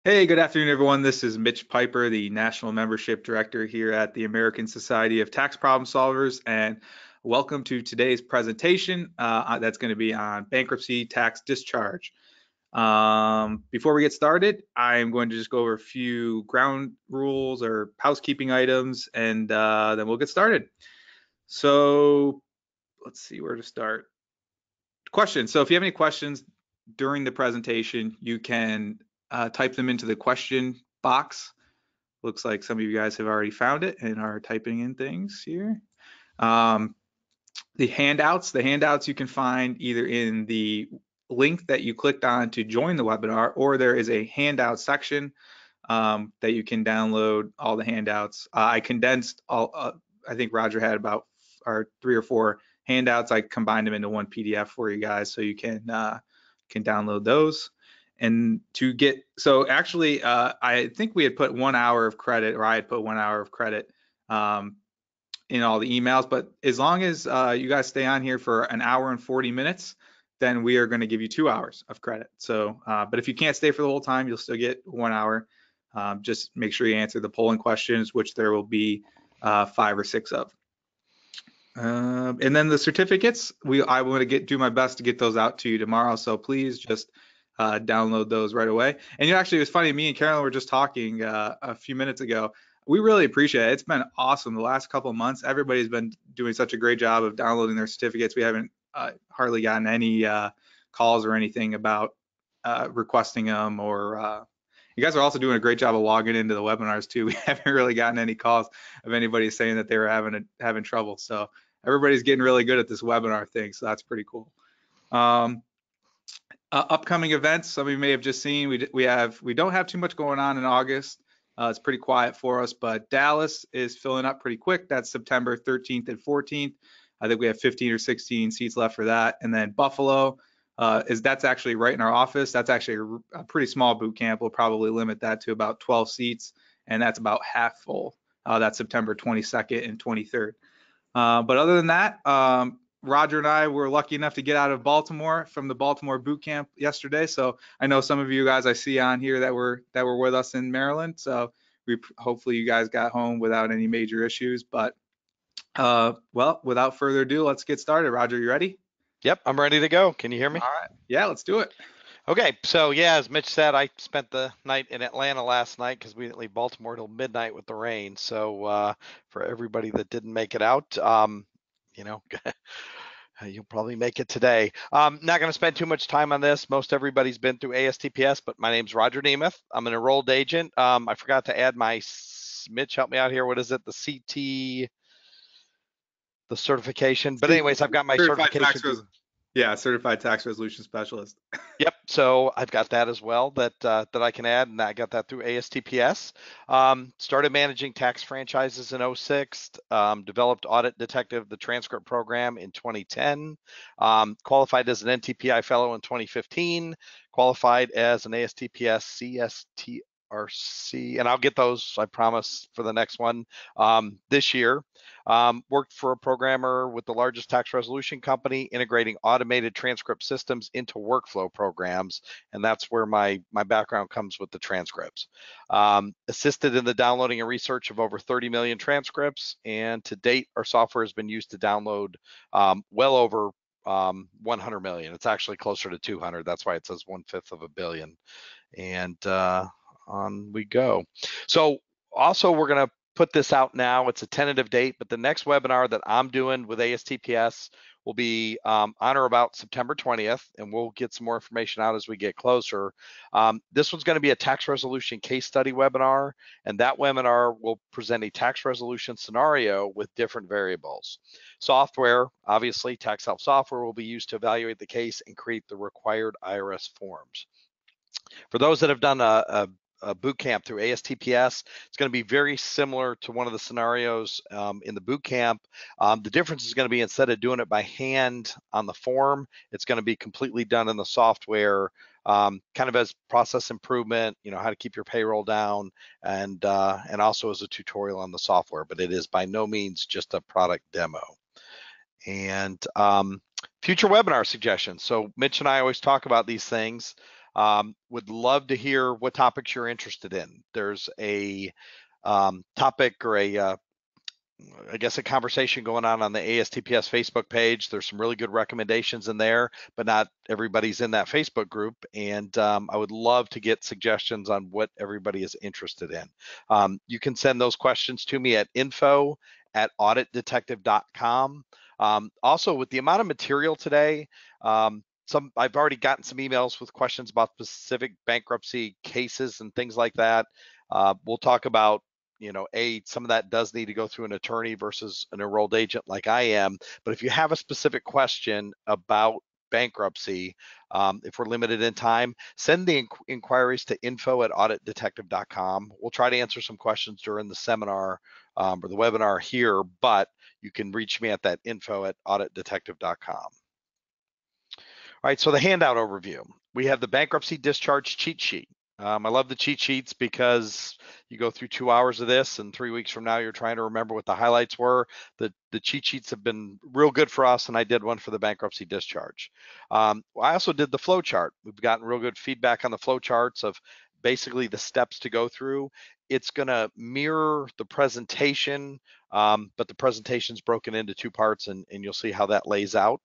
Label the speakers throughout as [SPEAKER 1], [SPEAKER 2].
[SPEAKER 1] Hey, good afternoon, everyone. This is Mitch Piper, the National Membership Director here at the American Society of Tax Problem Solvers, and welcome to today's presentation that's going to be on bankruptcy tax discharge. Before we get started, I'm going to just go over a few ground rules or housekeeping items, and then we'll get started. So let's see where to start. Questions. So if you have any questions during the presentation, you can type them into the question box. Looks like some of you guys have already found it and are typing in things here. The handouts you can find either in the link that you clicked on to join the webinar, or there is a handout section that you can download all the handouts. I condensed all, I think Roger had about 3 or 4 handouts. I combined them into one PDF for you guys so you can download those. And to get, so actually, I think we had put 1 hour of credit, or I had put 1 hour of credit in all the emails, but as long as you guys stay on here for an hour and 40 minutes, then we are going to give you 2 hours of credit. So, but if you can't stay for the whole time, you'll still get 1 hour. Just make sure you answer the polling questions, which there will be 5 or 6 of. And then the certificates, I want to do my best to get those out to you tomorrow. So please just download those right away. And actually, it was funny. Me and Carolyn were just talking a few minutes ago. We really appreciate it. It's been awesome the last couple of months. Everybody's been doing such a great job of downloading their certificates. We haven't hardly gotten any calls or anything about requesting them, or you guys are also doing a great job of logging into the webinars too. We haven't really gotten any calls of anybody saying that they were having trouble. So everybody's getting really good at this webinar thing. So that's pretty cool. Upcoming events, some of you may have just seen, we don't have too much going on in August. It's pretty quiet for us, but Dallas is filling up pretty quick. That's September 13th and 14th. I think we have 15 or 16 seats left for that. And then Buffalo, that's actually right in our office. That's actually a pretty small boot camp. We'll probably limit that to about 12 seats, and that's about half full. That's September 22nd and 23rd. But other than that, Roger and I were lucky enough to get out of Baltimore from the Baltimore boot camp yesterday. So I know some of you guys I see on here that were with us in Maryland. So hopefully you guys got home without any major issues. But well, without further ado, let's get started. Roger, you ready?
[SPEAKER 2] Yep, I'm ready to go. Can you hear me?
[SPEAKER 1] All right. Yeah, let's do it.
[SPEAKER 2] Okay, so yeah, as Mitch said, I spent the night in Atlanta last night because we didn't leave Baltimore till midnight with the rain. So for everybody that didn't make it out, you'll probably make it today. Not going to spend too much time on this. Most everybody's been through ASTPS, but my name's Roger Nemeth. I'm an enrolled agent. I forgot to add Mitch, help me out here. What is it? The certification. But anyways, I've got my certification.
[SPEAKER 1] Certified tax resolution specialist.
[SPEAKER 2] Yep, so I've got that as well that I can add, and I got that through ASTPS. Started managing tax franchises in 06, developed Audit Detective, the transcript program in 2010, qualified as an NTPI fellow in 2015, qualified as an ASTPS CSTRC, and I'll get those, I promise, for the next one this year. Worked for a programmer with the largest tax resolution company, integrating automated transcript systems into workflow programs, and that's where my background comes with the transcripts. Assisted in the downloading and research of over 30 million transcripts, and to date, our software has been used to download well over 100 million. It's actually closer to 200. That's why it says 1/5 of a billion. And on we go. So also, we're going to put this out now. It's a tentative date, but the next webinar that I'm doing with ASTPS will be on or about September 20th, and we'll get some more information out as we get closer. This one's going to be a tax resolution case study webinar, and that webinar will present a tax resolution scenario with different variables. Software, obviously, tax help software will be used to evaluate the case and create the required IRS forms. For those that have done a boot camp through ASTPS, it's going to be very similar to one of the scenarios in the boot camp. The difference is going to be, instead of doing it by hand on the form, it's going to be completely done in the software, kind of as process improvement, how to keep your payroll down, and also as a tutorial on the software, but it is by no means just a product demo. And future webinar suggestions. So Mitch and I always talk about these things. Would love to hear what topics you're interested in. There's a topic or I guess a conversation going on the ASTPS Facebook page. There's some really good recommendations in there, but not everybody's in that Facebook group. And I would love to get suggestions on what everybody is interested in. You can send those questions to me at info@auditdetective.com. Also, with the amount of material today, I've already gotten some emails with questions about specific bankruptcy cases and things like that. We'll talk about, some of that does need to go through an attorney versus an enrolled agent like I am. But if you have a specific question about bankruptcy, if we're limited in time, send the inquiries to info@auditdetective.com. We'll try to answer some questions during the seminar or the webinar here, but you can reach me at that info@auditdetective.com. All right, so the handout overview. We have the bankruptcy discharge cheat sheet. I love the cheat sheets because you go through 2 hours of this and 3 weeks from now, you're trying to remember what the highlights were. The cheat sheets have been real good for us, and I did one for the bankruptcy discharge. I also did the flow chart. We've gotten real good feedback on the flow charts of basically the steps to go through. It's gonna mirror the presentation, but the presentation's broken into 2 parts, and you'll see how that lays out.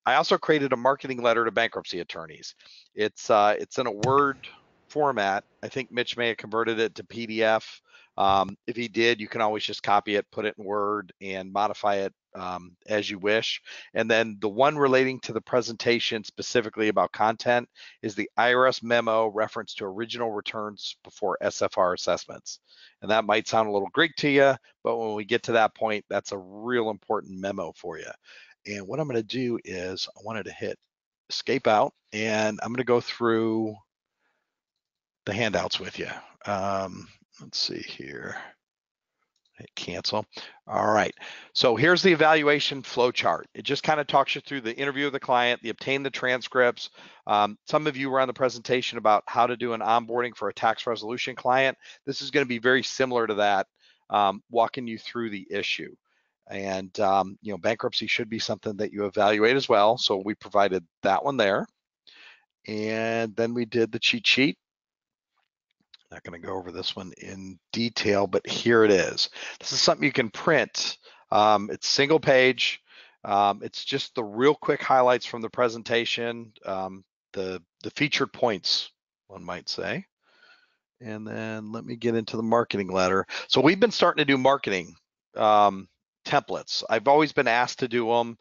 [SPEAKER 2] I also created a marketing letter to bankruptcy attorneys. It's in a Word format. I think Mitch may have converted it to PDF. If he did, you can always just copy it, put it in Word, and modify it as you wish. And then the one relating to the presentation specifically about content is the IRS memo reference to original returns before SFR assessments. And that might sound a little Greek to you, but when we get to that point, that's a real important memo for you. And what I'm going to do is I wanted to hit escape out, and I'm going to go through the handouts with you. Let's see here. Hit cancel. All right. So here's the evaluation flow chart. It just kind of talks you through the interview of the client, the obtain the transcripts. Some of you were on the presentation about how to do an onboarding for a tax resolution client. This is going to be very similar to that, walking you through the issue. And bankruptcy should be something that you evaluate as well. So we provided that one there. And then we did the cheat sheet. Not going to go over this one in detail, but here it is. This is something you can print. It's single page. It's just the real quick highlights from the presentation, the featured points, one might say. And then let me get into the marketing letter. So we've been starting to do marketing templates. I've always been asked to do them.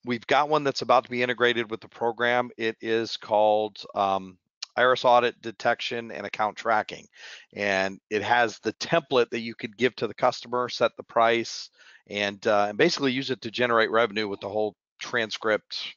[SPEAKER 2] We've got one that's about to be integrated with the program. It is called IRS audit detection and account tracking. And it has the template that you could give to the customer, set the price, and basically use it to generate revenue with the whole transcript,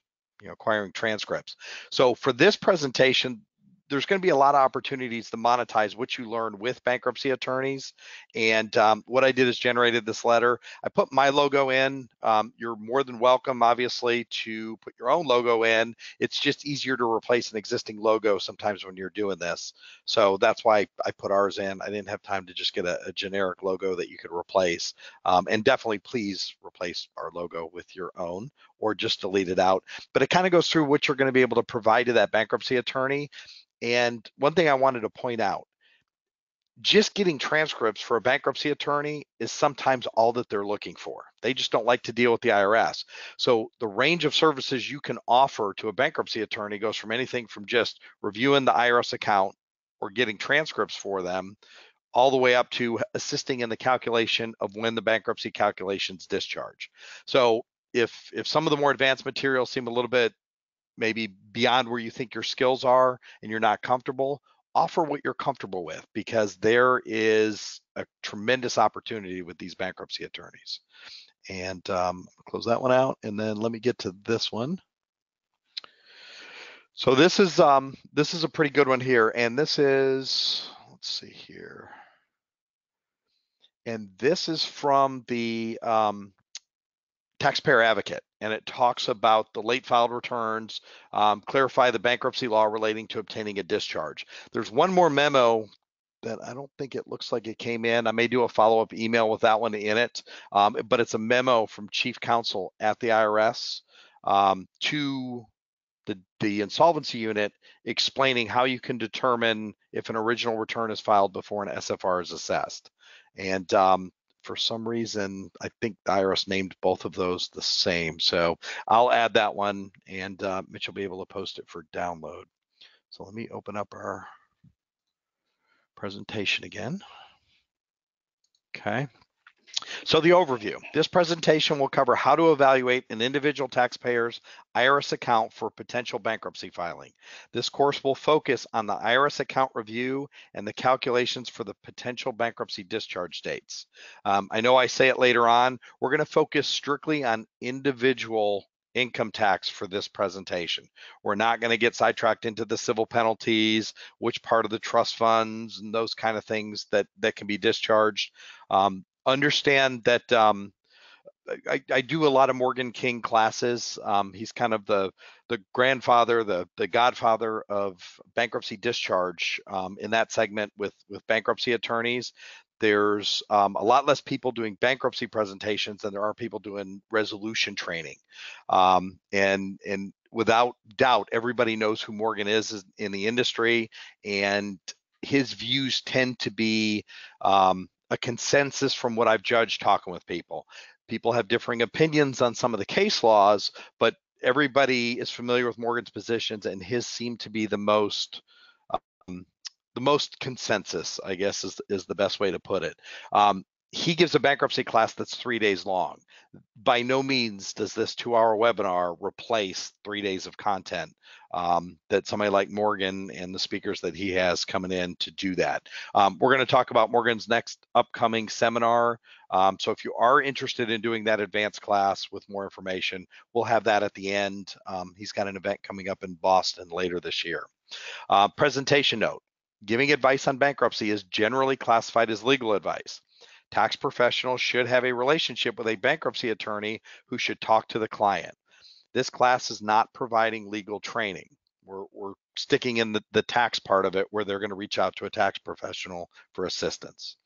[SPEAKER 2] acquiring transcripts. So for this presentation, there's going to be a lot of opportunities to monetize what you learn with bankruptcy attorneys. And what I did is generated this letter. I put my logo in. You're more than welcome, obviously, to put your own logo in. It's just easier to replace an existing logo sometimes when you're doing this. So that's why I put ours in. I didn't have time to just get a generic logo that you could replace. And definitely please replace our logo with your own or just delete it out. But it kind of goes through what you're going to be able to provide to that bankruptcy attorney. And one thing I wanted to point out, just getting transcripts for a bankruptcy attorney is sometimes all that they're looking for. They just don't like to deal with the IRS. So the range of services you can offer to a bankruptcy attorney goes from anything from just reviewing the IRS account or getting transcripts for them, all the way up to assisting in the calculation of when the bankruptcy calculations discharge. So if some of the more advanced materials seem a little bit maybe beyond where you think your skills are and you're not comfortable, offer what you're comfortable with, because there is a tremendous opportunity with these bankruptcy attorneys. And close that one out, and then let me get to this one. So this is a pretty good one here, and this is, let's see here, and this is from the Taxpayer Advocate, and it talks about the late filed returns, clarify the bankruptcy law relating to obtaining a discharge. There's one more memo that I don't think it looks like it came in. I may do a follow-up email with that one in it, but it's a memo from Chief Counsel at the IRS to the insolvency unit explaining how you can determine if an original return is filed before an SFR is assessed. And for some reason, I think the IRS named both of those the same. So I'll add that one, and Mitch will be able to post it for download. So let me open up our presentation again. Okay. So the overview. This presentation will cover how to evaluate an individual taxpayer's IRS account for potential bankruptcy filing. This course will focus on the IRS account review and the calculations for the potential bankruptcy discharge dates. I know I say it later on, we're going to focus strictly on individual income tax for this presentation. We're not going to get sidetracked into the civil penalties, which part of the trust funds, and those kind of things that can be discharged. Understand that I do a lot of Morgan King classes. He's kind of the grandfather, the godfather of bankruptcy discharge in that segment with bankruptcy attorneys. There's a lot less people doing bankruptcy presentations than there are people doing resolution training. And without doubt, everybody knows who Morgan is in the industry, and his views tend to be a consensus from what I've judged talking with people. People have differing opinions on some of the case laws, but everybody is familiar with Morgan's positions, and his seem to be the most consensus, I guess is the best way to put it. He gives a bankruptcy class that's 3 days long. By no means does this 2-hour webinar replace 3 days of content that somebody like Morgan and the speakers that he has coming in to do that. We're going to talk about Morgan's next upcoming seminar. So if you are interested in doing that advanced class with more information, we'll have that at the end. He's got an event coming up in Boston later this year. Presentation note: giving advice on bankruptcy is generally classified as legal advice. Tax professionals should have a relationship with a bankruptcy attorney who should talk to the client. This class is not providing legal training. We're sticking in the tax part of it, where they're going to reach out to a tax professional for assistance.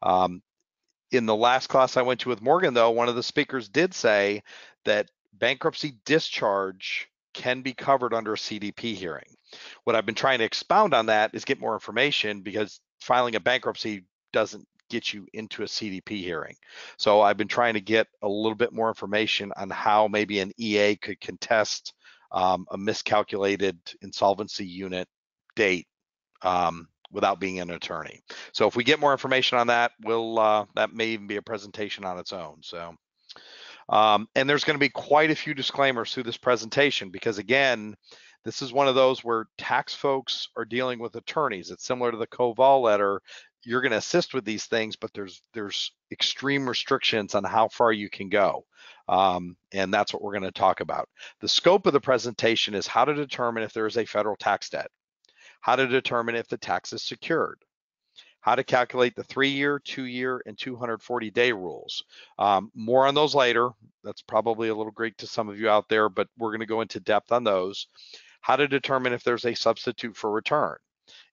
[SPEAKER 2] In the last class I went to with Morgan, though, one of the speakers did say that bankruptcy discharge can be covered under a CDP hearing. What I've been trying to expound on that is get more information, because filing a bankruptcy doesn't get you into a CDP hearing. So I've been trying to get a little bit more information on how maybe an EA could contest a miscalculated insolvency unit date without being an attorney. So if we get more information on that, that may even be a presentation on its own. So and there's going to be quite a few disclaimers through this presentation, because again, this is one of those where tax folks are dealing with attorneys. It's similar to the Koval letter. You're going to assist with these things, but there's extreme restrictions on how far you can go. And that's what we're going to talk about. The scope of the presentation is how to determine if there is a federal tax debt, how to determine if the tax is secured, how to calculate the 3-year, 2-year, and 240-day rules. More on those later. That's probably a little Greek to some of you out there, but we're going to go into depth on those. How to determine if there's a substitute for return.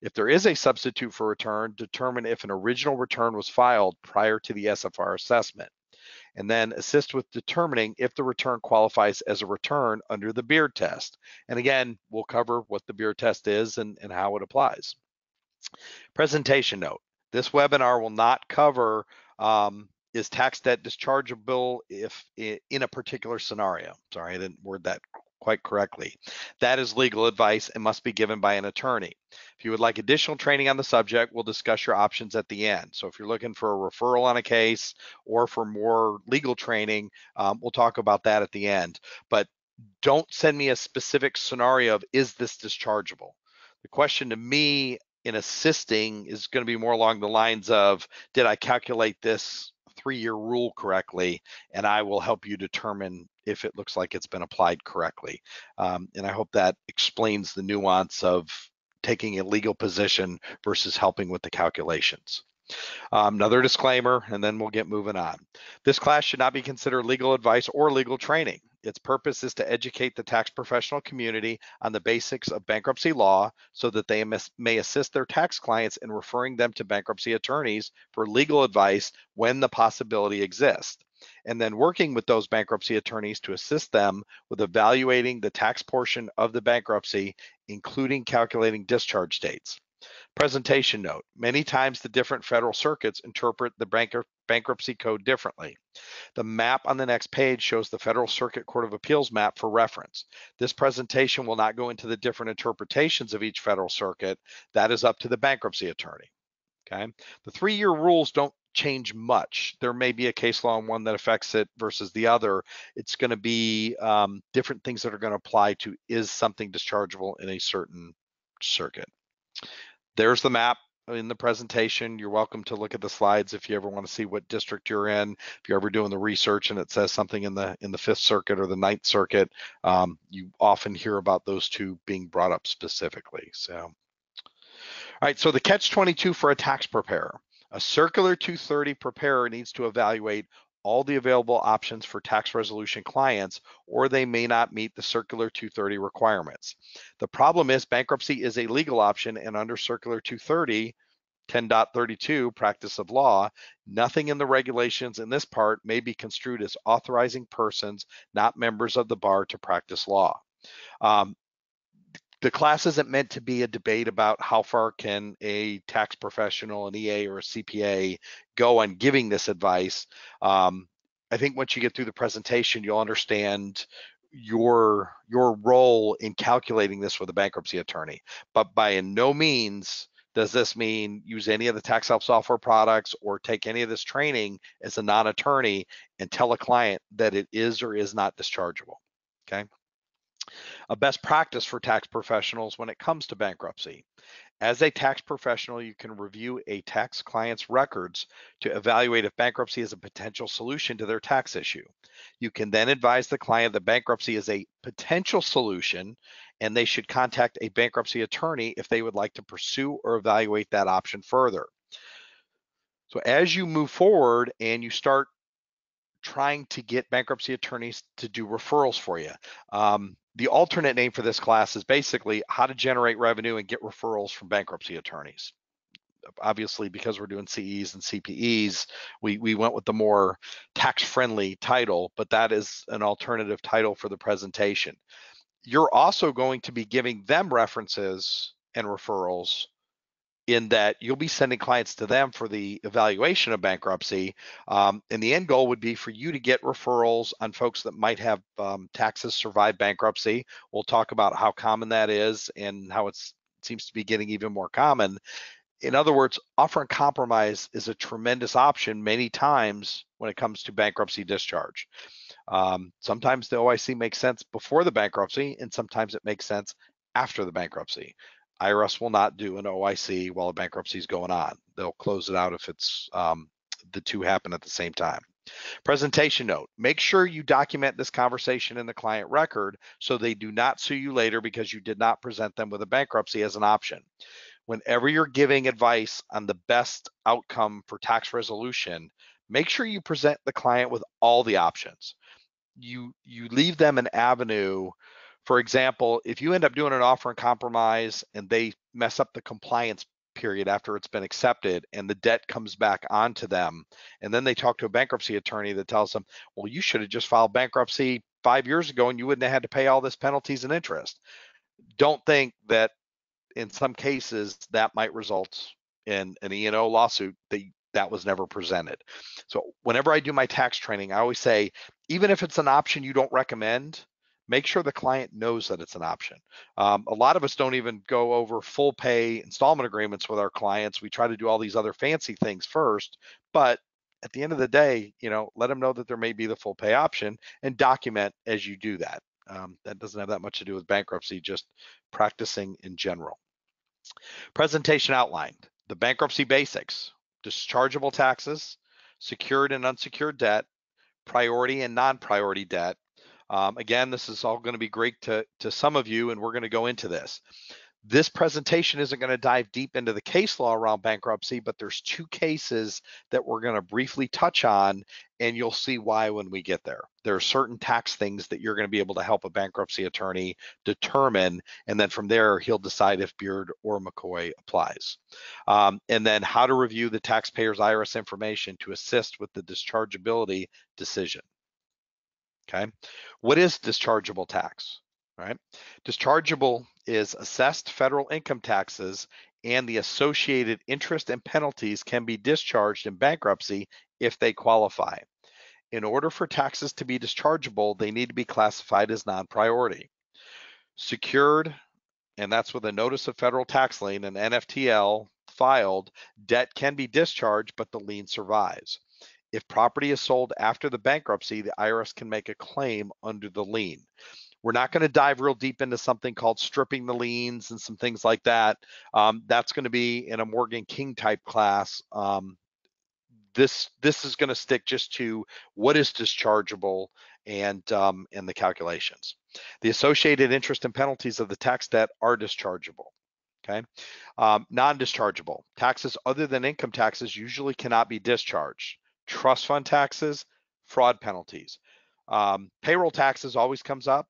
[SPEAKER 2] If there is a substitute for return, determine if an original return was filed prior to the SFR assessment, and then assist with determining if the return qualifies as a return under the Beard test. And again, we'll cover what the Beard test is and how it applies. Presentation note: this webinar will not cover is tax debt dischargeable if in a particular scenario. Sorry, I didn't word that quite correctly. That is legal advice and must be given by an attorney. If you would like additional training on the subject, we'll discuss your options at the end. So if you're looking for a referral on a case or for more legal training, we'll talk about that at the end. But don't send me a specific scenario of, is this dischargeable? The question to me in assisting is going to be more along the lines of, did I calculate this 3-year rule correctly? And I will help you determine if it looks like it's been applied correctly. And I hope that explains the nuance of taking a legal position versus helping with the calculations. Another disclaimer, and then we'll get moving on. This class should not be considered legal advice or legal training. Its purpose is to educate the tax professional community on the basics of bankruptcy law so that they may assist their tax clients in referring them to bankruptcy attorneys for legal advice when the possibility exists. and then working with those bankruptcy attorneys to assist them with evaluating the tax portion of the bankruptcy, including calculating discharge dates. Presentation note: many times the different federal circuits interpret the bankruptcy code differently. The map on the next page shows the Federal Circuit Court of Appeals map for reference. This presentation will not go into the different interpretations of each federal circuit. That is up to the bankruptcy attorney. Okay. The 3-year rules don't change much. There may be a case law on one that affects it versus the other. It's going to be different things that are going to apply to is something dischargeable in a certain circuit. There's the map in the presentation. You're welcome to look at the slides if you ever want to see what district you're in. If you're ever doing the research and it says something in the 5th Circuit or the 9th Circuit, you often hear about those two being brought up specifically. So. All right, so the catch-22 for a tax preparer. A Circular 230 preparer needs to evaluate all the available options for tax resolution clients, or they may not meet the Circular 230 requirements. The problem is bankruptcy is a legal option, and under Circular 230, 10.32, practice of law, nothing in the regulations in this part may be construed as authorizing persons, not members of the bar, to practice law. The class isn't meant to be a debate about how far can a tax professional, an EA or a CPA go on giving this advice. I think once you get through the presentation, you'll understand your role in calculating this with a bankruptcy attorney. But by no means does this mean use any of the tax help software products or take any of this training as a non-attorney and tell a client that it is or is not dischargeable. Okay. A best practice for tax professionals when it comes to bankruptcy. As a tax professional, you can review a tax client's records to evaluate if bankruptcy is a potential solution to their tax issue. You can then advise the client that bankruptcy is a potential solution and they should contact a bankruptcy attorney if they would like to pursue or evaluate that option further. So as you move forward and you start trying to get bankruptcy attorneys to do referrals for you. The alternate name for this class is basically how to generate revenue and get referrals from bankruptcy attorneys. Obviously, because we're doing CEs and CPEs, we went with the more tax-friendly title, but that is an alternative title for the presentation. You're also going to be giving them references and referrals in that you'll be sending clients to them for the evaluation of bankruptcy. And the end goal would be for you to get referrals on folks that might have taxes survive bankruptcy. We'll talk about how common that is and how it seems to be getting even more common. In other words, offer and compromise is a tremendous option many times when it comes to bankruptcy discharge. Sometimes the OIC makes sense before the bankruptcy, and sometimes it makes sense after the bankruptcy. IRS will not do an OIC while a bankruptcy is going on. They'll close it out if it's the two happen at the same time. Presentation note: make sure you document this conversation in the client record so they do not sue you later because you did not present them with a bankruptcy as an option. Whenever you're giving advice on the best outcome for tax resolution, make sure you present the client with all the options. You leave them an avenue. For example, if you end up doing an offer and compromise and they mess up the compliance period after it's been accepted and the debt comes back onto them, and then they talk to a bankruptcy attorney that tells them, well, you should have just filed bankruptcy 5 years ago and you wouldn't have had to pay all this penalties and interest. Don't think that in some cases that might result in an E&O lawsuit that was never presented. So whenever I do my tax training, I always say, even if it's an option you don't recommend, make sure the client knows that it's an option. A lot of us don't even go over full pay installment agreements with our clients. We try to do all these other fancy things first, but at the end of the day, let them know that there may be the full pay option and document as you do that. That doesn't have that much to do with bankruptcy, just practicing in general. Presentation outline: the bankruptcy basics, dischargeable taxes, secured and unsecured debt, priority and non-priority debt. Again, this is all going to be great to some of you, and we're going to go into this. This presentation isn't going to dive deep into the case law around bankruptcy, but there's two cases that we're going to briefly touch on, and you'll see why when we get there. There are certain tax things that you're going to be able to help a bankruptcy attorney determine, and then from there, he'll decide if Beard or McCoy applies. And then how to review the taxpayer's IRS information to assist with the dischargeability decision. Okay, what is dischargeable tax? Right, dischargeable is assessed federal income taxes, and the associated interest and penalties can be discharged in bankruptcy if they qualify. In order for taxes to be dischargeable, they need to be classified as non-priority. Secured, and that's with a notice of federal tax lien, an NFTL filed, debt can be discharged, but the lien survives. If property is sold after the bankruptcy, the IRS can make a claim under the lien. We're not going to dive real deep into something called stripping the liens and some things like that. That's going to be in a Morgan King type class. This is going to stick just to what is dischargeable and the calculations. The associated interest and penalties of the tax debt are dischargeable. Okay, non-dischargeable taxes other than income taxes usually cannot be discharged. Trust fund taxes, fraud penalties. Payroll taxes always comes up.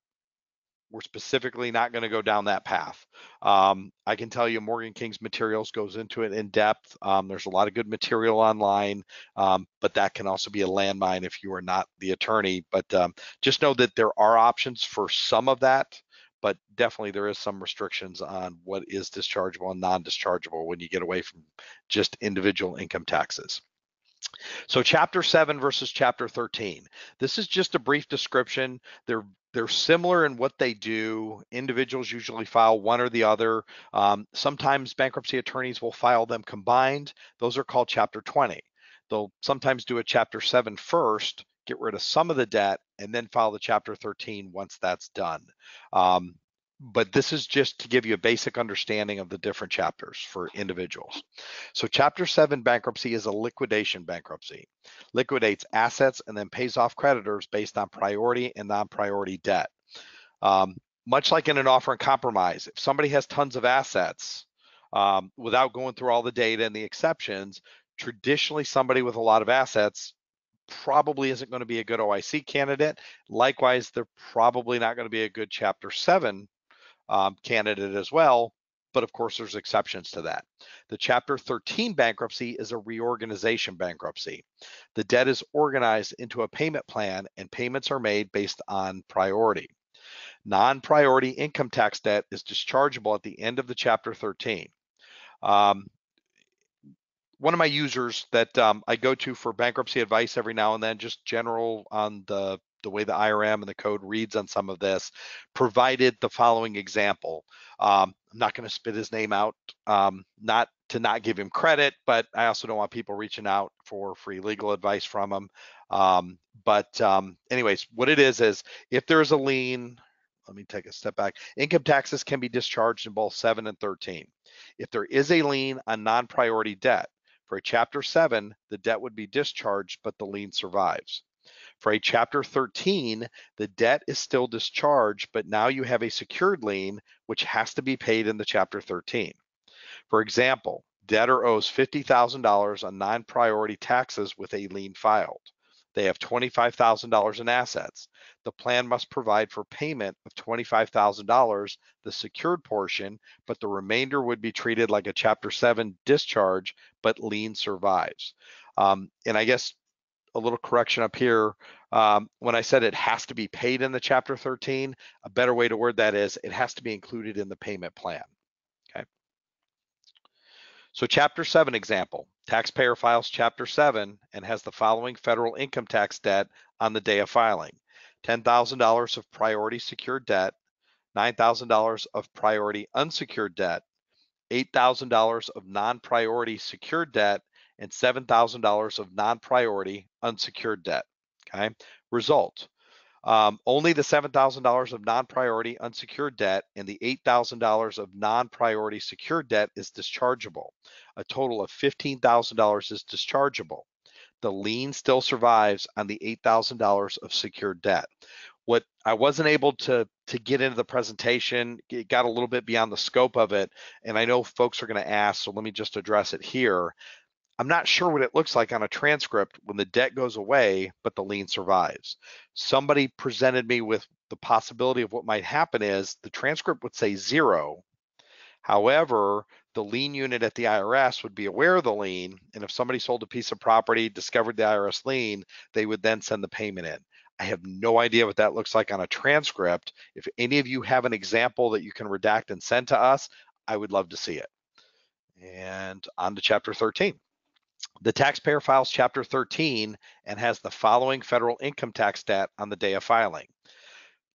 [SPEAKER 2] We're specifically not going to go down that path. I can tell you Morgan King's materials goes into it in depth. There's a lot of good material online, but that can also be a landmine if you are not the attorney. But just know that there are options for some of that, but definitely there is some restrictions on what is dischargeable and non-dischargeable when you get away from just individual income taxes. So chapter 7 versus chapter 13. This is just a brief description. They're similar in what they do. Individuals usually file one or the other. Sometimes bankruptcy attorneys will file them combined. Those are called chapter 20. They'll sometimes do a chapter 7 first, get rid of some of the debt, and then file the chapter 13 once that's done. But this is just to give you a basic understanding of the different chapters for individuals. So chapter 7 bankruptcy is a liquidation bankruptcy. Liquidates assets and then pays off creditors based on priority and non-priority debt. Much like in an offer and compromise, if somebody has tons of assets, without going through all the data and the exceptions, traditionally somebody with a lot of assets probably isn't going to be a good OIC candidate. Likewise, they're probably not going to be a good chapter 7 candidate as well, but of course there's exceptions to that. The chapter 13 bankruptcy is a reorganization bankruptcy. The debt is organized into a payment plan and payments are made based on priority. Non-priority income tax debt is dischargeable at the end of the chapter 13. One of my users that I go to for bankruptcy advice every now and then, just general on the way the IRM and the code reads on some of this, provided the following example. I'm not going to spit his name out, not to not give him credit, but I also don't want people reaching out for free legal advice from him. Anyways, what it is if there is a lien, let me take a step back. Income taxes can be discharged in both 7 and 13. If there is a lien on non-priority debt, for a chapter 7, the debt would be discharged, but the lien survives. For a chapter 13, the debt is still discharged, but now you have a secured lien, which has to be paid in the chapter 13. For example, debtor owes $50,000 on non-priority taxes with a lien filed. They have $25,000 in assets. The plan must provide for payment of $25,000, the secured portion, but the remainder would be treated like a Chapter 7 discharge, but lien survives. And I guess a little correction up here. When I said it has to be paid in the Chapter 13, a better way to word that is it has to be included in the payment plan. Okay. So Chapter 7 example, taxpayer files Chapter 7 and has the following federal income tax debt on the day of filing: $10,000 of priority secured debt, $9,000 of priority unsecured debt, $8,000 of non-priority secured debt, and $7,000 of non-priority unsecured debt. Okay. Result: only the $7,000 of non-priority unsecured debt and the $8,000 of non-priority secured debt is dischargeable. A total of $15,000 is dischargeable. The lien still survives on the $8,000 of secured debt. What I wasn't able to get into the presentation, it got a little bit beyond the scope of it, and I know folks are going to ask, so let me just address it here. I'm not sure what it looks like on a transcript when the debt goes away, but the lien survives. Somebody presented me with the possibility of what might happen is the transcript would say 0. However, the lien unit at the IRS would be aware of the lien, and if somebody sold a piece of property, discovered the IRS lien, they would then send the payment in. I have no idea what that looks like on a transcript. If any of you have an example that you can redact and send to us, I would love to see it. And on to chapter 13. The taxpayer files chapter 13 and has the following federal income tax debt on the day of filing: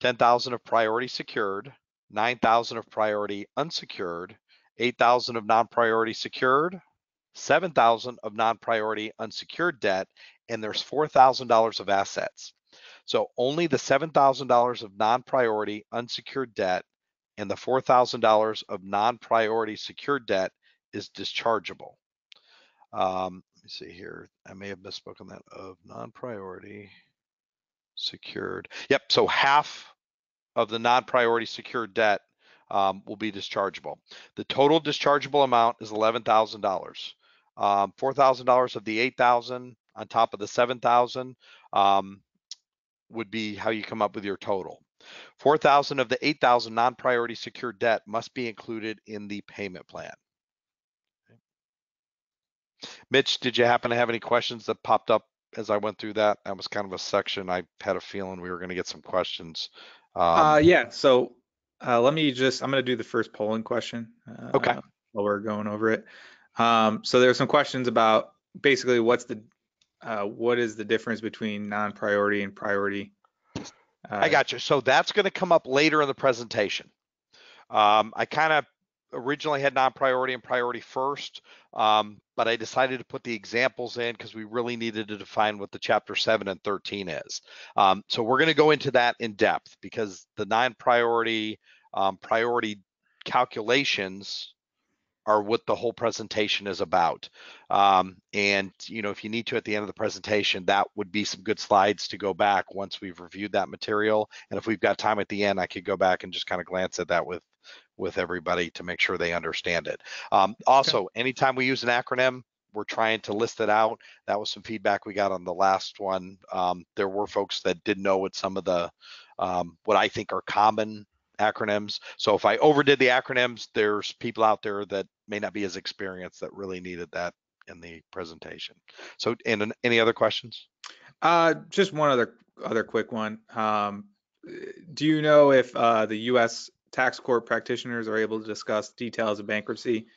[SPEAKER 2] 10,000 of priority secured, 9,000 of priority unsecured, 8,000 of non-priority secured, 7,000 of non-priority unsecured debt, and there's $4,000 of assets. So only the $7,000 of non-priority unsecured debt and the $4,000 of non-priority secured debt is dischargeable. Let me see here. I may have misspoken that. Of non-priority secured. Yep. So half of the non-priority secured debt will be dischargeable. The total dischargeable amount is $11,000. $4,000 of the 8,000 on top of the 7,000 would be how you come up with your total. 4,000 of the 8,000 non-priority secured debt must be included in the payment plan. Mitch, did you happen to have any questions that popped up as I went through that? That was kind of a section. I had a feeling we were going to get some questions.
[SPEAKER 1] Yeah, so I'm going to do the first polling question
[SPEAKER 2] Okay.
[SPEAKER 1] while we're going over it. So there are some questions about basically what is the difference between non-priority and priority?
[SPEAKER 2] I got you. So that's going to come up later in the presentation. I kind of originally had non-priority and priority first, but I decided to put the examples in because we really needed to define what the chapter 7 and 13 is. So we're going to go into that in depth because the non-priority priority calculations are what the whole presentation is about. And if you need to at the end of the presentation, that would be some good slides to go back once we've reviewed that material. And if we've got time at the end, I could go back and just kind of glance at that with everybody to make sure they understand it. Also, anytime we use an acronym, we're trying to list it out. That was some feedback we got on the last one. There were folks that didn't know what some of the, what I think are common acronyms. So if I overdid the acronyms, there's people out there that may not be as experienced that really needed that in the presentation. So, and any other questions?
[SPEAKER 1] Just one other quick one. Do you know if the U.S. tax court practitioners are able to discuss details of bankruptcy?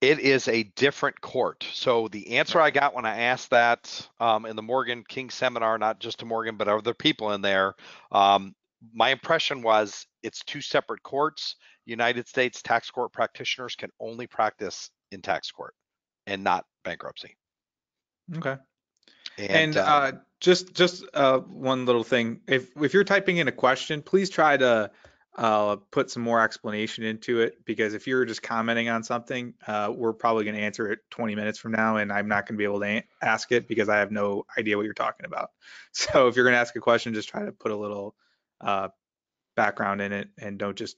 [SPEAKER 2] It is a different court. So the answer I got when I asked that in the Morgan King seminar, not just to Morgan, but other people in there, my impression was it's two separate courts. United States tax court practitioners can only practice in tax court and not bankruptcy.
[SPEAKER 1] Okay.
[SPEAKER 2] And
[SPEAKER 1] Just one little thing. If you're typing in a question, please try to put some more explanation into it, because if you're just commenting on something, we're probably going to answer it 20 minutes from now, and I'm not going to be able to ask it because I have no idea what you're talking about. So if you're going to ask a question, just try to put a little background in it, and don't just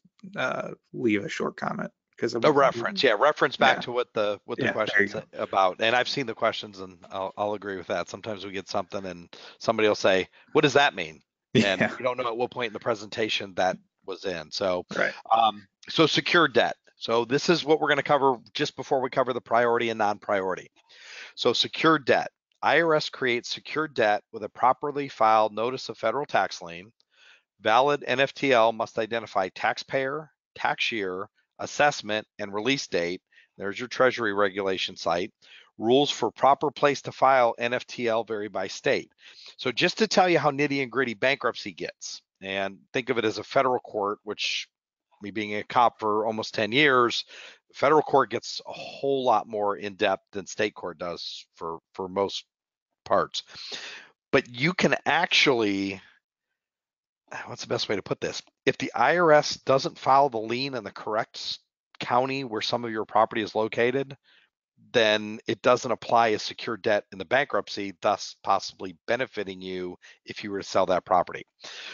[SPEAKER 1] leave a short comment. Because
[SPEAKER 2] a reference, reference back to what the question's
[SPEAKER 1] about.
[SPEAKER 2] And I've seen the questions, and I'll agree with that. Sometimes we get something, and somebody will say, "What does that mean?" And we don't know at what point in the presentation that was in. So, so secured debt. So this is what we're going to cover just before we cover the priority and non-priority. So secured debt. IRS creates secured debt with a properly filed notice of federal tax lien. Valid NFTL must identify taxpayer, tax year, assessment, and release date. There's your Treasury regulation site. Rules for proper place to file NFTL vary by state. So just to tell you how nitty and gritty bankruptcy gets, and think of it as a federal court, which, me being a cop for almost 10 years, federal court gets a whole lot more in depth than state court does for most parts. But you can actually, what's the best way to put this? If the IRS doesn't file the lien in the correct county where some of your property is located, then it doesn't apply as secure debt in the bankruptcy, thus possibly benefiting you if you were to sell that property.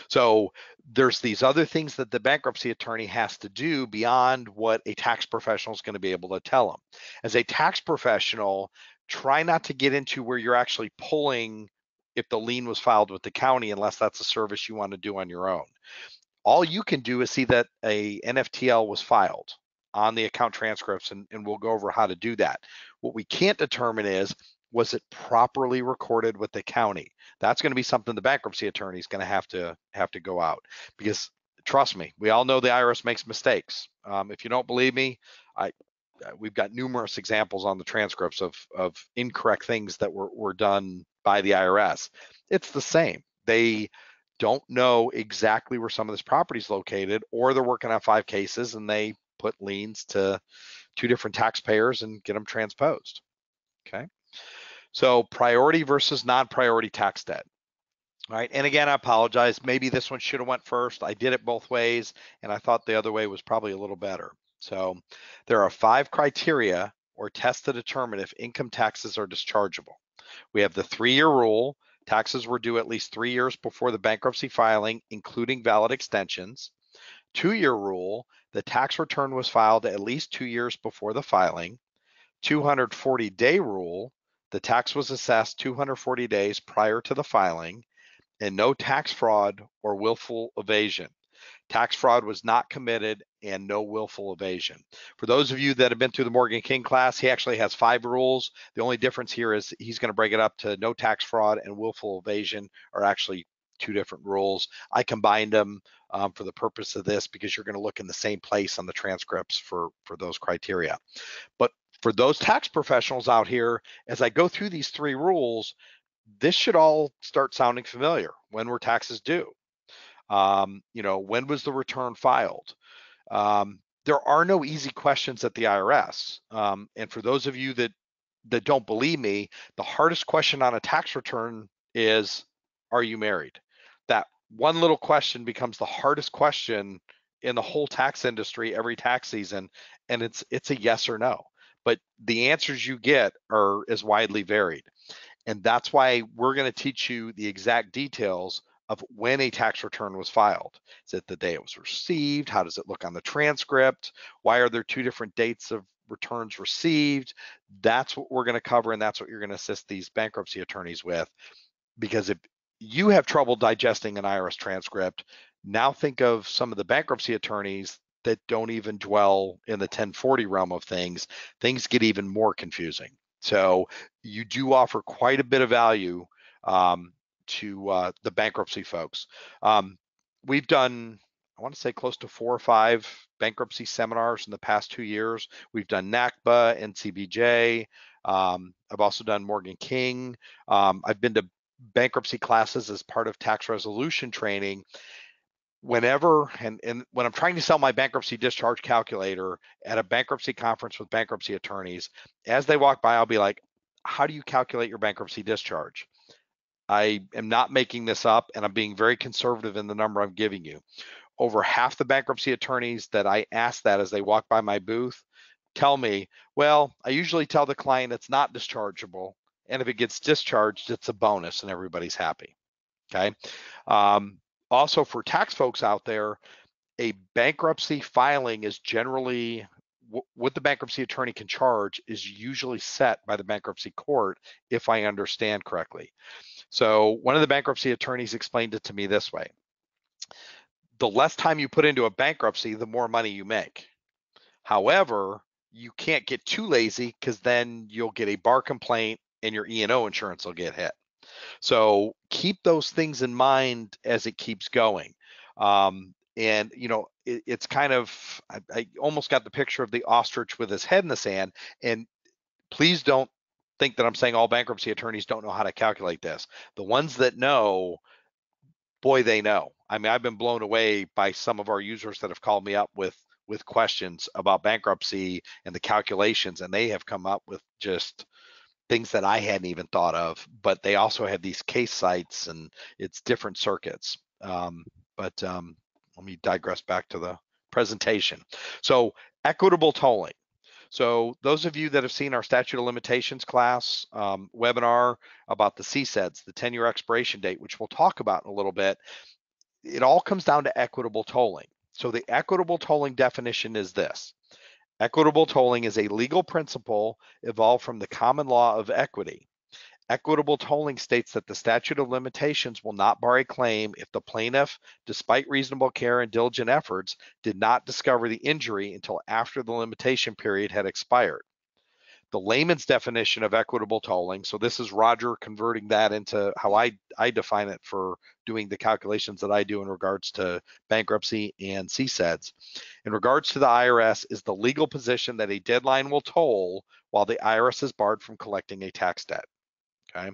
[SPEAKER 2] So there's these other things that the bankruptcy attorney has to do beyond what a tax professional is going to be able to tell them. As a tax professional, try not to get into where you're actually pulling if the lien was filed with the county, unless that's a service you want to do on your own. All you can do is see that a NFTL was filed on the account transcripts, and we'll go over how to do that. What we can't determine is, was it properly recorded with the county? That's going to be something the bankruptcy attorney is going to have to go out, because trust me, we all know the IRS makes mistakes. If you don't believe me, we've got numerous examples on the transcripts of incorrect things that were done by the IRS. It's the same. They don't know exactly where some of this property is located, or they're working on 5 cases and they put liens to 2 different taxpayers and get them transposed. Okay. So priority versus non-priority tax debt. All right. And again, I apologize. Maybe this one should have went first. I did it both ways, and I thought the other way was probably a little better. So there are 5 criteria or tests to determine if income taxes are dischargeable. We have the 3-year rule. Taxes were due at least 3 years before the bankruptcy filing, including valid extensions. 2-year rule, the tax return was filed at least 2 years before the filing. 240-day rule, the tax was assessed 240 days prior to the filing, and no tax fraud or willful evasion. Tax fraud was not committed, and no willful evasion. For those of you that have been through the Morgan King class, he actually has 5 rules. The only difference here is he's going to break it up to no tax fraud and willful evasion are actually 2 different rules. I combined them for the purpose of this because you're going to look in the same place on the transcripts for those criteria. But for those tax professionals out here, as I go through these 3 rules, this should all start sounding familiar. When were taxes due? When was the return filed? There are no easy questions at the IRS. And for those of you that don't believe me, the hardest question on a tax return is, are you married? That one little question becomes the hardest question in the whole tax industry every tax season, and it's a yes or no. But the answers you get are as widely varied. And that's why we're going to teach you the exact details of when a tax return was filed. Is it the day it was received? How does it look on the transcript? Why are there 2 different dates of returns received? That's what we're going to cover, and that's what you're going to assist these bankruptcy attorneys with. Because if you have trouble digesting an IRS transcript, now think of some of the bankruptcy attorneys that don't even dwell in the 1040 realm of things. Things get even more confusing. So you do offer quite a bit of value to the bankruptcy folks. We've done, I want to say, close to 4 or 5 bankruptcy seminars in the past 2 years. We've done NACBA, NCBJ. I've also done Morgan King. I've been to bankruptcy classes as part of tax resolution training. Whenever, and when I'm trying to sell my bankruptcy discharge calculator at a bankruptcy conference with bankruptcy attorneys, as they walk by, I'll be like, how do you calculate your bankruptcy discharge? I am not making this up, and I'm being very conservative in the number I'm giving you. Over half the bankruptcy attorneys that I ask that as they walk by my booth tell me, well, I usually tell the client it's not dischargeable, and if it gets discharged, it's a bonus and everybody's happy. Okay. Also, for tax folks out there, a bankruptcy filing is generally what the bankruptcy attorney can charge is usually set by the bankruptcy court, if I understand correctly. So one of the bankruptcy attorneys explained it to me this way: the less time you put into a bankruptcy, the more money you make. However, you can't get too lazy, because then you'll get a bar complaint and your E&O insurance will get hit. So keep those things in mind as it keeps going. And it's kind of, I almost got the picture of the ostrich with his head in the sand. And please don't think that I'm saying all bankruptcy attorneys don't know how to calculate this. The ones that know, boy, they know. I mean, I've been blown away by some of our users that have called me up with questions about bankruptcy and the calculations, and they have come up with just things that I hadn't even thought of. But they also have these case sites, and it's different circuits. But let me digress back to the presentation. So equitable tolling. So those of you that have seen our statute of limitations class webinar about the CSEDs, the 10-year expiration date, which we'll talk about in a little bit, it all comes down to equitable tolling. So the equitable tolling definition is this. Equitable tolling is a legal principle evolved from the common law of equity. Equitable tolling states that the statute of limitations will not bar a claim if the plaintiff, despite reasonable care and diligent efforts, did not discover the injury until after the limitation period had expired. The layman's definition of equitable tolling, so this is Roger converting that into how I define it for doing the calculations that I do in regards to bankruptcy and CSEDs. In regards to the IRS, is the legal position that a deadline will toll while the IRS is barred from collecting a tax debt. Okay,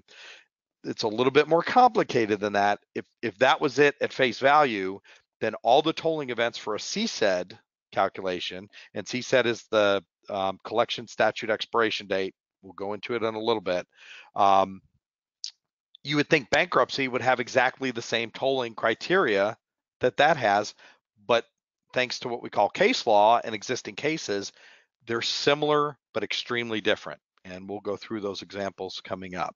[SPEAKER 2] it's a little bit more complicated than that. If that was it at face value, then all the tolling events for a CSED calculation, and CSED is the collection statute expiration date. We'll go into it in a little bit. You would think bankruptcy would have exactly the same tolling criteria that has, but thanks to what we call case law and existing cases, they're similar but extremely different. And we'll go through those examples coming up.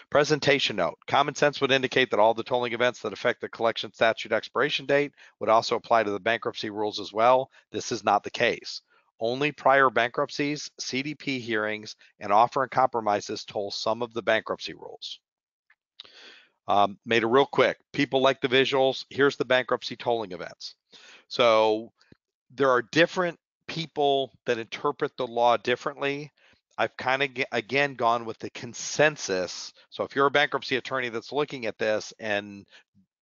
[SPEAKER 2] Presentation note. Common sense would indicate that all the tolling events that affect the collection statute expiration date would also apply to the bankruptcy rules as well. This is not the case. Only prior bankruptcies, CDP hearings, and offer and compromises toll some of the bankruptcy rules. Made it real quick. People like the visuals. Here's the bankruptcy tolling events. So there are different people that interpret the law differently. I've kind of, again, gone with the consensus. So if you're a bankruptcy attorney that's looking at this and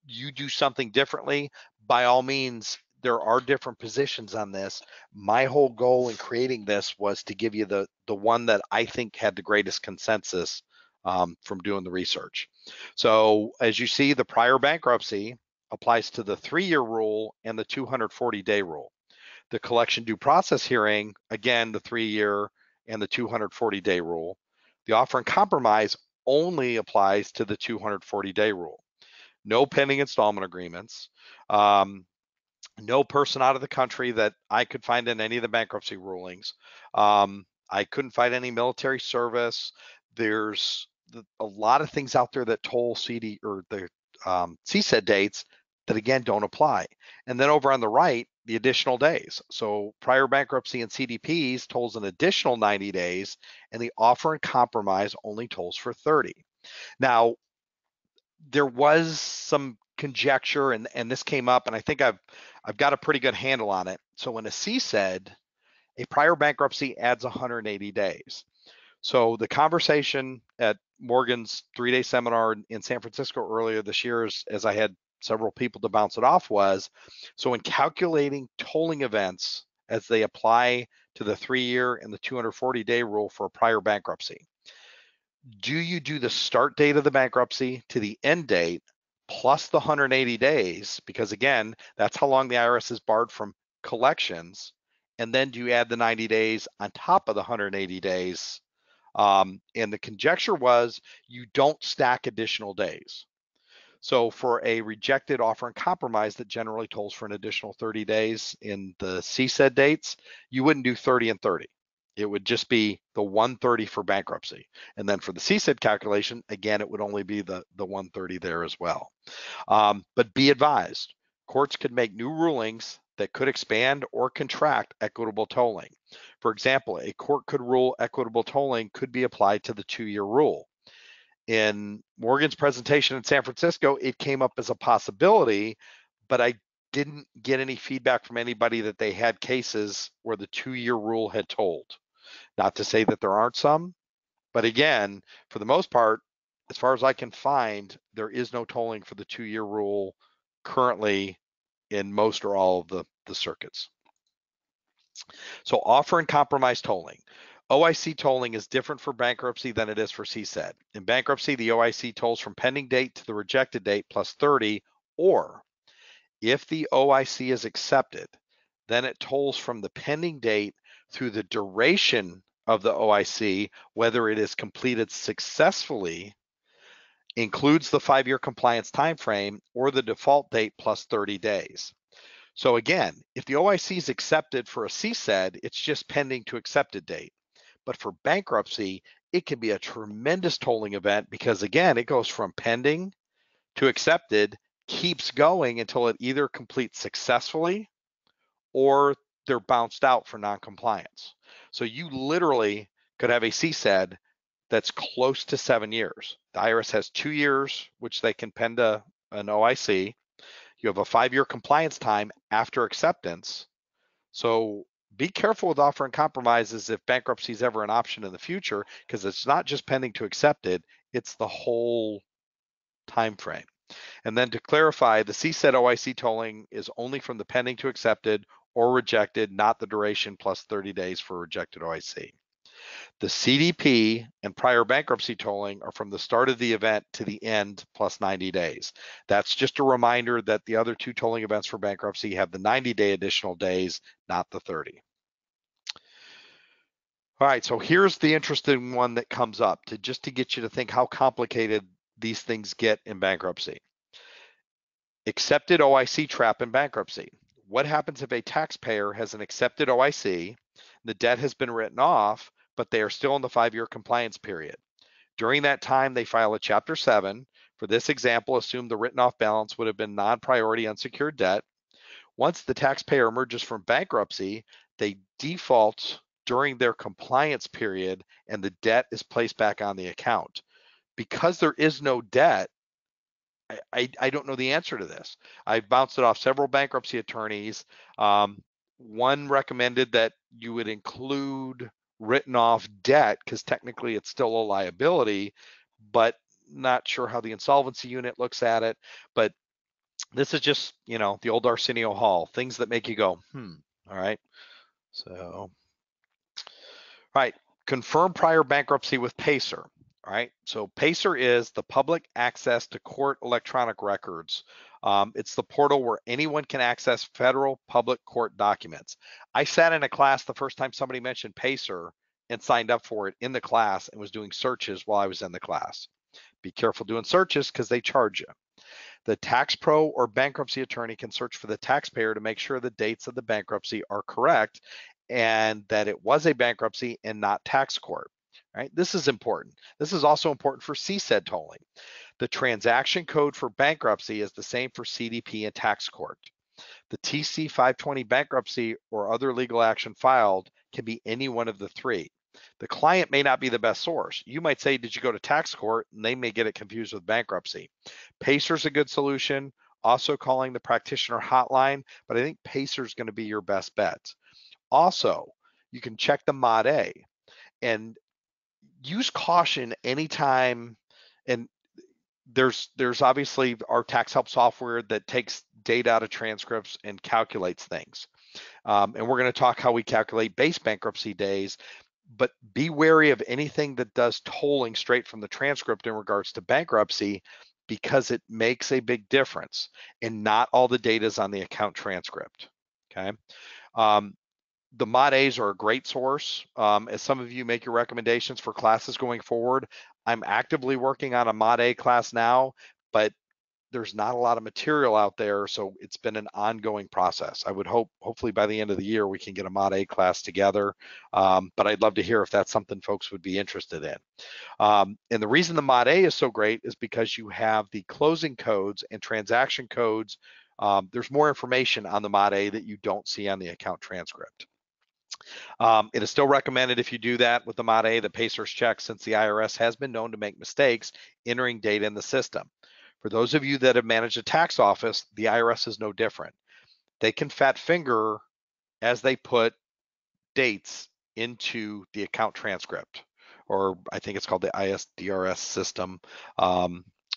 [SPEAKER 2] you do something differently, by all means, there are different positions on this. My whole goal in creating this was to give you the one that I think had the greatest consensus from doing the research. So as you see, the prior bankruptcy applies to the 3-year rule and the 240-day rule. The collection due process hearing, again, the 3-year and the 240-day rule. The offer and compromise only applies to the 240-day rule. No pending installment agreements. No person out of the country that I could find in any of the bankruptcy rulings. I couldn't find any military service. There's a lot of things out there that toll CD or the CSED dates that again don't apply. And then over on the right, the additional days. So prior bankruptcy and CDPs tolls an additional 90 days, and the offer and compromise only tolls for 30. Now, there was some conjecture, and this came up, and I think I've got a pretty good handle on it. So when a CSED, a prior bankruptcy adds 180 days. So the conversation at Morgan's 3-day seminar in San Francisco earlier this year, as I had several people to bounce it off, was, so in calculating tolling events as they apply to the 3-year and the 240-day rule for a prior bankruptcy, do you do the start date of the bankruptcy to the end date plus the 180 days? Because again, that's how long the IRS is barred from collections. And then do you add the 90 days on top of the 180 days? And the conjecture was you don't stack additional days. So for a rejected offer and compromise that generally tolls for an additional 30 days in the CSED dates, you wouldn't do 30 and 30. It would just be the 130 for bankruptcy. And then for the CSED calculation, again, it would only be the 130 there as well. But be advised, courts could make new rulings that could expand or contract equitable tolling. For example, a court could rule equitable tolling could be applied to the 2-year rule. In Morgan's presentation in San Francisco, it came up as a possibility, but I didn't get any feedback from anybody that they had cases where the 2-year rule had tolled. Not to say that there aren't some, but again, for the most part, as far as I can find, there is no tolling for the 2-year rule currently in most or all of the circuits. So offer and compromise tolling. OIC tolling is different for bankruptcy than it is for CSED. In bankruptcy, the OIC tolls from pending date to the rejected date plus 30, or if the OIC is accepted, then it tolls from the pending date through the duration of the OIC, whether it is completed successfully, includes the 5-year compliance timeframe, or the default date plus 30 days. So again, if the OIC is accepted for a CSED, it's just pending to accepted date. But for bankruptcy, it can be a tremendous tolling event because again, it goes from pending to accepted, keeps going until it either completes successfully or they're bounced out for noncompliance. So you literally could have a CSED that's close to 7 years. The IRS has 2 years, which they can pend an OIC. You have a 5-year compliance time after acceptance. So be careful with offering compromises if bankruptcy is ever an option in the future, because it's not just pending to accepted, it's the whole time frame. And then to clarify, the CSED OIC tolling is only from the pending to accepted or rejected, not the duration plus 30 days for rejected OIC. The CDP and prior bankruptcy tolling are from the start of the event to the end plus 90 days. That's just a reminder that the other 2 tolling events for bankruptcy have the 90-day additional days, not the 30. All right, so here's the interesting one that comes up just to get you to think how complicated these things get in bankruptcy. Accepted OIC trap in bankruptcy. What happens if a taxpayer has an accepted OIC, the debt has been written off, but they are still in the 5-year compliance period? During that time, they file a Chapter 7. For this example, assume the written off balance would have been non-priority unsecured debt. Once the taxpayer emerges from bankruptcy, they default during their compliance period and the debt is placed back on the account. Because there is no debt, I don't know the answer to this. I've bounced it off several bankruptcy attorneys. One recommended that you would include written off debt because technically it's still a liability, but not sure how the insolvency unit looks at it. But this is just, the old Arsenio Hall, things that make you go, all right. So, all right, confirm prior bankruptcy with PACER. All right, so PACER is the public access to court electronic records. It's the portal where anyone can access federal public court documents. I sat in a class the first time somebody mentioned PACER and signed up for it in the class and was doing searches while I was in the class. Be careful doing searches because they charge you. The tax pro or bankruptcy attorney can search for the taxpayer to make sure the dates of the bankruptcy are correct and that it was a bankruptcy and not tax court. Right? This is important. This is also important for CSED tolling. The transaction code for bankruptcy is the same for CDP and tax court. The TC 520 bankruptcy or other legal action filed can be any one of the 3. The client may not be the best source. You might say, did you go to tax court? And they may get it confused with bankruptcy. PACER's a good solution. Also calling the practitioner hotline, but I think PACER's going to be your best bet. Also, you can check the Mod A and use caution anytime. And there's obviously our tax help software that takes data out of transcripts and calculates things. And we're going to talk how we calculate base bankruptcy days, but be wary of anything that does tolling straight from the transcript in regards to bankruptcy because it makes a big difference and not all the data is on the account transcript, okay? The Mod A's are a great source. As some of you make your recommendations for classes going forward, I'm actively working on a Mod A class now, but there's not a lot of material out there, so it's been an ongoing process. I would hopefully by the end of the year, we can get a Mod A class together, but I'd love to hear if that's something folks would be interested in. And the reason the Mod A is so great is because you have the closing codes and transaction codes. There's more information on the Mod A that you don't see on the account transcript. It is still recommended if you do that with the Mod A, the PACER's check, since the IRS has been known to make mistakes entering data in the system. For those of you that have managed a tax office, the IRS is no different. They can fat finger as they put dates into the account transcript, or I think it's called the ISDRS system.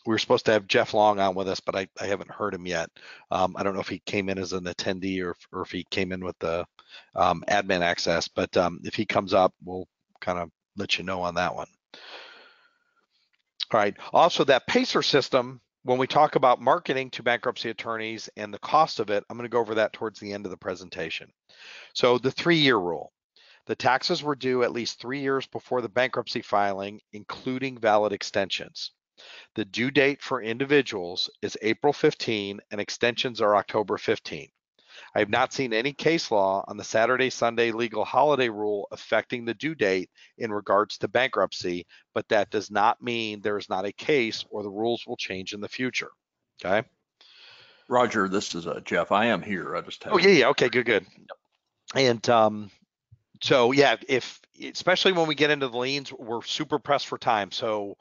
[SPEAKER 2] We were supposed to have Jeff Long on with us, but I haven't heard him yet. I don't know if he came in as an attendee or if he came in with the admin access, but if he comes up, we'll kind of let you know on that one. All right, also that PACER system, when we talk about marketing to bankruptcy attorneys and the cost of it, I'm going to go over that towards the end of the presentation. So the 3-year rule. The taxes were due at least 3 years before the bankruptcy filing, including valid extensions. The due date for individuals is April 15 and extensions are October 15. I have not seen any case law on the Saturday, Sunday legal holiday rule affecting the due date in regards to bankruptcy, but that does not mean there is not a case or the rules will change in the future. Okay.
[SPEAKER 3] Roger, this is Jeff. I am here. I just
[SPEAKER 2] Oh,
[SPEAKER 3] have.
[SPEAKER 2] yeah. Okay. Good. And so yeah, if especially when we get into the liens, we're super pressed for time. So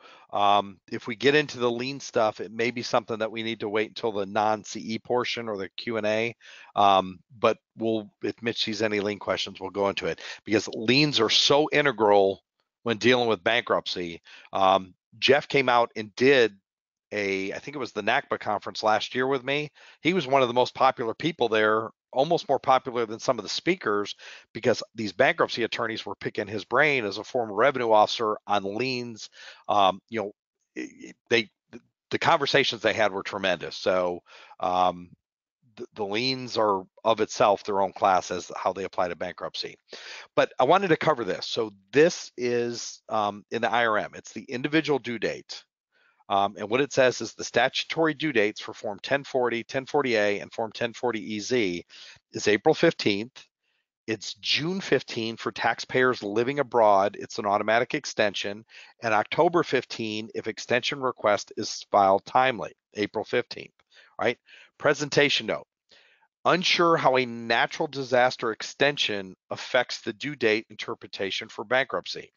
[SPEAKER 2] if we get into the lien stuff, it may be something that we need to wait until the non-CE portion or the Q&A. But if Mitch sees any lien questions, we'll go into it, because liens are so integral when dealing with bankruptcy. Jeff came out and did I think it was the NACBA conference last year with me. He was one of the most popular people there, almost more popular than some of the speakers, because these bankruptcy attorneys were picking his brain as a former revenue officer on liens. You know, the conversations they had were tremendous. So the liens are of itself their own class as how they apply to bankruptcy. But I wanted to cover this. So this is in the IRM. It's the individual due date. And what it says is the statutory due dates for Form 1040, 1040A, and Form 1040EZ is April 15th. It's June 15 for taxpayers living abroad. It's an automatic extension. And October 15 if extension request is filed timely, April 15th, right? Presentation note. Unsure how a natural disaster extension affects the due date interpretation for bankruptcy.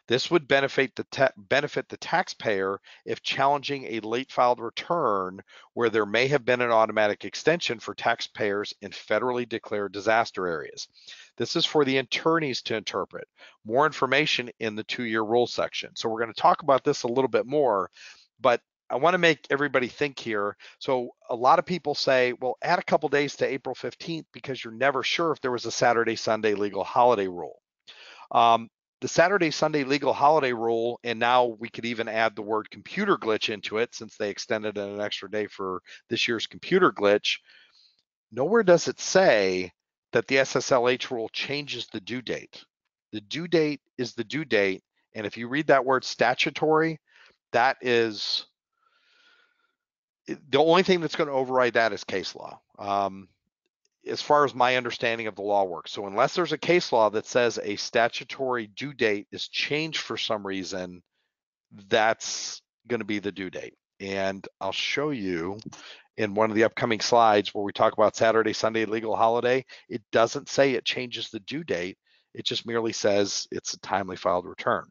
[SPEAKER 2] This would benefit the taxpayer if challenging a late filed return where there may have been an automatic extension for taxpayers in federally declared disaster areas. This is for the attorneys to interpret. More information in the 2-year rule section. So we're going to talk about this a little bit more, but I want to make everybody think here. So a lot of people say, well, add a couple days to April 15th because you're never sure if there was a Saturday, Sunday legal holiday rule. The Saturday, Sunday legal holiday rule, and now we could even add the word computer glitch into it since they extended an extra day for this year's computer glitch. Nowhere does it say that the SSLH rule changes the due date. The due date is the due date. And if you read that word statutory, that is the only thing that's going to override that is case law. As far as my understanding of the law works. So unless there's a case law that says a statutory due date is changed for some reason, that's going to be the due date. And I'll show you in one of the upcoming slides where we talk about Saturday, Sunday legal holiday. It doesn't say it changes the due date. It just merely says it's a timely filed return.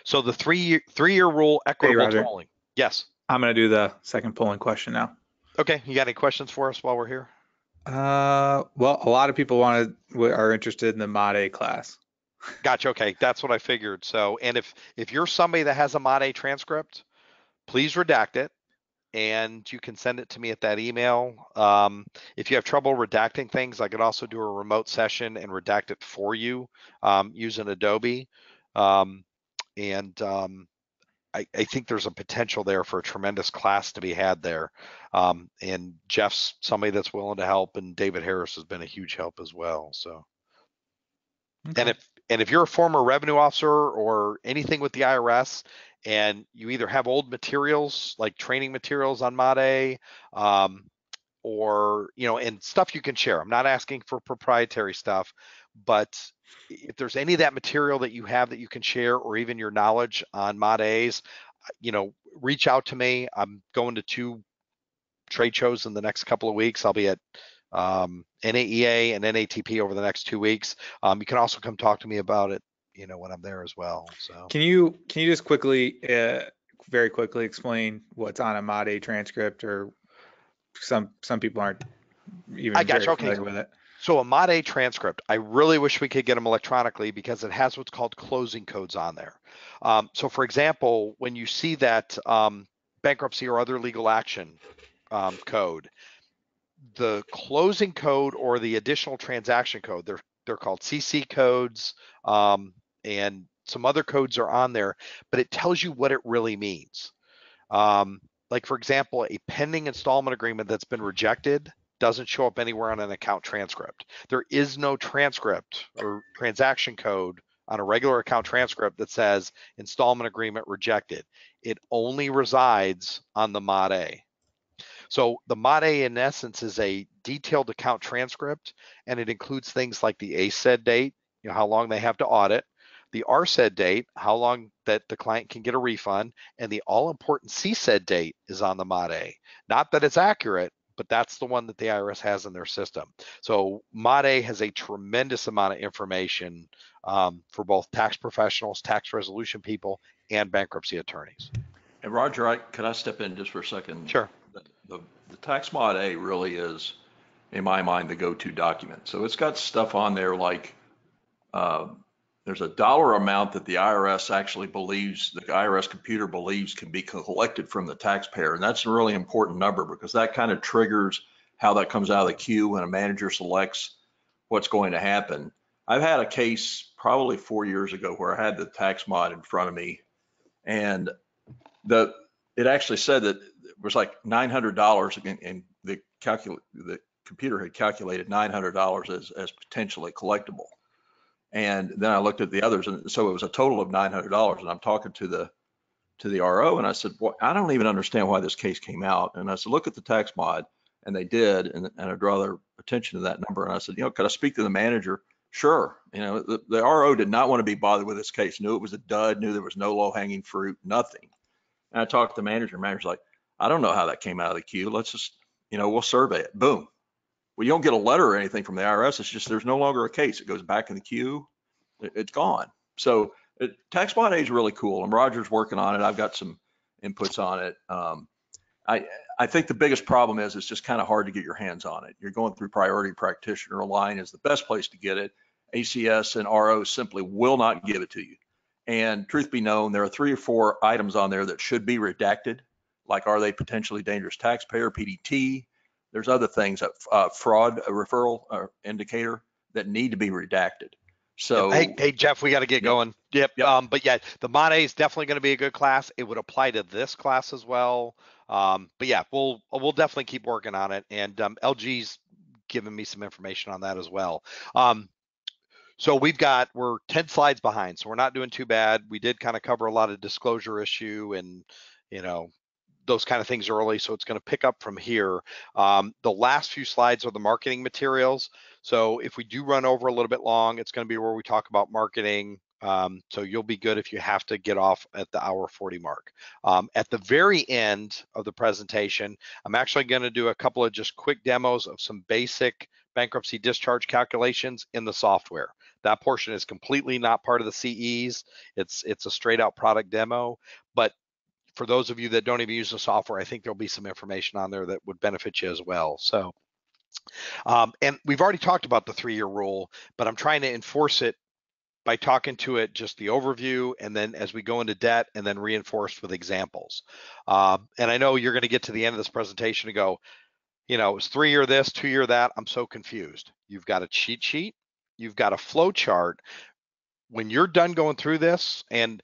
[SPEAKER 2] So the three-year rule, equitable
[SPEAKER 1] Roger.
[SPEAKER 2] tolling. Yes.
[SPEAKER 1] I'm going to do the second polling question now.
[SPEAKER 2] Okay. You got any questions for us while we're here?
[SPEAKER 1] Well, a lot of people are interested in the Mod A class.
[SPEAKER 2] Gotcha. Okay, that's what I figured. So, and if you're somebody that has a Mod A transcript, please redact it, and you can send it to me at that email. If you have trouble redacting things, I could also do a remote session and redact it for you using Adobe. I think there's a potential there for a tremendous class to be had there. And Jeff's somebody that's willing to help, and David Harris has been a huge help as well. So,
[SPEAKER 1] Okay.
[SPEAKER 2] and if you're a former revenue officer or anything with the IRS, and you either have old materials like training materials on Mod A, or and stuff you can share. I'm not asking for proprietary stuff, but if there's any of that material that you have that you can share, or even your knowledge on Mod A's, reach out to me. I'm going to 2 trade shows in the next couple of weeks. I'll be at NAEA and NATP over the next 2 weeks. You can also come talk to me about it, when I'm there as well. So
[SPEAKER 1] Can you just quickly, very quickly explain what's on a Mod A transcript, or some people aren't even
[SPEAKER 2] I got
[SPEAKER 1] very
[SPEAKER 2] you. Okay.
[SPEAKER 1] familiar with it.
[SPEAKER 2] So a Mod A transcript, I really wish we could get them electronically because it has what's called closing codes on there. So for example, when you see that bankruptcy or other legal action code, the closing code or the additional transaction code, they're called CC codes, and some other codes are on there, but it tells you what it really means. Like for example, a pending installment agreement that's been rejected doesn't show up anywhere on an account transcript. There is no transcript or transaction code on a regular account transcript that says installment agreement rejected. It only resides on the Mod A. So the Mod A in essence is a detailed account transcript, and it includes things like the ACED date, how long they have to audit, the RCED date, how long that the client can get a refund, and the all-important CCED date is on the Mod A. Not that it's accurate, but that's the one that the IRS has in their system. So Mod A has a tremendous amount of information for both tax professionals, tax resolution people, and bankruptcy attorneys.
[SPEAKER 3] And Roger, could I step in just for a second?
[SPEAKER 2] Sure.
[SPEAKER 3] The tax mod A really is, in my mind, the go-to document. So it's got stuff on there like uh, there's a dollar amount that the IRS actually believes, the IRS computer believes can be collected from the taxpayer. And that's a really important number because that kind of triggers how that comes out of the queue when a manager selects what's going to happen. I've had a case probably 4 years ago where I had the tax mod in front of me, and it actually said that it was like $900, and the computer had calculated $900 as potentially collectible. And then I looked at the others, and so it was a total of $900. And I'm talking to the RO, and I said, well, I don't even understand why this case came out. And I said, look at the tax mod, and they did, and I draw their attention to that number. And I said, could I speak to the manager? Sure. The RO did not want to be bothered with this case. Knew it was a dud. Knew there was no low-hanging fruit. Nothing. And I talked to the manager. Manager's like, I don't know how that came out of the queue. Let's just, we'll survey it. Boom. Well, you don't get a letter or anything from the IRS. It's just there's no longer a case. It goes back in the queue. It's gone. So tax mod A is really cool, and Roger's working on it. I've got some inputs on it. I think the biggest problem is it's just kind of hard to get your hands on it. You're going through priority practitioner line is the best place to get it. ACS and RO simply will not give it to you. And truth be known, there are 3 or 4 items on there that should be redacted, like are they potentially dangerous taxpayer, PDT. There's other things, fraud referral indicator that need to be redacted. So
[SPEAKER 2] hey Jeff, we got to get going. Yep. But yeah, the Mod A is definitely going to be a good class. It would apply to this class as well. But yeah, we'll definitely keep working on it. And LG's given me some information on that as well. So we're 10 slides behind, so we're not doing too bad. We did kind of cover a lot of disclosure issue and those kind of things early, so it's going to pick up from here. The last few slides are the marketing materials. So if we do run over a little bit long, it's going to be where we talk about marketing. So you'll be good if you have to get off at the hour 40 mark. At the very end of the presentation, I'm actually going to do a couple of just quick demos of some basic bankruptcy discharge calculations in the software. That portion is completely not part of the CEs. It's a straight out product demo, but for those of you that don't even use the software, I think there'll be some information on there that would benefit you as well. So, and we've already talked about the 3-year rule, but I'm trying to enforce it by talking to it just the overview, and then as we go into debt, and then reinforced with examples. And I know you're going to get to the end of this presentation and go, it's 3-year this, 2-year that. I'm so confused. You've got a cheat sheet, you've got a flow chart. When you're done going through this, and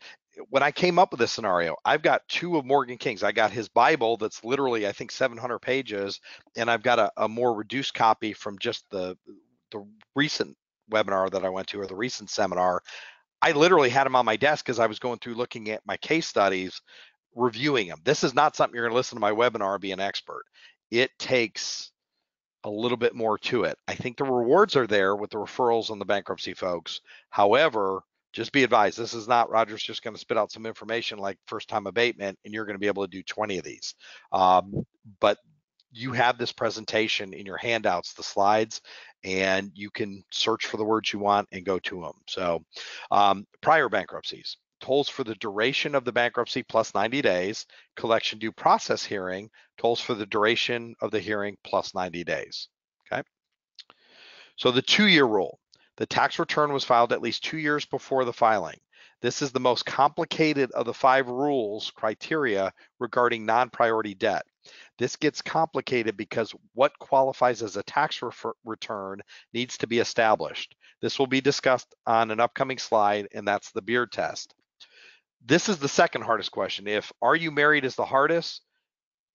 [SPEAKER 2] when I came up with this scenario, I've got 2 of Morgan King's. I got his Bible that's literally, I think, 700 pages, and I've got a more reduced copy from just the recent webinar that I went to, or the recent seminar. I literally had them on my desk as I was going through looking at my case studies, reviewing them. This is not something you're going to listen to my webinar and be an expert. It takes a little bit more to it. I think the rewards are there with the referrals and the bankruptcy folks. However, just be advised, this is not Roger's just going to spit out some information like first time abatement and you're going to be able to do 20 of these. But you have this presentation in your handouts, the slides, and you can search for the words you want and go to them. So prior bankruptcies, tolls for the duration of the bankruptcy plus 90 days, collection due process hearing, tolls for the duration of the hearing plus 90 days, okay? So the 2-year rule, the tax return was filed at least 2 years before the filing. This is the most complicated of the 5 rules criteria regarding non-priority debt. This gets complicated because what qualifies as a tax return needs to be established. This will be discussed on an upcoming slide, and that's the beard test. This is the second hardest question. If are you married is the hardest,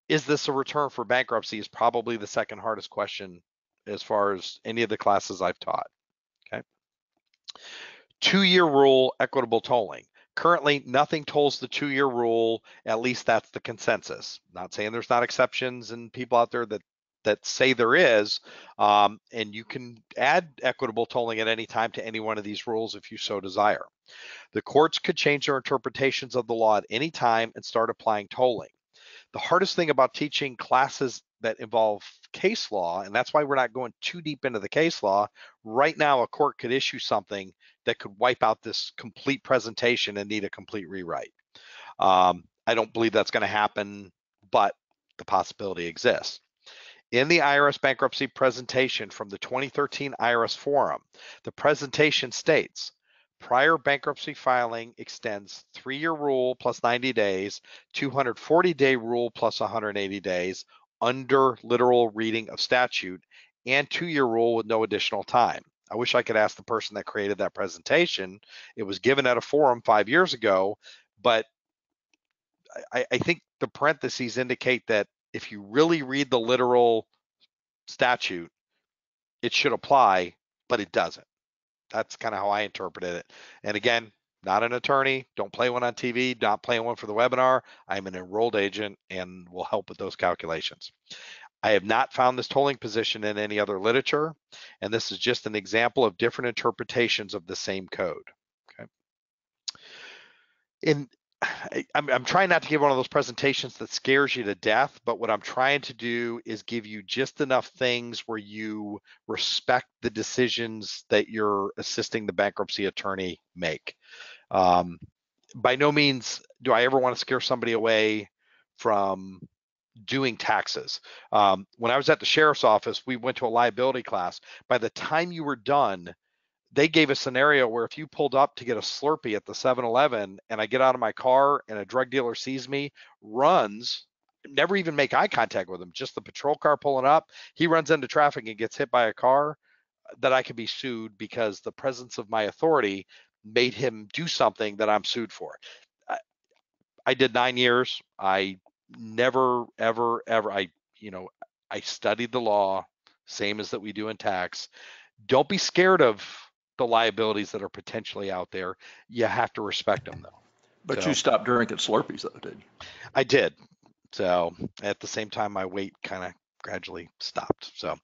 [SPEAKER 2] is this a return for bankruptcy is probably the second hardest question as far as any of the classes I've taught, okay? 2-year rule, equitable tolling. Currently, nothing tolls the 2-year rule. At least that's the consensus. Not saying there's not exceptions and people out there that say there is, and you can add equitable tolling at any time to any one of these rules if you so desire. The courts could change their interpretations of the law at any time and start applying tolling. The hardest thing about teaching classes that involve case law, and that's why we're not going too deep into the case law, right now a court could issue something that could wipe out this complete presentation and need a complete rewrite. I don't believe that's going to happen, but the possibility exists. In the IRS bankruptcy presentation from the 2013 IRS Forum, the presentation states, prior bankruptcy filing extends 3-year rule plus 90 days, 240-day rule plus 180 days under literal reading of statute, and 2-year rule with no additional time. I wish I could ask the person that created that presentation. It was given at a forum 5 years ago, but I think the parentheses indicate that if you really read the literal statute, it should apply, but it doesn't. That's kind of how I interpreted it. And again, not an attorney, don't play one on TV, not playing one for the webinar. I'm an enrolled agent and will help with those calculations. I have not found this tolling position in any other literature, and this is just an example of different interpretations of the same code. Okay. I'm trying not to give one of those presentations that scares you to death, but what I'm trying to do is give you just enough things where you respect the decisions that you're assisting the bankruptcy attorney make. By no means do I ever want to scare somebody away from doing taxes. When I was at the sheriff's office, we went to a liability class. By the time you were done, they gave a scenario where if you pulled up to get a Slurpee at the 7-Eleven and I get out of my car and a drug dealer sees me, runs, never even make eye contact with him, just the patrol car pulling up, he runs into traffic and gets hit by a car, that I could be sued because the presence of my authority made him do something that I'm sued for. I did 9 years. I never, ever, I studied the law, same as that we do in tax. Don't be scared of the liabilities that are potentially out there. You have to respect them, though.
[SPEAKER 3] But
[SPEAKER 2] So,
[SPEAKER 3] you stopped drinking Slurpees, though, did you?
[SPEAKER 2] I did. So at the same time, my weight kind of gradually stopped. So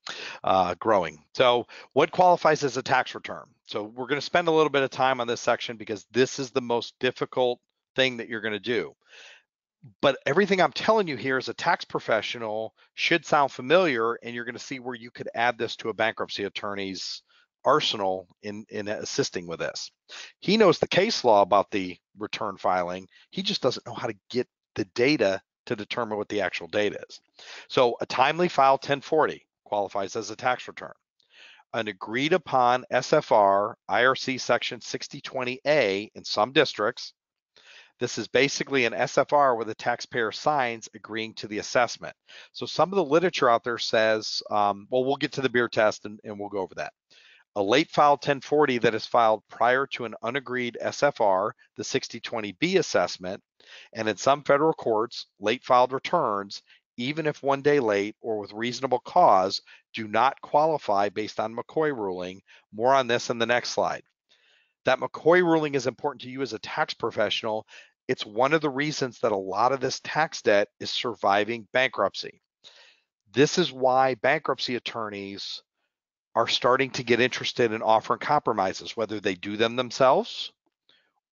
[SPEAKER 2] growing. So what qualifies as a tax return? So we're going to spend a little bit of time on this section because this is the most difficult thing that you're going to do. But everything I'm telling you here as a tax professional should sound familiar, and you're going to see where you could add this to a bankruptcy attorney's arsenal in assisting with this. He knows the case law about the return filing. He just doesn't know how to get the data to determine what the actual data is. So a timely file 1040 qualifies as a tax return. An agreed upon SFR IRC section 6020A in some districts. This is basically an SFR where the taxpayer signs agreeing to the assessment. So some of the literature out there says, well, we'll get to the beer test and we'll go over that. A late file 1040 that is filed prior to an unagreed SFR, the 6020B assessment, and in some federal courts, late filed returns, even if 1 day late or with reasonable cause, do not qualify based on McCoy ruling. More on this in the next slide. That McCoy ruling is important to you as a tax professional. It's one of the reasons that a lot of this tax debt is surviving bankruptcy. This is why bankruptcy attorneys are starting to get interested in offering compromises, whether they do them themselves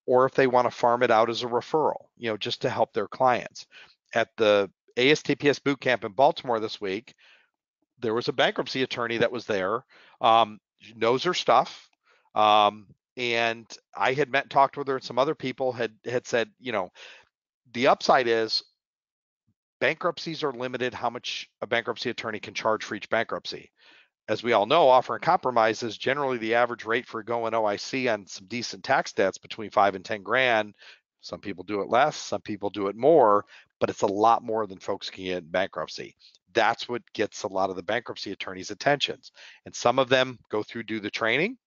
[SPEAKER 2] or if they want to farm it out as a referral, just to help their clients. At the ASTPS boot camp in Baltimore this week, there was a bankruptcy attorney that was there, knows her stuff. And I had met and talked with her, and some other people had said, the upside is bankruptcies are limited how much a bankruptcy attorney can charge for each bankruptcy. As we all know, offering compromise is generally the average rate for going OIC on some decent tax debts between 5 and 10 grand. Some people do it less, some people do it more, but it's a lot more than folks can get in bankruptcy. That's what gets a lot of the bankruptcy attorneys' attentions. And some of them go through, do the training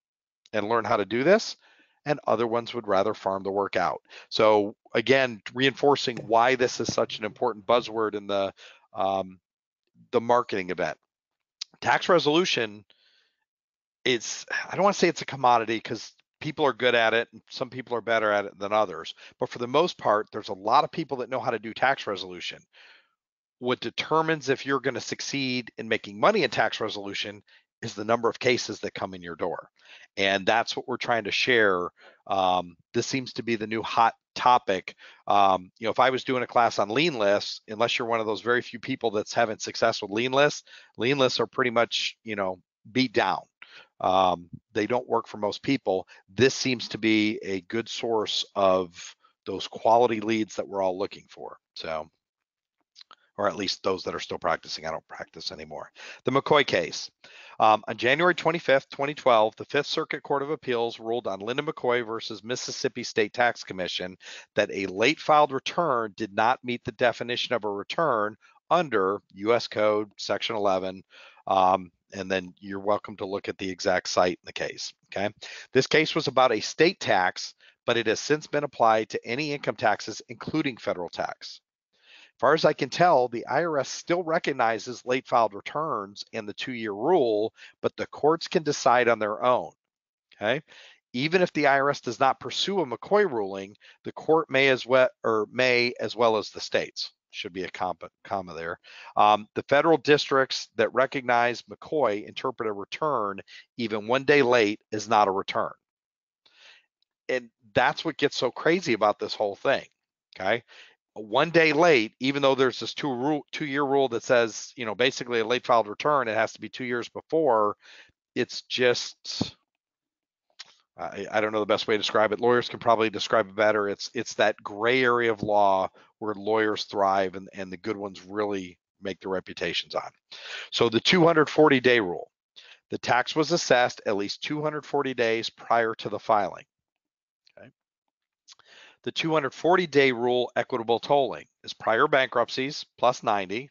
[SPEAKER 2] and learn how to do this, and other ones would rather farm the work out. So again, reinforcing why this is such an important buzzword in the marketing event. Tax resolution is, I don't want to say it's a commodity because people are good at it, and some people are better at it than others. But for the most part, there's a lot of people that know how to do tax resolution. What determines if you're going to succeed in making money in tax resolution is the number of cases that come in your door. And that's what we're trying to share. This seems to be the new hot topic. If I was doing a class on lien lists, unless you're one of those very few people that's having success with lien lists are pretty much, beat down. They don't work for most people. This seems to be a good source of those quality leads that we're all looking for. So, or at least those that are still practicing. I don't practice anymore. The McCoy case. On January 25th, 2012, the Fifth Circuit Court of Appeals ruled on Linda McCoy versus Mississippi State Tax Commission that a late filed return did not meet the definition of a return under U.S. Code Section 11. And then you're welcome to look at the exact site in the case. Okay. This case was about a state tax, but it has since been applied to any income taxes, including federal tax. As far as I can tell, the IRS still recognizes late filed returns and the 2-year rule, but the courts can decide on their own. Okay. Even if the IRS does not pursue a McCoy ruling, the court may as well as the states. Should be a comma there. The federal districts that recognize McCoy interpret a return even 1 day late is not a return. And that's what gets so crazy about this whole thing. Okay. 1 day late, even though there's this 2-year rule that says, basically a late filed return, it has to be 2 years before. It's just, I don't know the best way to describe it. Lawyers can probably describe it better. It's that gray area of law where lawyers thrive and the good ones really make their reputations on. So the 240-day rule. The tax was assessed at least 240 days prior to the filing. Okay. The 240-day rule, equitable tolling, is prior bankruptcies plus 90,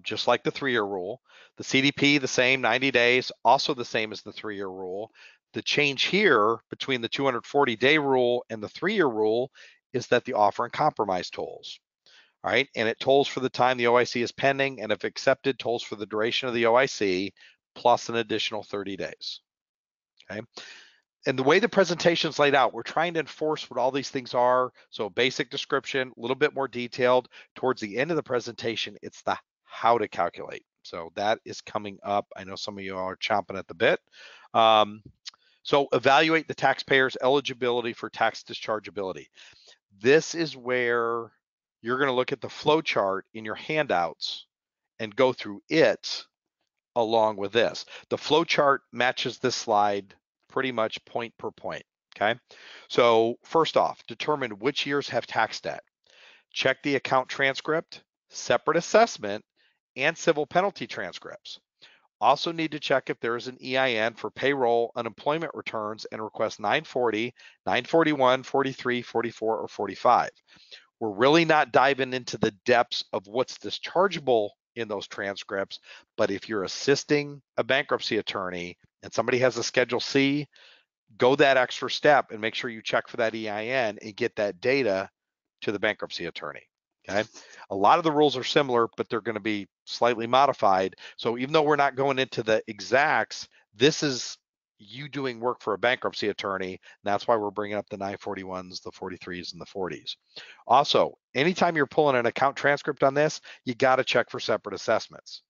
[SPEAKER 2] just like the 3-year rule. The CDP, the same, 90 days, also the same as the 3-year rule. The change here between the 240-day rule and the 3-year rule is that the offer and compromise tolls. All right, and it tolls for the time the OIC is pending, and if accepted, tolls for the duration of the OIC plus an additional 30 days. Okay. And the way the presentation is laid out, we're trying to enforce what all these things are. So basic description, a little bit more detailed. Towards the end of the presentation, it's the how to calculate. So that is coming up. I know some of you are chomping at the bit. So evaluate the taxpayer's eligibility for tax dischargeability. This is where you're going to look at the flow chart in your handouts and go through it along with this. The flow chart matches this slide pretty much point per point, okay? So first off, determine which years have tax debt. Check the account transcript, separate assessment, and civil penalty transcripts. Also need to check if there is an EIN for payroll, unemployment returns, and request 940, 941, 43, 44, or 45. We're really not diving into the depths of what's dischargeable in those transcripts, but if you're assisting a bankruptcy attorney and somebody has a Schedule C, go that extra step and make sure you check for that EIN and get that data to the bankruptcy attorney. Okay. A lot of the rules are similar, but they're going to be slightly modified. So even though we're not going into the exacts, this is you doing work for a bankruptcy attorney. And that's why we're bringing up the 941s, the 43s, and the 40s. Also, anytime you're pulling an account transcript on this, you got to check for separate assessments.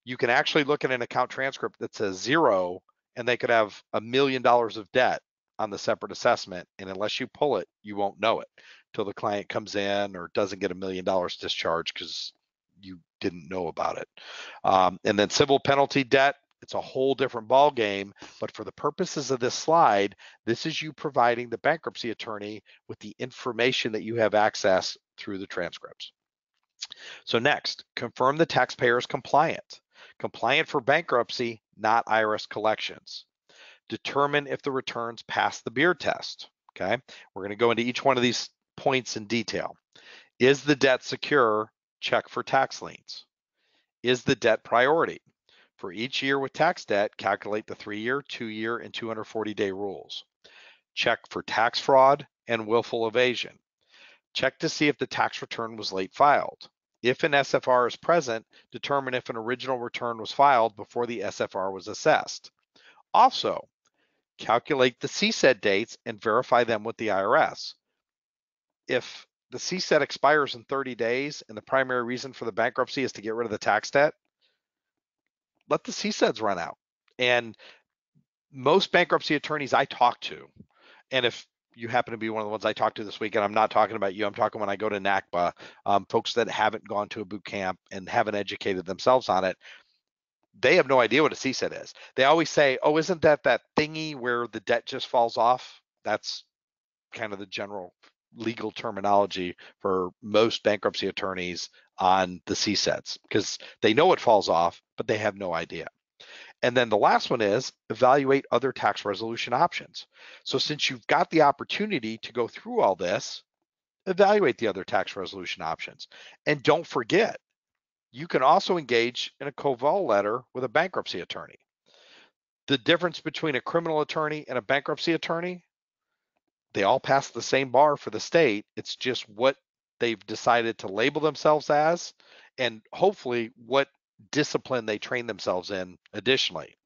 [SPEAKER 2] You can actually look at an account transcript that says 0, and they could have $1 million of debt on the separate assessment. And unless you pull it, you won't know it till the client comes in or doesn't get $1 million discharged because you didn't know about it. And then civil penalty debt, it's a whole different ball game, but for the purposes of this slide, this is you providing the bankruptcy attorney with the information that you have access through the transcripts. So next, confirm the taxpayer is compliant. Compliant for bankruptcy, not IRS collections. Determine if the returns pass the Beard test. Okay, we're going to go into each one of these points in detail. Is the debt secure? Check for tax liens. Is the debt priority? For each year with tax debt, calculate the 3-year, 2-year, and 240-day rules. Check for tax fraud and willful evasion. Check to see if the tax return was late filed. If an SFR is present, determine if an original return was filed before the SFR was assessed. Also, calculate the CSED dates and verify them with the IRS. If the CSED expires in 30 days and the primary reason for the bankruptcy is to get rid of the tax debt, let the CSEDs run out. And most bankruptcy attorneys I talk to, and if you happen to be one of the ones I talked to this week, and I'm not talking about you, I'm talking when I go to NACBA, folks that haven't gone to a boot camp and haven't educated themselves on it, they have no idea what a CSED is. They always say, oh, isn't that thingy where the debt just falls off? That's kind of the general legal terminology for most bankruptcy attorneys on the CSEDs, because they know it falls off, but they have no idea. And then the last one is evaluate other tax resolution options. So since you've got the opportunity to go through all this, evaluate the other tax resolution options. And don't forget, you can also engage in a COVOL letter with a bankruptcy attorney. The difference between a criminal attorney and a bankruptcy attorney, they all pass the same bar for the state. It's just what they've decided to label themselves as, and hopefully what discipline they train themselves in additionally.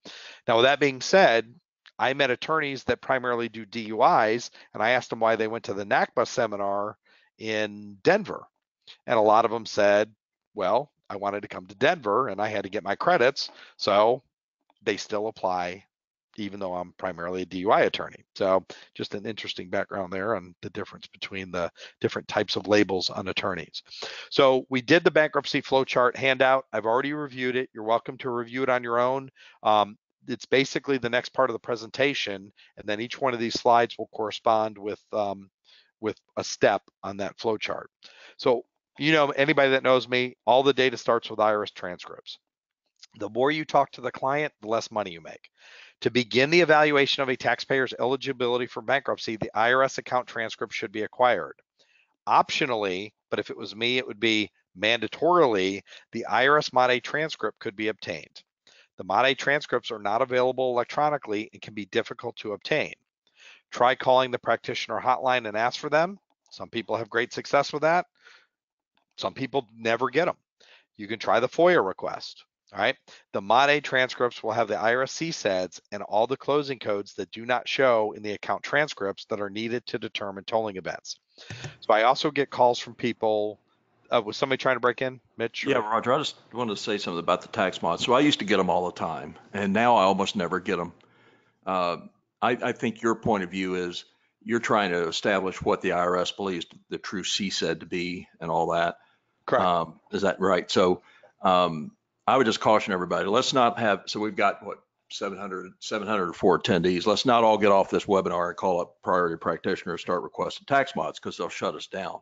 [SPEAKER 2] Now, with that being said, I met attorneys that primarily do DUIs, and I asked them why they went to the NACBA seminar in Denver. And a lot of them said, well, I wanted to come to Denver and I had to get my credits. So they still apply, even though I'm primarily a DUI attorney. So just an interesting background there on the difference between the different types of labels on attorneys. So we did the bankruptcy flowchart handout. I've already reviewed it. You're welcome to review it on your own. It's basically the next part of the presentation, and then each one of these slides will correspond with a step on that flowchart. So, anybody that knows me, all the data starts with IRS transcripts. The more you talk to the client, the less money you make. To begin the evaluation of a taxpayer's eligibility for bankruptcy, the IRS account transcript should be acquired. Optionally, but if it was me, it would be mandatorily, the IRS Mod A transcript could be obtained. The Mod A transcripts are not available electronically and can be difficult to obtain. Try calling the practitioner hotline and ask for them. Some people have great success with that. Some people never get them. You can try the FOIA request. All right. The Mod A transcripts will have the IRS CSEDs and all the closing codes that do not show in the account transcripts that are needed to determine tolling events. So I also get calls from people. Was somebody trying to break in, Mitch?
[SPEAKER 3] Yeah, Roger, I just wanted to say something about the tax mods. So I used to get them all the time, and now I almost never get them. I think your point of view is you're trying to establish what the IRS believes the true CSED to be and all that.
[SPEAKER 2] Correct.
[SPEAKER 3] Is that right? So I would just caution everybody, let's not have, so we've got what, 704 attendees. Let's not all get off this webinar and call up priority practitioner and start requesting tax mods, because they'll shut us down.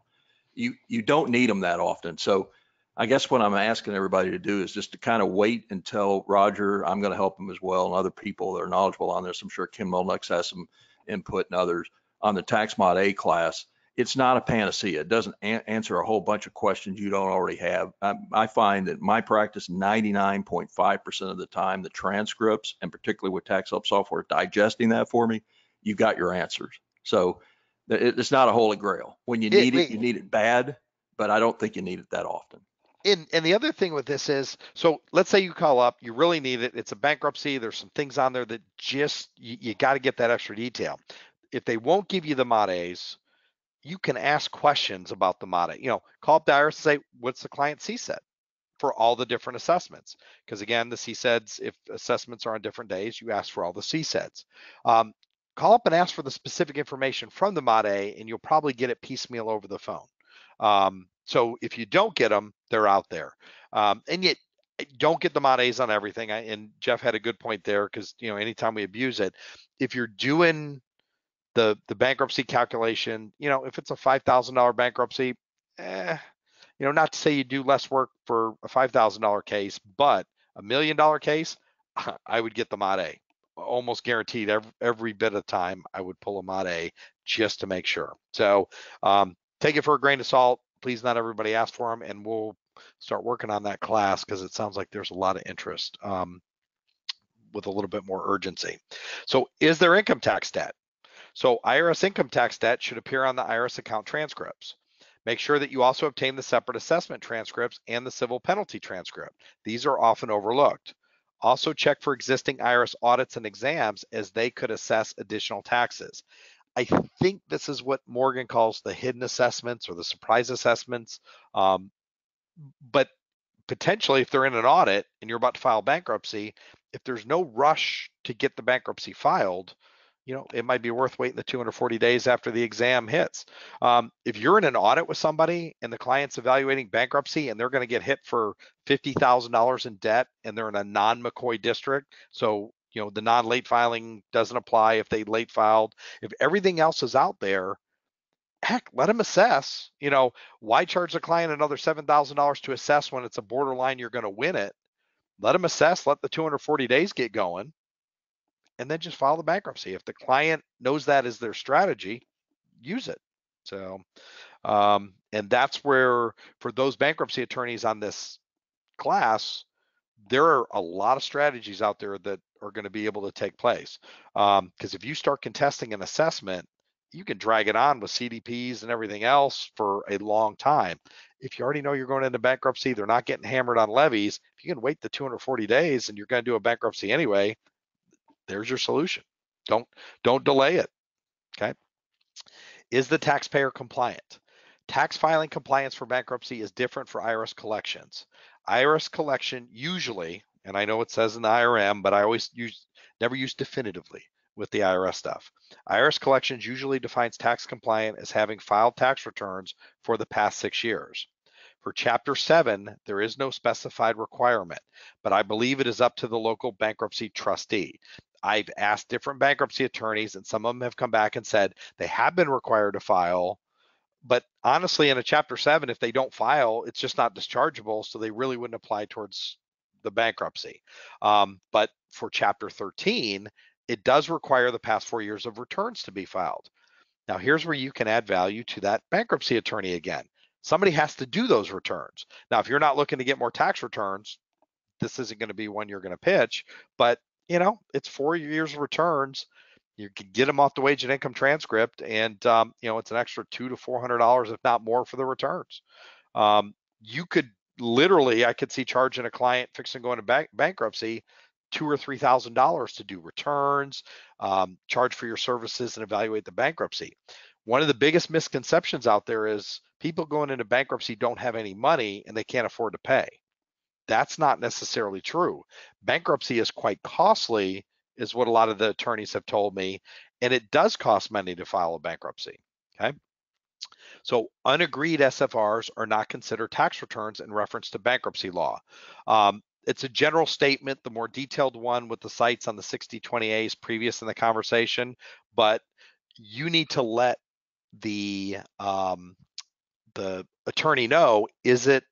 [SPEAKER 3] You don't need them that often. So I guess what I'm asking everybody to do is just to kind of wait until Roger, I'm going to help him as well, and other people that are knowledgeable on this. I'm sure Kim Molnex has some input and others on the tax mod A class. It's not a panacea. It doesn't answer a whole bunch of questions you don't already have. I find that my practice, 99.5% of the time, the transcripts, and particularly with tax help software, digesting that for me, you've got your answers. So it's not a holy grail. When you need it, you need it bad, but I don't think you need it that often.
[SPEAKER 2] And the other thing with this is, so let's say you call up, you really need it. It's a bankruptcy. There's some things on there that just, you got to get that extra detail. If they won't give you the Mod A's, you can ask questions about the Mod A. Call up the IRS and say, what's the client CSED for all the different assessments? Because again, the CSEDs, if assessments are on different days, you ask for all the CSEDs. Call up and ask for the specific information from the Mod A, and you'll probably get it piecemeal over the phone. So if you don't get them, they're out there. And yet, don't get the Mod A's on everything. And Jeff had a good point there, because anytime we abuse it, if you're doing the bankruptcy calculation, if it's a $5,000 bankruptcy, not to say you do less work for a $5,000 case, but $1 million case, I would get the Mod A. Almost guaranteed every bit of time I would pull a Mod A just to make sure. So take it for a grain of salt. Please, not everybody asked for them, and we'll start working on that class, because it sounds like there's a lot of interest with a little bit more urgency. So is there income tax debt? So IRS income tax debt should appear on the IRS account transcripts. Make sure that you also obtain the separate assessment transcripts and the civil penalty transcript. These are often overlooked. Also check for existing IRS audits and exams, as they could assess additional taxes. I think this is what Morgan calls the hidden assessments or the surprise assessments. Um, but potentially, if they're in an audit and you're about to file bankruptcy, if there's no rush to get the bankruptcy filed, it might be worth waiting the 240 days after the exam hits. If you're in an audit with somebody and the client's evaluating bankruptcy and they're going to get hit for $50,000 in debt and they're in a non-McCoy district, so the non-late filing doesn't apply if they late filed. If everything else is out there, heck, let them assess. Why charge the client another $7,000 to assess when it's a borderline you're going to win it? Let them assess, let the 240 days get going, and then just file the bankruptcy. If the client knows that is their strategy, use it. So, and that's where, for those bankruptcy attorneys on this class, there are a lot of strategies out there that are going to be able to take place. Because if you start contesting an assessment, you can drag it on with CDPs and everything else for a long time. If you already know you're going into bankruptcy, they're not getting hammered on levies. If you can wait the 240 days and you're going to do a bankruptcy anyway, there's your solution. Don't delay it. Okay. Is the taxpayer compliant? Tax filing compliance for bankruptcy is different for IRS collections. IRS collection usually, and I know it says in the IRM, but I never use definitively with the IRS stuff. IRS collections usually defines tax compliant as having filed tax returns for the past 6 years. For Chapter 7, there is no specified requirement, but I believe it is up to the local bankruptcy trustee. I've asked different bankruptcy attorneys, and some of them have come back and said they have been required to file, but honestly, in a Chapter 7, if they don't file, it's just not dischargeable, so they really wouldn't apply towards the bankruptcy. But for Chapter 13, it does require the past 4 years of returns to be filed. Now, here's where you can add value to that bankruptcy attorney again. Somebody has to do those returns. Now, if you're not looking to get more tax returns, this isn't going to be one you're going to pitch, but it's 4 years of returns. You can get them off the wage and income transcript, and it's an extra $200 to $400, if not more, for the returns. You could literally, I could see charging a client fixing going to bankruptcy $2,000 or $3,000 to do returns, charge for your services, and evaluate the bankruptcy. One of the biggest misconceptions out there is people going into bankruptcy don't have any money and they can't afford to pay. That's not necessarily true. Bankruptcy is quite costly, is what a lot of the attorneys have told me, and it does cost money to file a bankruptcy. Okay. So unagreed SFRs are not considered tax returns in reference to bankruptcy law. It's a general statement. The more detailed one with the cites on the 6020A is previous in the conversation, but you need to let the attorney know, is it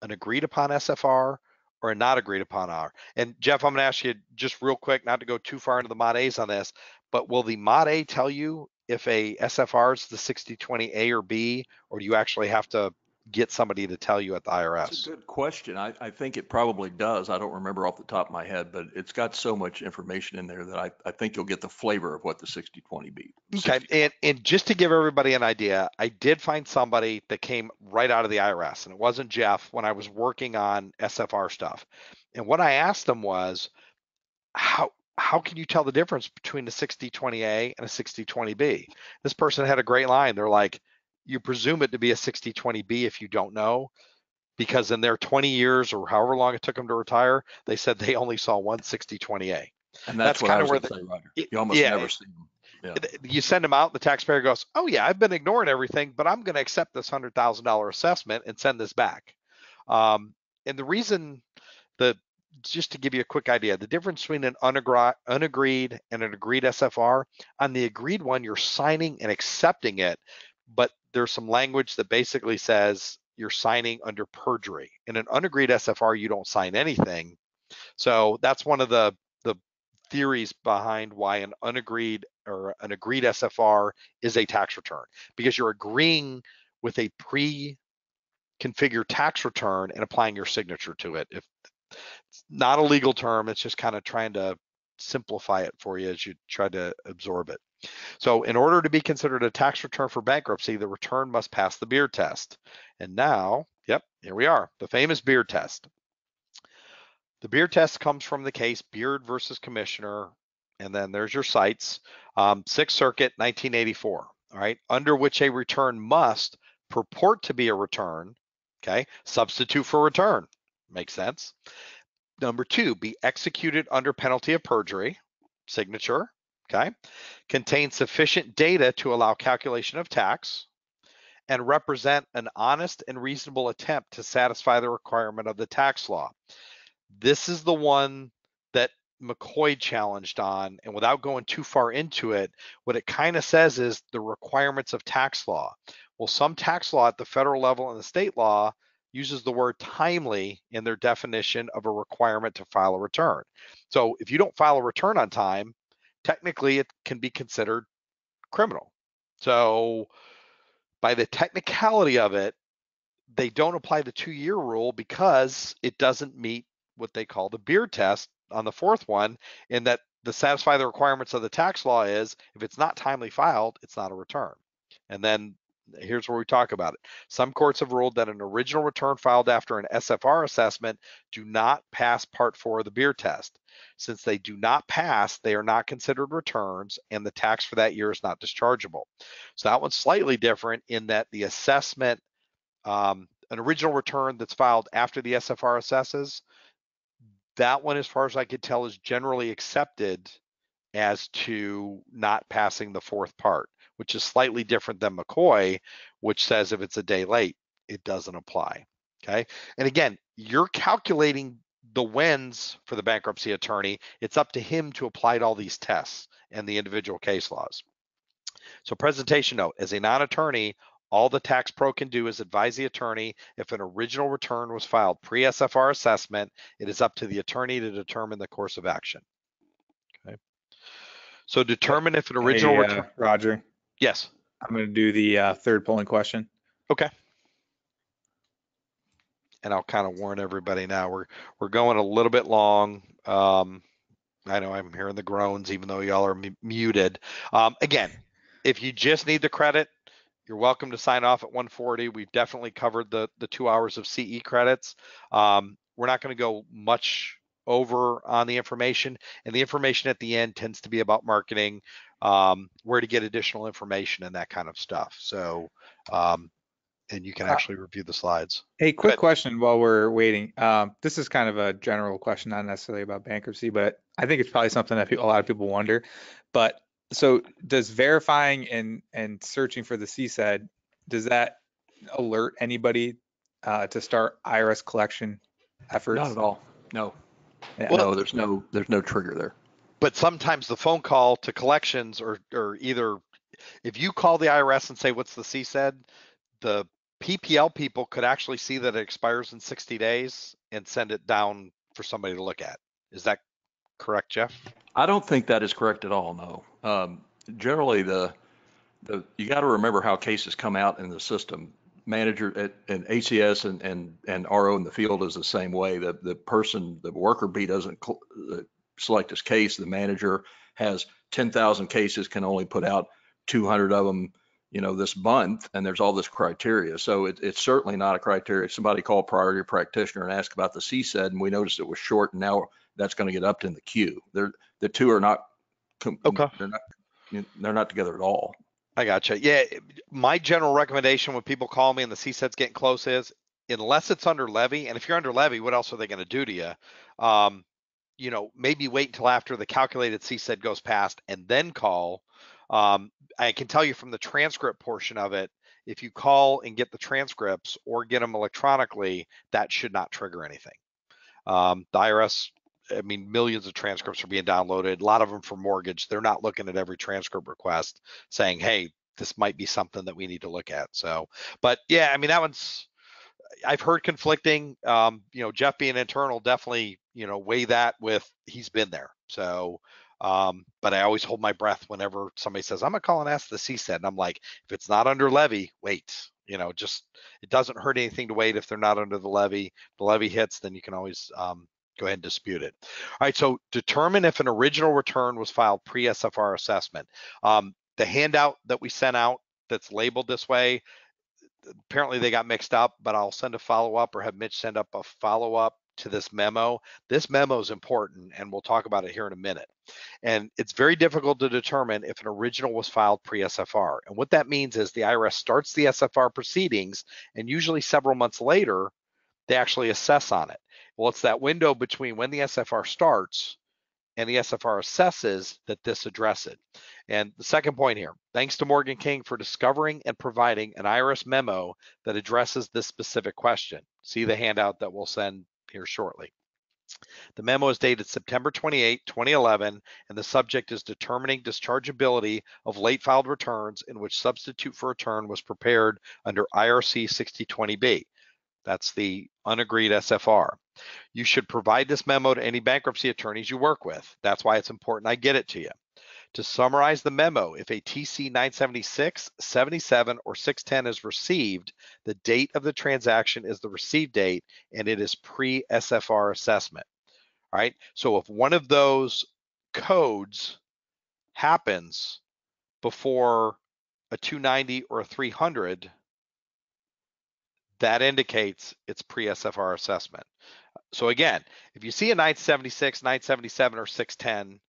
[SPEAKER 2] an agreed upon SFR or a not agreed upon R? And Jeff, I'm going to ask you just real quick, not to go too far into the Mod A's on this, but will the Mod A tell you if a SFR is the 6020A or B, or do you actually have to get somebody to tell you at the IRS?
[SPEAKER 3] That's a good question. I think it probably does. I don't remember off the top of my head, but it's got so much information in there that I think you'll get the flavor of what the 6020B.
[SPEAKER 2] Okay, and just to give everybody an idea, I did find somebody that came right out of the IRS, and it wasn't Jeff, when I was working on SFR stuff. And what I asked them was, how can you tell the difference between a 6020A and a 6020B? This person had a great line. They're like, you presume it to be a 6020B if you don't know, because in their 20 years or however long it took them to retire, they said they only saw one 6020A.
[SPEAKER 3] And that's what I was going to say, Roger. You almost never see them. Yeah.
[SPEAKER 2] You send them out, the taxpayer goes, oh yeah, I've been ignoring everything, but I'm going to accept this $100,000 assessment and send this back. And the reason that, just to give you a quick idea, the difference between an unagreed and an agreed SFR, on the agreed one, you're signing and accepting it, but there's some language that basically says you're signing under perjury. In an unagreed SFR, you don't sign anything. So that's one of the theories behind why an unagreed or an agreed SFR is a tax return, because you're agreeing with a pre-configured tax return and applying your signature to it. If it's not a legal term, it's just kind of trying to simplify it for you as you try to absorb it. So in order to be considered a tax return for bankruptcy, the return must pass the Beard test. And now, yep, here we are, the famous Beard test. The Beard test comes from the case Beard versus Commissioner, and then there's your cites. Sixth Circuit, 1984, all right, under which a return must purport to be a return, okay, substitute for return, makes sense. Number two, be executed under penalty of perjury, signature, okay, contain sufficient data to allow calculation of tax, and represent an honest and reasonable attempt to satisfy the requirement of the tax law. This is the one that McCoy challenged on, and without going too far into it, what it kind of says is the requirements of tax law. Well, some tax law at the federal level and the state law uses the word timely in their definition of a requirement to file a return. So if you don't file a return on time, technically it can be considered criminal. So by the technicality of it, they don't apply the 2-year rule because it doesn't meet what they call the Beard test on the fourth one, in that the satisfy the requirements of the tax law is if it's not timely filed, it's not a return. And then here's where we talk about it. Some courts have ruled that an original return filed after an SFR assessment do not pass Part 4 of the Beard test. Since they do not pass, they are not considered returns, and the tax for that year is not dischargeable. So that one's slightly different in that the assessment, an original return that's filed after the SFR assesses, that one, as far as I could tell, is generally accepted as to not passing the fourth part, which is slightly different than McCoy, which says if it's a day late, it doesn't apply. Okay. And again, you're calculating the wins for the bankruptcy attorney. It's up to him to apply to all these tests and the individual case laws. So presentation note, as a non-attorney, all the tax pro can do is advise the attorney if an original return was filed pre-SFR assessment. It is up to the attorney to determine the course of action. Okay. So determine if an original return.
[SPEAKER 1] Roger,
[SPEAKER 2] Yes.
[SPEAKER 1] I'm going to do the third polling question.
[SPEAKER 2] Okay. And I'll kind of warn everybody now. We're going a little bit long. I know I'm hearing the groans, even though y'all are muted. Again, if you just need the credit, you're welcome to sign off at 140. We've definitely covered the 2 hours of CE credits. We're not going to go much over on the information, and the information at the end tends to be about marketing, where to get additional information and that kind of stuff. So, and you can actually review the slides.
[SPEAKER 1] Hey, quick question while we're waiting. This is kind of a general question, not necessarily about bankruptcy, but I think it's probably something that a lot of people wonder. But so does verifying and searching for the CSED, does that alert anybody to start IRS collection efforts?
[SPEAKER 3] Not at all. No.
[SPEAKER 1] Yeah.
[SPEAKER 3] No, there's no trigger there.
[SPEAKER 2] But sometimes the phone call to collections or either if you call the IRS and say, what's the CSED, the PPL people could actually see that it expires in 60 days and send it down for somebody to look at. Is that correct, Jeff?
[SPEAKER 3] I don't think that is correct at all, no. Generally, you got to remember how cases come out in the system. Manager and ACS and RO in the field is the same way. The worker bee doesn't select his case. The manager has 10,000 cases, can only put out 200 of them, this month, and there's all this criteria. So it's certainly not a criteria. If somebody called priority practitioner and asked about the CSED, and we noticed it was short, and now that's going to get upped in the queue. The two are not.
[SPEAKER 2] Okay.
[SPEAKER 3] They're not together at all.
[SPEAKER 2] I gotcha. Yeah, my general recommendation when people call me and the CSED's getting close is, unless it's under levy, and if you're under levy, what else are they going to do to you? Maybe wait until after the calculated CSED goes past and then call. I can tell you from the transcript portion of it, if you call and get the transcripts or get them electronically, that should not trigger anything. The IRS, millions of transcripts are being downloaded, a lot of them for mortgage. They're not looking at every transcript request saying, hey, this might be something that we need to look at. So, but yeah, that one's, I've heard conflicting, Jeff being internal, definitely, weigh that with, he's been there. So, but I always hold my breath whenever somebody says, I'm gonna call and ask the CSED. And I'm like, if it's not under levy, wait, just, it doesn't hurt anything to wait if they're not under the levy. If the levy hits, then you can always, go ahead and dispute it. All right, so determine if an original return was filed pre-SFR assessment. The handout that we sent out that's labeled this way, apparently they got mixed up, but I'll send a follow-up or have Mitch send up a follow-up to this memo. This memo is important, and we'll talk about it here in a minute. And it's very difficult to determine if an original was filed pre-SFR. And what that means is the IRS starts the SFR proceedings, and usually several months later, they actually assess on it. Well, it's that window between when the SFR starts and the SFR assesses that this addresses it. And the second point here, thanks to Morgan King for discovering and providing an IRS memo that addresses this specific question. See the handout that we'll send here shortly. The memo is dated September 28, 2011, and the subject is determining dischargeability of late filed returns in which substitute for return was prepared under IRC 6020B. That's the unagreed SFR. You should provide this memo to any bankruptcy attorneys you work with. That's why it's important I get it to you. To summarize the memo, if a TC 976, 77, or 610 is received, the date of the transaction is the receive date, and it is pre-SFR assessment. All right, so if one of those codes happens before a 290 or a 300, that indicates it's pre-SFR assessment. So again, if you see a 976, 977, or 610,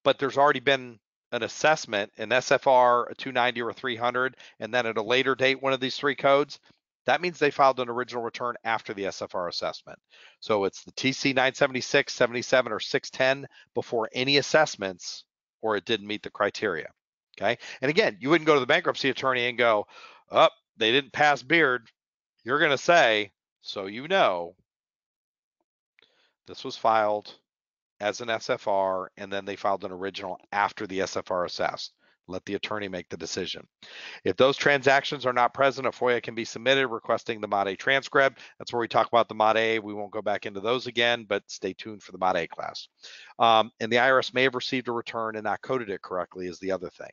[SPEAKER 2] but there's already been an assessment, an SFR, a 290, or a 300, and then at a later date, one of these three codes, that means they filed an original return after the SFR assessment. So it's the TC 976, 77, or 610 before any assessments, or it didn't meet the criteria. Okay. And again, you wouldn't go to the bankruptcy attorney and go, oh, they didn't pass Beard. You're going to say, so you know, this was filed as an SFR, and then they filed an original after the SFR assessed. Let the attorney make the decision. If those transactions are not present, a FOIA can be submitted requesting the Mod A transcript. That's where we talk about the Mod A. We won't go back into those again, but stay tuned for the Mod A class. And the IRS may have received a return and not coded it correctly is the other thing.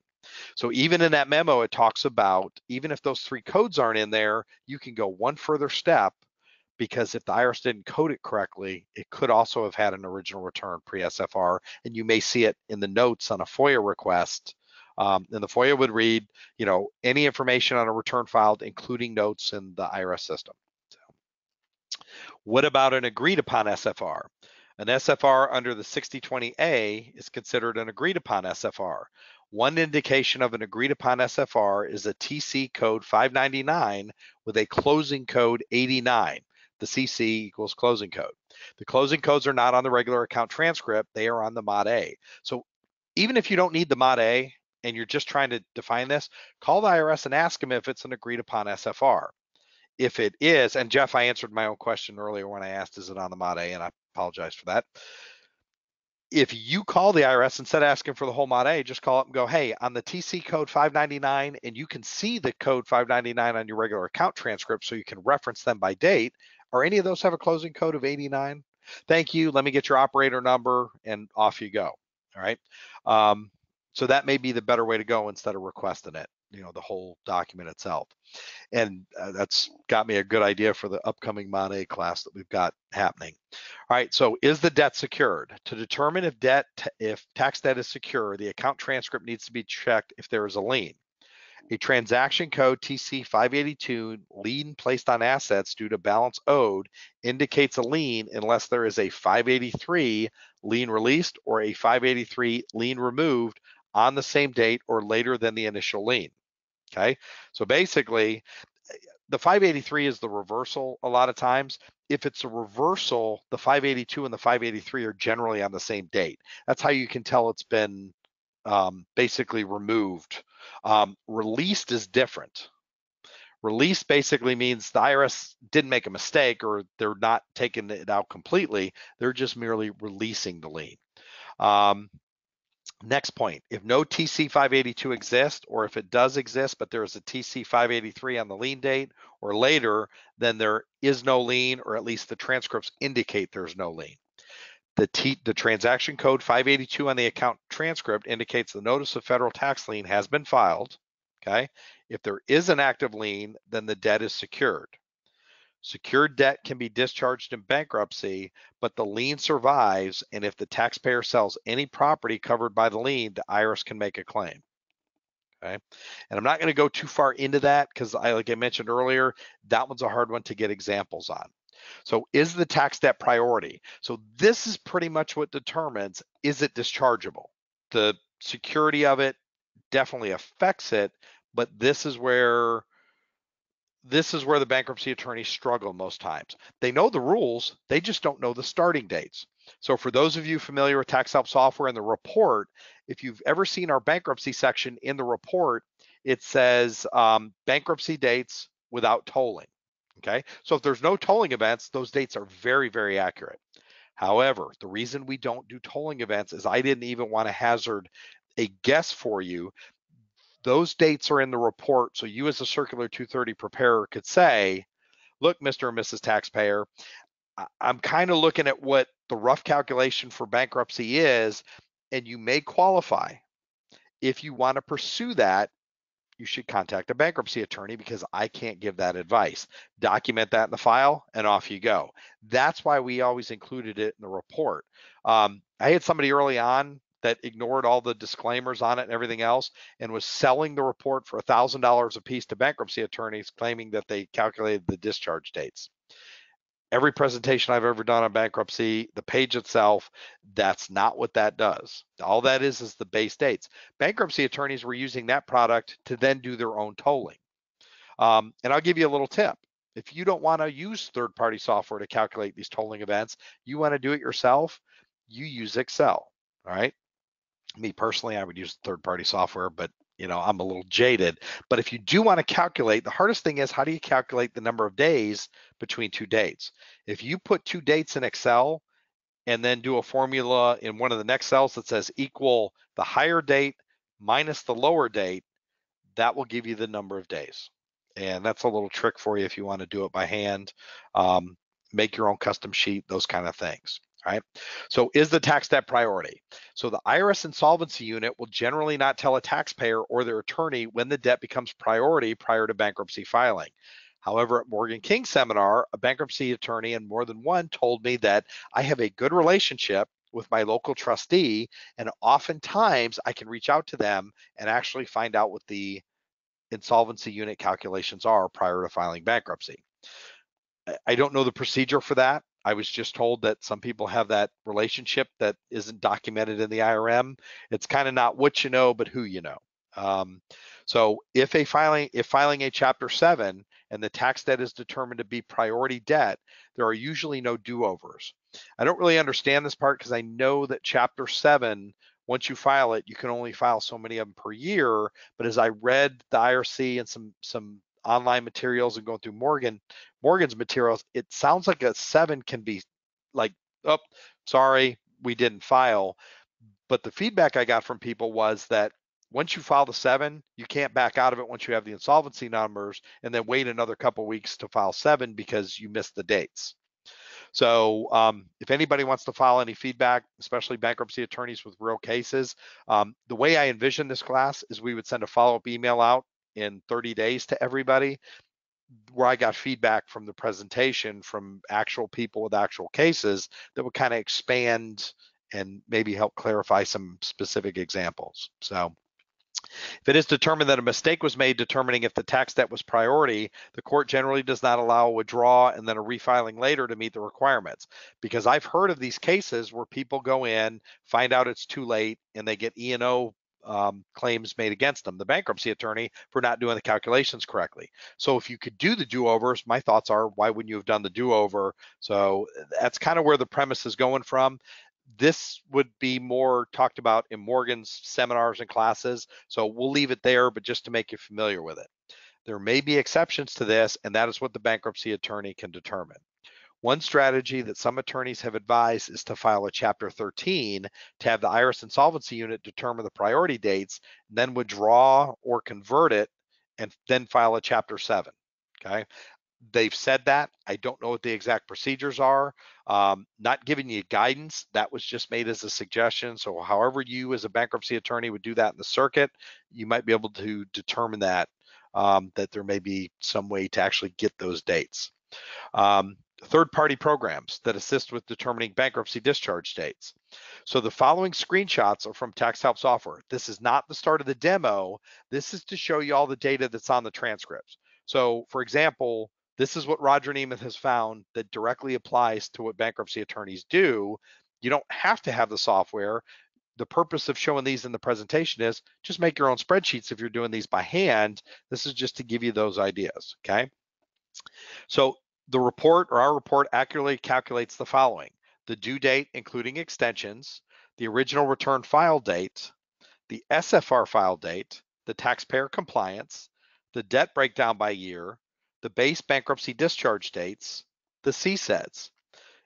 [SPEAKER 2] So even in that memo, it talks about, even if those three codes aren't in there, you can go one further step, because if the IRS didn't code it correctly, it could also have had an original return pre-SFR, and you may see it in the notes on a FOIA request. And the FOIA would read, you know, any information on a return filed, including notes in the IRS system. So, what about an agreed upon SFR? An SFR under the 6020A is considered an agreed upon SFR. One indication of an agreed upon SFR is a TC code 599 with a closing code 89. The CC equals closing code. The closing codes are not on the regular account transcript. They are on the Mod A. So even if you don't need the Mod A and you're just trying to define this, call the IRS and ask them if it's an agreed upon SFR. If it is, and Jeff, I answered my own question earlier when I asked, is it on the Mod A? And I apologize for that. If you call the IRS, instead of asking for the whole Mod A, just call up and go, hey, on the TC code 599, and you can see the code 599 on your regular account transcript so you can reference them by date. Are any of those have a closing code of 89? Thank you. Let me get your operator number, and off you go. All right. So that may be the better way to go instead of requesting it, you know, the whole document itself. And that's got me a good idea for the upcoming Mod A class that we've got happening. All right, so is the debt secured? To determine if tax debt is secure, the account transcript needs to be checked if there is a lien. A transaction code TC 582 lien placed on assets due to balance owed indicates a lien unless there is a 583 lien released or a 583 lien removed on the same date or later than the initial lien. Okay, so basically the 583 is the reversal a lot of times. If it's a reversal, the 582 and the 583 are generally on the same date. That's how you can tell it's been basically removed. Released is different. Released basically means the IRS didn't make a mistake, or they're not taking it out completely. They're just merely releasing the lien. Next point, if no TC 582 exists, or if it does exist, but there is a TC 583 on the lien date or later, then there is no lien, or at least the transcripts indicate there's no lien. The transaction code 582 on the account transcript indicates the notice of federal tax lien has been filed. Okay. If there is an active lien, then the debt is secured. Secured debt can be discharged in bankruptcy, but the lien survives, and if the taxpayer sells any property covered by the lien, the IRS can make a claim. Okay, and I'm not going to go too far into that because, like I mentioned earlier, that one's a hard one to get examples on. So is the tax debt priority? So this is pretty much what determines, is it dischargeable? The security of it definitely affects it, but this is where the bankruptcy attorneys struggle most times. They know the rules, they just don't know the starting dates. So for those of you familiar with tax help software and the report, if you've ever seen our bankruptcy section in the report, it says bankruptcy dates without tolling. Okay, so if there's no tolling events, those dates are very, very accurate. However, the reason we don't do tolling events is I didn't even want to hazard a guess for you. Those dates are in the report, so you as a Circular 230 preparer could say, look, Mr. and Mrs. Taxpayer, I'm kind of looking at what the rough calculation for bankruptcy is, and you may qualify. If you want to pursue that, you should contact a bankruptcy attorney because I can't give that advice. Document that in the file and off you go. That's why we always included it in the report. I had somebody early on that ignored all the disclaimers on it and everything else and was selling the report for $1,000 a piece to bankruptcy attorneys claiming that they calculated the discharge dates. Every presentation I've ever done on bankruptcy, the page itself, that's not what that does. All that is the base dates. Bankruptcy attorneys were using that product to then do their own tolling. And I'll give you a little tip. If you don't want to use third-party software to calculate these tolling events, you want to do it yourself, you use Excel, all right? Me personally, I would use third-party software, but I'm a little jaded. But if you do want to calculate, the hardest thing is, how do you calculate the number of days between two dates? If you put two dates in Excel and then do a formula in one of the next cells that says equal the higher date minus the lower date, that will give you the number of days. And that's a little trick for you if you want to do it by hand. Make your own custom sheet, those kind of things. All right. So is the tax debt priority? So the IRS insolvency unit will generally not tell a taxpayer or their attorney when the debt becomes priority prior to bankruptcy filing. However, at Morgan King seminar, a bankruptcy attorney and more than one told me that I have a good relationship with my local trustee, and oftentimes I can reach out to them and actually find out what the insolvency unit calculations are prior to filing bankruptcy. I don't know the procedure for that. I was just told that some people have that relationship that isn't documented in the IRM. It's kind of not what you know, but who you know. So if filing a Chapter 7 and the tax debt is determined to be priority debt, there are usually no do-overs. I don't really understand this part because I know that Chapter 7, once you file it, you can only file so many of them per year. But as I read the IRC and some online materials and going through Morgan's materials, it sounds like a 7 can be like, oh, sorry, we didn't file. But the feedback I got from people was that once you file the 7, you can't back out of it once you have the insolvency numbers and then wait another couple weeks to file 7 because you missed the dates. So if anybody wants to file any feedback, especially bankruptcy attorneys with real cases, the way I envision this class is we would send a follow-up email out in 30 days to everybody where I got feedback from the presentation from actual people with actual cases that would kind of expand and maybe help clarify some specific examples. So if it is determined that a mistake was made determining if the tax debt was priority, the court generally does not allow a withdrawal and then a refiling later to meet the requirements. Because I've heard of these cases where people go in, find out it's too late, and they get E&O claims made against them, the bankruptcy attorney, for not doing the calculations correctly. So if you could do the do-overs, my thoughts are, why wouldn't you have done the do-over? So that's kind of where the premise is going from. This would be more talked about in Morgan's seminars and classes. So we'll leave it there, but just to make you familiar with it. There may be exceptions to this, and that is what the bankruptcy attorney can determine. One strategy that some attorneys have advised is to file a Chapter 13 to have the IRS insolvency unit determine the priority dates, then withdraw or convert it, and then file a Chapter 7. Okay. They've said that. I don't know what the exact procedures are. Not giving you guidance. That was just made as a suggestion. So however you as a bankruptcy attorney would do that in the circuit, you might be able to determine that, that there may be some way to actually get those dates. Third-party programs that assist with determining bankruptcy discharge dates. So the following screenshots are from Tax Help software. This is not the start of the demo. This is to show you all the data that's on the transcripts. So for example, This is what Roger Nemeth has found that directly applies to what bankruptcy attorneys do. You don't have to have the software. The purpose of showing these in the presentation is just make your own spreadsheets if you're doing these by hand. This is just to give you those ideas, okay? So the report, or our report, accurately calculates the following: the due date, including extensions, the original return file date, the SFR file date, the taxpayer compliance, the debt breakdown by year, the base bankruptcy discharge dates, the CSEDs.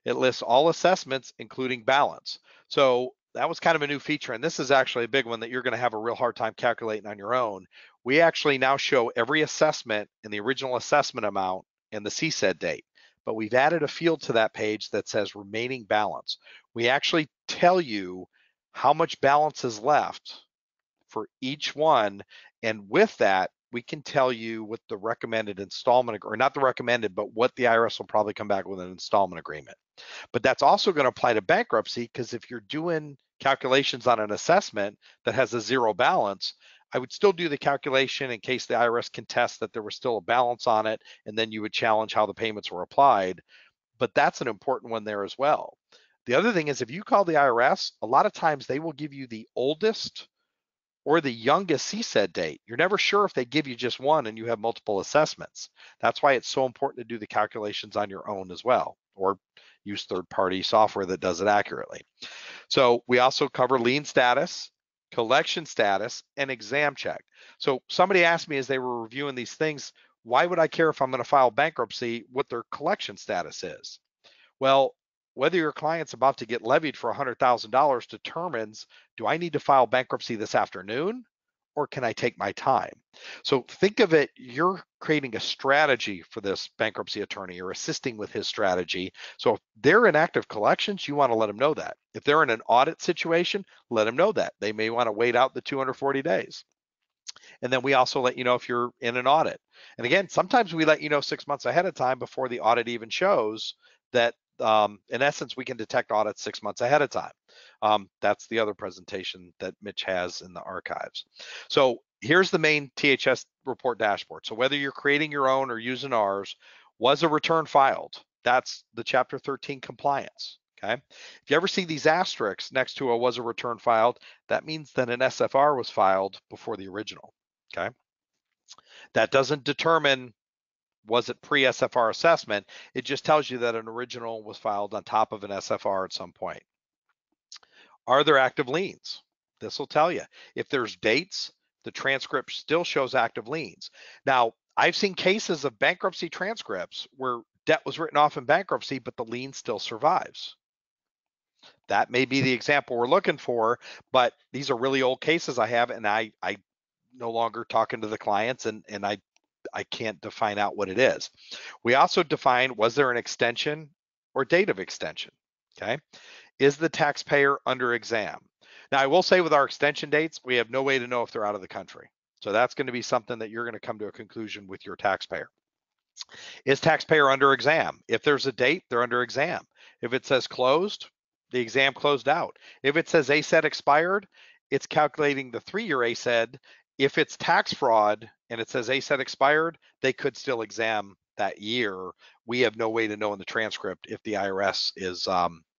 [SPEAKER 2] It lists all assessments, including balance. So that was kind of a new feature, and this is actually a big one that you're going to have a real hard time calculating on your own. We actually now show every assessment and the original assessment amount and the CSED date, but we've added a field to that page that says remaining balance. We actually tell you how much balance is left for each one, and with that, we can tell you what the recommended installment, or not the recommended, but what the IRS will probably come back with an installment agreement. But that's also going to apply to bankruptcy, because if you're doing calculations on an assessment that has a zero balance, I would still do the calculation in case the IRS can test that there was still a balance on it, and then you would challenge how the payments were applied. But that's an important one there as well. The other thing is, if you call the IRS, a lot of times they will give you the oldest or the youngest CSED date. You're never sure if they give you just one and you have multiple assessments. That's why it's so important to do the calculations on your own as well, or use third-party software that does it accurately. So we also cover lien status, collection status, and exam check. So somebody asked me as they were reviewing these things, why would I care if I'm going to file bankruptcy what their collection status is? Well, whether your client's about to get levied for $100,000 determines, do I need to file bankruptcy this afternoon, or can I take my time? So think of it, you're creating a strategy for this bankruptcy attorney or assisting with his strategy. So if they're in active collections, you want to let them know that. If they're in an audit situation, let them know that. They may want to wait out the 240 days. And then we also let you know if you're in an audit. And again, sometimes we let you know 6 months ahead of time before the audit even shows that in essence, we can detect audits 6 months ahead of time. That's the other presentation that Mitch has in the archives. So here's the main THS report dashboard. So whether you're creating your own or using ours, was a return filed? That's the Chapter 13 compliance. Okay. If you ever see these asterisks next to a was a return filed, that means that an SFR was filed before the original. Okay. That doesn't determine was it pre-SFR assessment. It just tells you that an original was filed on top of an SFR at some point. Are there active liens? This will tell you. If there's dates, the transcript still shows active liens. Now, I've seen cases of bankruptcy transcripts where debt was written off in bankruptcy, but the lien still survives. That may be the example we're looking for, but these are really old cases I have, and I no longer talking to the clients, and I can't define out what it is. We also define, was there an extension or date of extension? Okay. Is the taxpayer under exam? Now, I will say with our extension dates, we have no way to know if they're out of the country. So that's going to be something that you're going to come to a conclusion with your taxpayer. Is taxpayer under exam? If there's a date, they're under exam. If it says closed, the exam closed out. If it says ASED expired, it's calculating the 3-year ASED. If it's tax fraud and it says ASED expired, they could still exam that year. We have no way to know in the transcript if the IRS is,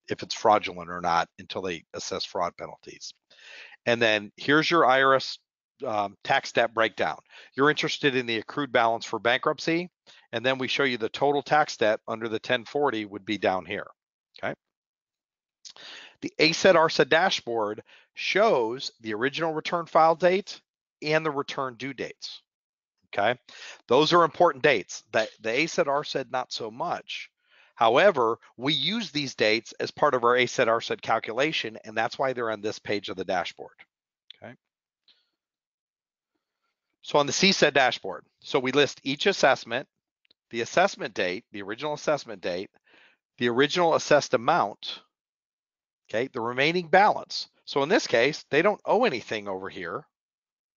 [SPEAKER 2] if it's fraudulent or not until they assess fraud penalties. And then here's your IRS tax debt breakdown. You're interested in the accrued balance for bankruptcy, and then we show you the total tax debt under the 1040 would be down here, okay? The ASED/RSED dashboard shows the original return file date and the return due dates, okay? Those are important dates. The ASED/RSED, not so much. However, we use these dates as part of our ASED/RSED calculation, and that's why they're on this page of the dashboard, okay? So on the CSED dashboard, so we list each assessment, the assessment date, the original assessment date, the original assessed amount, okay, the remaining balance. So in this case, they don't owe anything over here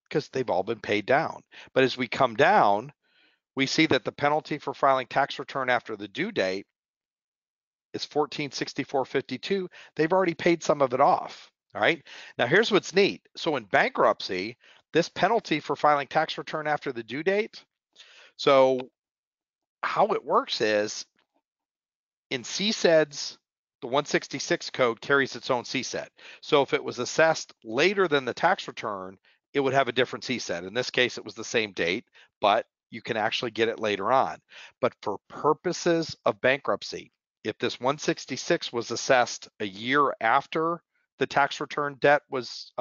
[SPEAKER 2] because they've all been paid down. But as we come down, we see that the penalty for filing tax return after the due date is $1464.52. They've already paid some of it off. All right. Now here's what's neat. So in bankruptcy, this penalty for filing tax return after the due date, so how it works is in CSEDs, the 166 code carries its own CSED. So if it was assessed later than the tax return, it would have a different CSED. In this case, it was the same date, but you can actually get it later on. But for purposes of bankruptcy, if this 166 was assessed a year after the tax return debt was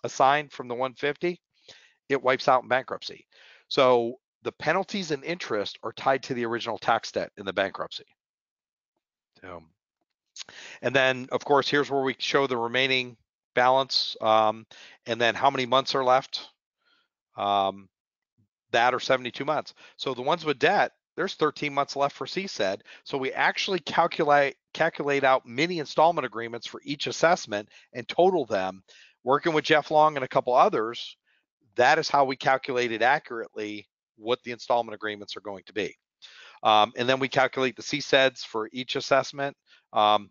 [SPEAKER 2] assigned from the 150, it wipes out in bankruptcy. So the penalties and interest are tied to the original tax debt in the bankruptcy. And then, of course, here's where we show the remaining balance, and then how many months are left. That or 72 months. So the ones with debt, there's 13 months left for CSED. So we actually calculate out mini installment agreements for each assessment and total them. Working with Jeff Long and a couple others, that is how we calculated accurately what the installment agreements are going to be. And then we calculate the CSEDs for each assessment.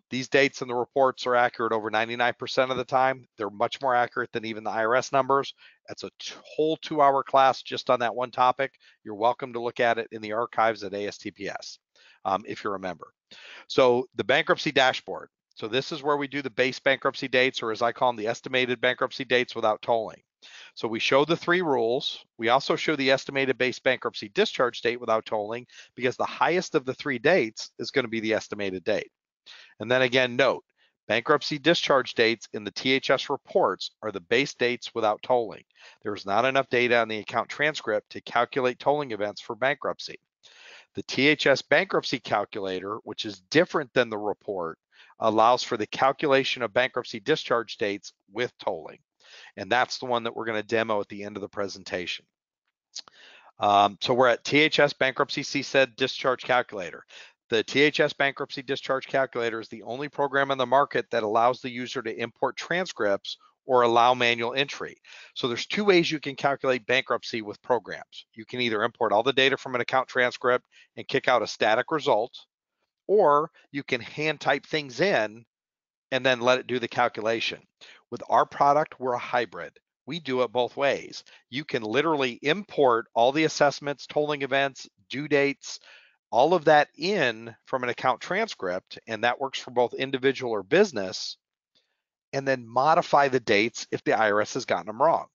[SPEAKER 2] These dates in the reports are accurate over 99% of the time. They're much more accurate than even the IRS numbers. That's a whole 2-hour class just on that one topic. You're welcome to look at it in the archives at ASTPS if you're a member. So the bankruptcy dashboard. So this is where we do the base bankruptcy dates, or as I call them, the estimated bankruptcy dates without tolling. So we show the 3 rules. We also show the estimated base bankruptcy discharge date without tolling, because the highest of the 3 dates is going to be the estimated date. And then again, note, bankruptcy discharge dates in the THS reports are the base dates without tolling. There's not enough data on the account transcript to calculate tolling events for bankruptcy. The THS bankruptcy calculator, which is different than the report, allows for the calculation of bankruptcy discharge dates with tolling. And that's the one that we're going to demo at the end of the presentation. So we're at THS Bankruptcy CSED Discharge Calculator. The THS Bankruptcy Discharge Calculator is the only program on the market that allows the user to import transcripts or allow manual entry. So there's 2 ways you can calculate bankruptcy with programs. You can either import all the data from an account transcript and kick out a static result, or you can hand type things in and then let it do the calculation. With our product, we're a hybrid. We do it both ways. You can literally import all the assessments, tolling events, due dates, all of that in from an account transcript, and that works for both individual or business, and then modify the dates if the IRS has gotten them wrong.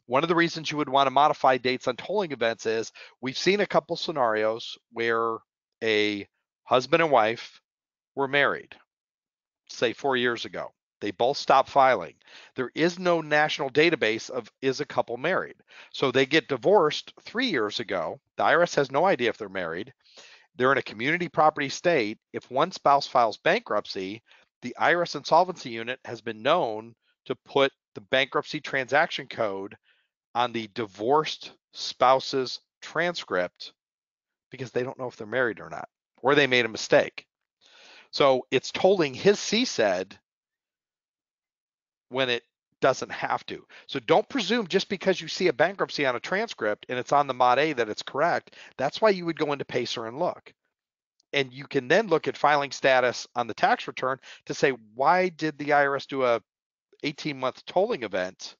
[SPEAKER 2] One of the reasons you would want to modify dates on tolling events is we've seen a couple scenarios where a husband and wife were married, say 4 years ago. They both stopped filing. There is no national database of is a couple married. So they get divorced 3 years ago. The IRS has no idea if they're married. They're in a community property state. If one spouse files bankruptcy, the IRS insolvency unit has been known to put the bankruptcy transaction code on the divorced spouse's transcript because they don't know if they're married or not, or they made a mistake. So it's tolling his CSED when it doesn't have to. So don't presume just because you see a bankruptcy on a transcript and it's on the Mod A that it's correct. That's why you would go into Pacer and look. And you can then look at filing status on the tax return to say, why did the IRS do a 18-month tolling event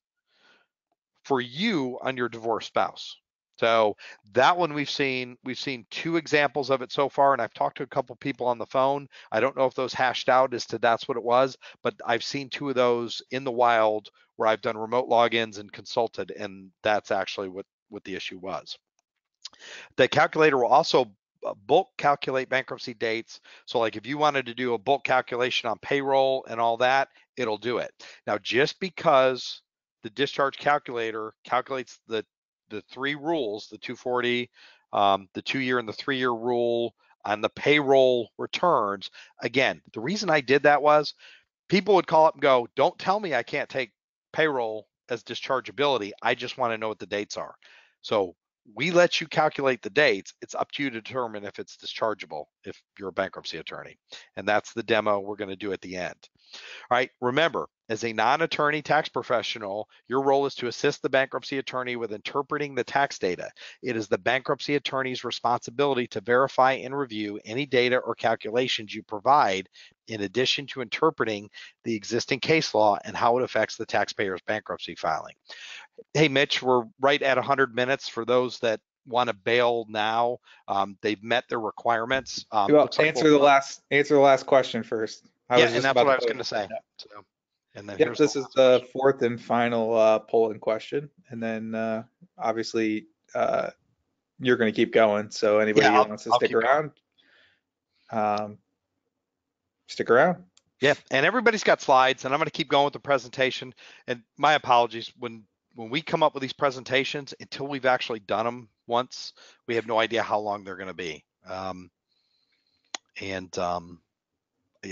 [SPEAKER 2] for you on your divorced spouse? So that one we've seen 2 examples of it so far, and I've talked to a couple people on the phone. I don't know if those hashed out as to that's what it was, but I've seen 2 of those in the wild where I've done remote logins and consulted, and that's actually what the issue was. The calculator will also bulk calculate bankruptcy dates. So like if you wanted to do a bulk calculation on payroll and all that, it'll do it. Now, just because the discharge calculator calculates the 3 rules, the 240, the 2-year and the 3-year rule on the payroll returns, again, the reason I did that was people would call up and go, don't tell me I can't take payroll as dischargeability. I just want to know what the dates are. So we let you calculate the dates. It's up to you to determine if it's dischargeable if you're a bankruptcy attorney. And that's the demo we're going to do at the end. All right, remember, as a non-attorney tax professional, your role is to assist the bankruptcy attorney with interpreting the tax data. It is the bankruptcy attorney's responsibility to verify and review any data or calculations you provide, in addition to interpreting the existing case law and how it affects the taxpayer's bankruptcy filing. Hey, Mitch, we're right at 100 minutes for those that want to bail now. They've met their requirements.
[SPEAKER 1] Well,
[SPEAKER 2] Looks like
[SPEAKER 1] answer the last question first. I
[SPEAKER 2] yeah,
[SPEAKER 1] was
[SPEAKER 2] and
[SPEAKER 1] just
[SPEAKER 2] that's
[SPEAKER 1] about
[SPEAKER 2] what
[SPEAKER 1] to
[SPEAKER 2] I was
[SPEAKER 1] put
[SPEAKER 2] going
[SPEAKER 1] it.
[SPEAKER 2] to say.
[SPEAKER 1] Yep.
[SPEAKER 2] So, and then
[SPEAKER 1] Yep,
[SPEAKER 2] here's the
[SPEAKER 1] this is
[SPEAKER 2] last
[SPEAKER 1] the
[SPEAKER 2] question.
[SPEAKER 1] fourth and final polling question, and then obviously you're going to keep going. So
[SPEAKER 2] Yeah,
[SPEAKER 1] anybody who wants to
[SPEAKER 2] I'll
[SPEAKER 1] stick
[SPEAKER 2] keep going.
[SPEAKER 1] around, um, stick around.
[SPEAKER 2] Yeah, and everybody's got slides, and I'm going to keep going with the presentation. And my apologies, when we come up with these presentations, until we've actually done them once, we have no idea how long they're going to be. I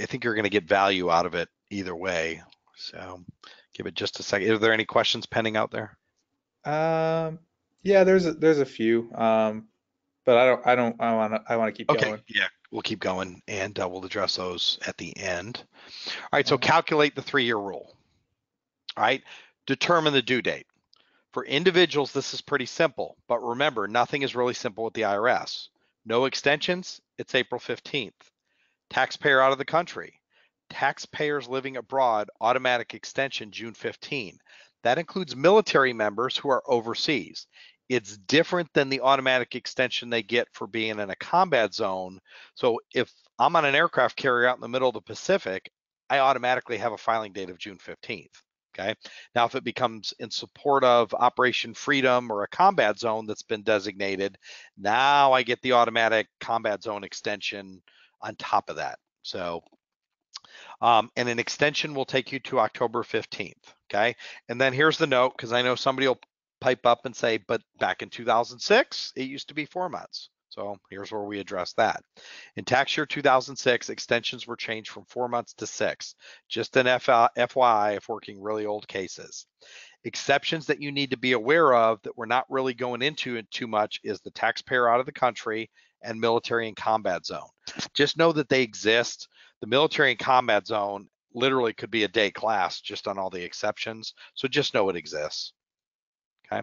[SPEAKER 2] think you're going to get value out of it either way. So give it just a second. Are there any questions pending out there?
[SPEAKER 1] Yeah, there's a few, but I want to keep
[SPEAKER 2] Okay,
[SPEAKER 1] going.
[SPEAKER 2] yeah, we'll keep going, and we'll address those at the end. All right, so
[SPEAKER 1] Uh,
[SPEAKER 2] calculate the 3-year rule. All right, determine the due date. For individuals, this is pretty simple, but remember, nothing is really simple with the IRS. No extensions, it's April 15th. Taxpayer out of the country. Taxpayers living abroad, automatic extension June 15. That includes military members who are overseas. It's different than the automatic extension they get for being in a combat zone. So if I'm on an aircraft carrier out in the middle of the Pacific, I automatically have a filing date of June 15th. Okay. Now, if it becomes in support of Operation Freedom or a combat zone that's been designated, now I get the automatic combat zone extension on top of that. So, and an extension will take you to October 15th. Okay. And then here's the note, because I know somebody will pipe up and say, but back in 2006, it used to be 4 months. So here's where we address that. In tax year 2006, extensions were changed from 4 months to 6. Just an FYI if working really old cases. Exceptions that you need to be aware of that we're not really going into it too much is the taxpayer out of the country and military and combat zone. Just know that they exist. The military and combat zone literally could be a day class just on all the exceptions. So just know it exists. Okay.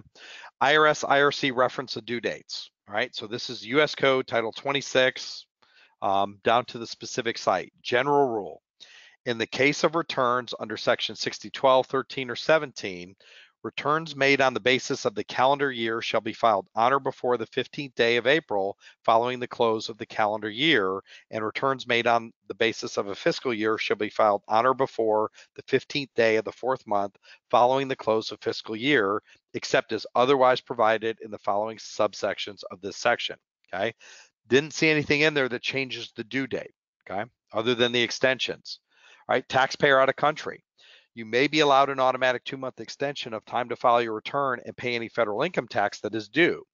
[SPEAKER 2] IRS, IRC reference the due dates. All right. So this is US Code Title 26 down to the specific site. General rule. In the case of returns under section 6012, 13, or 17, returns made on the basis of the calendar year shall be filed on or before the 15th day of April following the close of the calendar year, and returns made on the basis of a fiscal year shall be filed on or before the 15th day of the 4th month following the close of fiscal year, except as otherwise provided in the following subsections of this section. Okay. Didn't see anything in there that changes the due date. Okay. Other than the extensions. All right, taxpayer out of country. You may be allowed an automatic 2-month extension of time to file your return and pay any federal income tax that is due.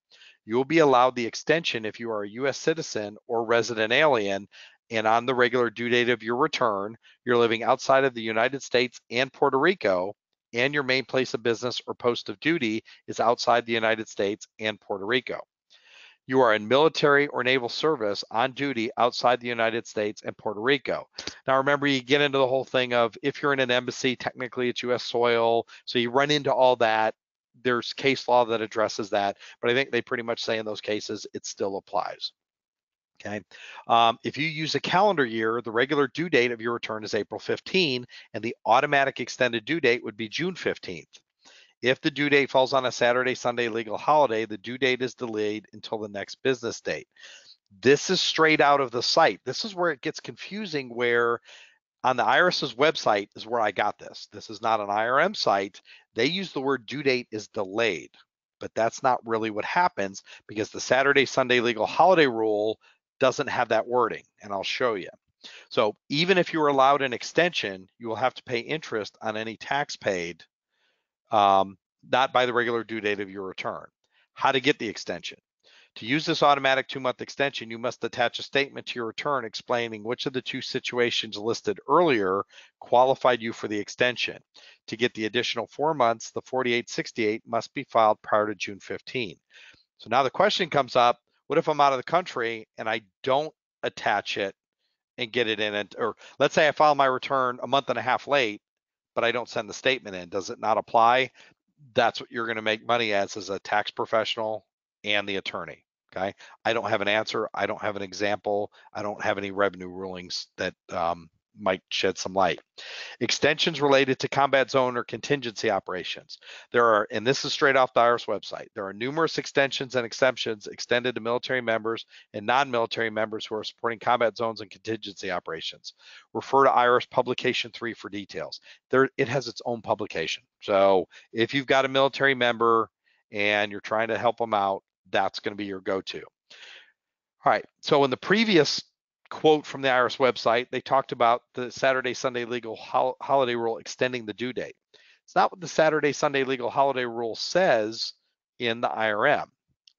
[SPEAKER 2] You will be allowed the extension if you are a U.S. citizen or resident alien, and on the regular due date of your return, you're living outside of the United States and Puerto Rico, and your main place of business or post of duty is outside the United States and Puerto Rico. You are in military or naval service on duty outside the United States and Puerto Rico. Now, remember, you get into the whole thing of if you're in an embassy, technically it's U.S. soil. So you run into all that. There's case law that addresses that, but I think they pretty much say in those cases it still applies. Okay. If you use a calendar year, the regular due date of your return is April 15, and the automatic extended due date would be June 15th. If the due date falls on a Saturday, Sunday legal holiday, the due date is delayed until the next business date. This is straight out of the site. This is where it gets confusing, where on the IRS's website is where I got this. This is not an IRM site. They use the word due date is delayed, but that's not really what happens because the Saturday, Sunday legal holiday rule doesn't have that wording, and I'll show you. So even if you are allowed an extension, you will have to pay interest on any tax paid, not by the regular due date of your return. How to get the extension. To use this automatic 2-month extension, you must attach a statement to your return explaining which of the 2 situations listed earlier qualified you for the extension. To get the additional 4 months, the 4868 must be filed prior to June 15. So now the question comes up, what if I'm out of the country and I don't attach it and get it in it? Or let's say I file my return a month and a half late, but I don't send the statement in. Does it not apply? That's what you're going to make money as a tax professional and the attorney. Okay. I don't have an answer. I don't have an example. I don't have any revenue rulings that might shed some light. Extensions related to combat zone or contingency operations. There are, and this is straight off the IRS website, there are numerous extensions and exemptions extended to military members and non-military members who are supporting combat zones and contingency operations. Refer to IRS Publication 3 for details. It has its own publication. So if you've got a military member and you're trying to help them out, that's going to be your go-to. All right, so in the previous quote from the IRS website, they talked about the Saturday, Sunday legal holiday rule extending the due date. It's not what the Saturday, Sunday legal holiday rule says in the IRM.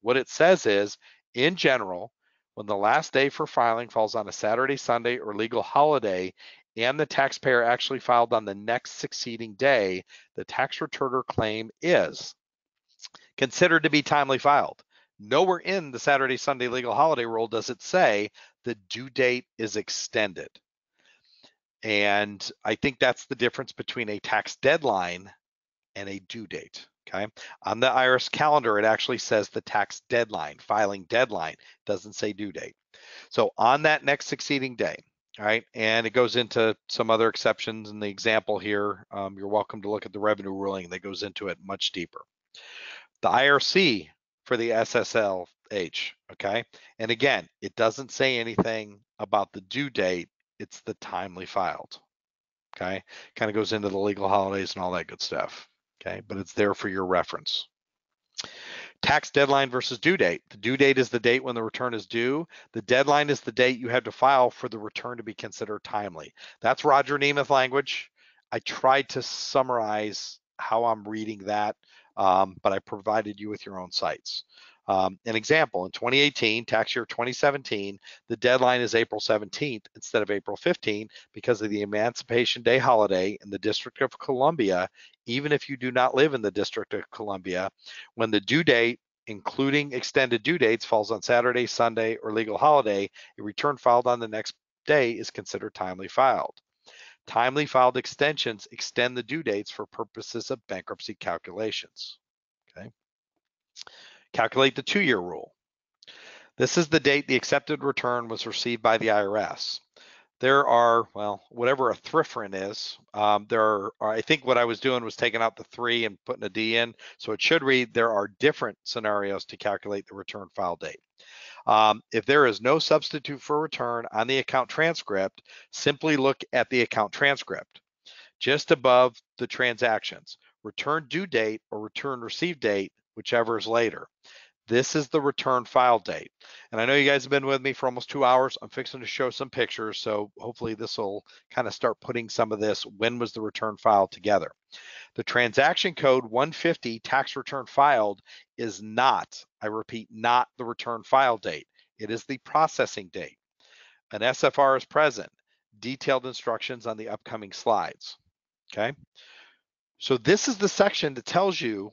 [SPEAKER 2] What it says is, in general, when the last day for filing falls on a Saturday, Sunday, or legal holiday, and the taxpayer actually filed on the next succeeding day, the tax returner claim is considered to be timely filed. Nowhere in the Saturday, Sunday legal holiday rule does it say the due date is extended. And I think that's the difference between a tax deadline and a due date, okay? On the IRS calendar, it actually says the tax deadline, filing deadline, doesn't say due date. So on that next succeeding day, all right, and it goes into some other exceptions in the example here. You're welcome to look at the revenue ruling that goes into it much deeper. The IRC for the SSLH, okay? And again, it doesn't say anything about the due date, it's the timely filed, okay? Kind of goes into the legal holidays and all that good stuff, okay? But it's there for your reference. Tax deadline versus due date. The due date is the date when the return is due. The deadline is the date you have to file for the return to be considered timely. That's Roger Nemeth language. I tried to summarize how I'm reading that, but I provided you with your own sites. An example, in 2018, tax year 2017, the deadline is April 17th instead of April 15th because of the Emancipation Day holiday in the District of Columbia. Even if you do not live in the District of Columbia, when the due date, including extended due dates, falls on Saturday, Sunday, or legal holiday, a return filed on the next day is considered timely filed. Timely filed extensions extend the due dates for purposes of bankruptcy calculations. Okay. Calculate the 2-year rule. This is the date the accepted return was received by the IRS. There are, well, whatever a thrift is, I think what I was doing was taking out the 3 and putting a D in. So it should read, there are different scenarios to calculate the return file date. If there is no substitute for return on the account transcript, simply look at the account transcript. Just above the transactions, return due date or return receive date, whichever is later. This is the return file date. And I know you guys have been with me for almost 2 hours. I'm fixing to show some pictures, so hopefully this will kind of start putting some of this, when was the return filed, together. The transaction code 150 tax return filed is not, I repeat, not the return file date. It is the processing date. An SFR is present. Detailed instructions on the upcoming slides, okay? So this is the section that tells you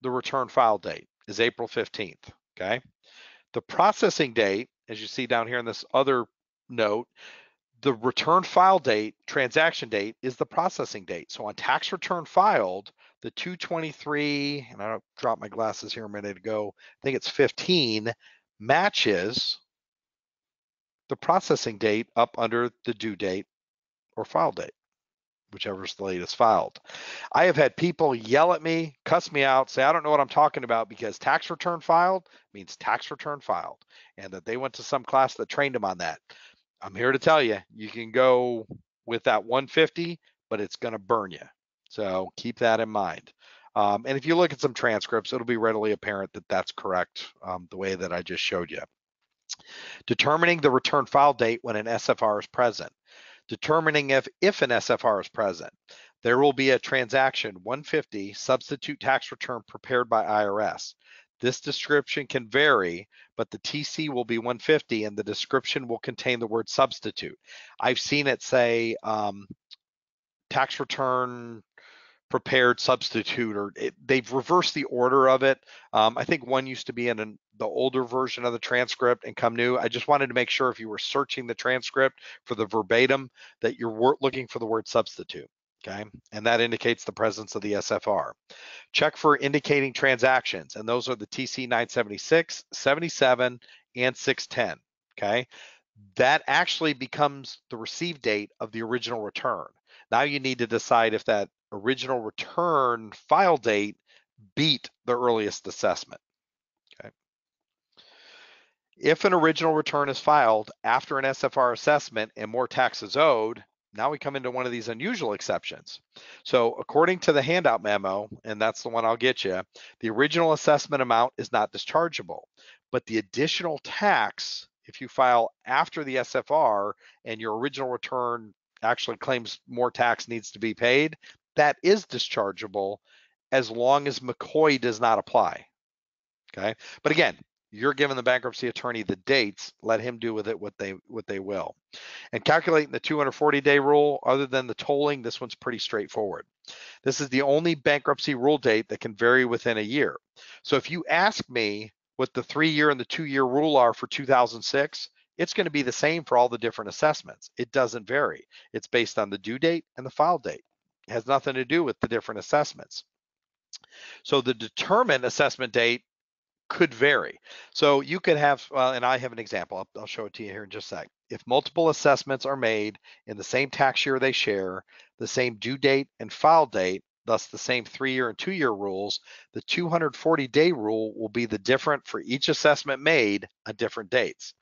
[SPEAKER 2] the return file date is April 15th, okay? The processing date, as you see down here in this other note, the return file date, transaction date, is the processing date. So on tax return filed, the 223, and I dropped my glasses here a minute ago, I think it's 15, matches the processing date up under the due date or file date, whichever is the latest filed. I have had people yell at me, cuss me out, say I don't know what I'm talking about because tax return filed means tax return filed, and that they went to some class that trained them on that. I'm here to tell you, you can go with that 150, but it's going to burn you. So keep that in mind. And if you look at some transcripts, it'll be readily apparent that that's correct, the way that I just showed you. Determining the return file date when an SFR is present. Determining if an SFR is present. There will be a transaction 150 substitute tax return prepared by IRS. This description can vary, but the TC will be 150 and the description will contain the word substitute. I've seen it say tax return prepared substitute, or they've reversed the order of it. I think one used to be in the older version of the transcript and come new. I just wanted to make sure if you were searching the transcript for the verbatim that you're looking for the word substitute, okay? And that indicates the presence of the SFR. Check for indicating transactions, and those are the TC 976, 77, and 610, okay? that actually becomes the receive date of the original return. Now you need to decide if that original return file date beat the earliest assessment. Okay. If an original return is filed after an SFR assessment and more tax is owed, now we come into one of these unusual exceptions. So according to the handout memo, and that's the one I'll get you, the original assessment amount is not dischargeable, but the additional tax, if you file after the SFR and your original return actually claims more tax needs to be paid, that is dischargeable as long as McCoy does not apply. Okay, but again, you're giving the bankruptcy attorney the dates, let him do with it what they will. And calculating the 240-day rule, other than the tolling, this one's pretty straightforward. This is the only bankruptcy rule date that can vary within a year. So if you ask me what the 3-year and the 2-year rule are for 2006, it's going to be the same for all the different assessments. It doesn't vary. It's based on the due date and the file date. It has nothing to do with the different assessments. So the determined assessment date could vary. So you could have, and I have an example. I'll show it to you here in just a sec. If multiple assessments are made in the same tax year they share, the same due date and file date, thus the same 3-year and 2-year rules, the 240-day rule will be the different for each assessment made on different dates.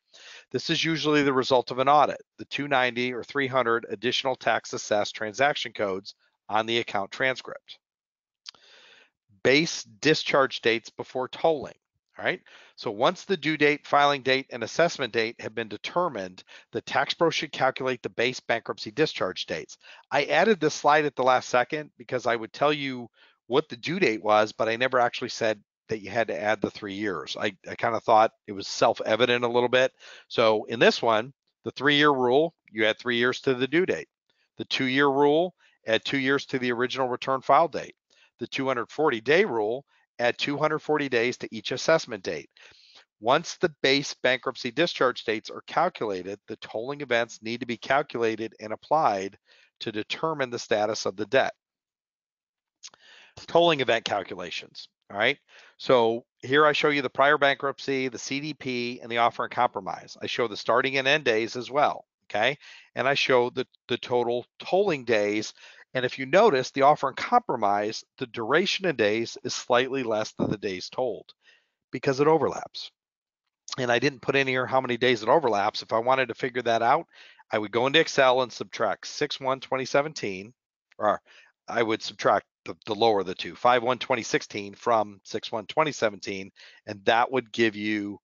[SPEAKER 2] This is usually the result of an audit, the 290 or 300 additional tax assessed transaction codes on the account transcript. Base discharge dates before tolling. All right. So once the due date, filing date, and assessment date have been determined, the tax pro should calculate the base bankruptcy discharge dates. I added this slide at the last second because I would tell you what the due date was, but I never actually said that you had to add the 3 years. I kind of thought it was self-evident a little bit. So in this one, the 3-year rule, you add 3 years to the due date. The 2-year rule, add 2 years to the original return file date. The 240-day rule, add 240 days to each assessment date. Once the base bankruptcy discharge dates are calculated, the tolling events need to be calculated and applied to determine the status of the debt. Tolling event calculations. All right. So here I show you the prior bankruptcy, the CDP, and the offer and compromise. I show the starting and end days as well. Okay. And I show the total tolling days. And if you notice, the offer and compromise, the duration of days is slightly less than the days told because it overlaps. And I didn't put in here how many days it overlaps. If I wanted to figure that out, I would go into Excel and subtract 6/1/2017, or I would subtract the lower of the two, 5/1/2016 from 6/1/2017, and that would give you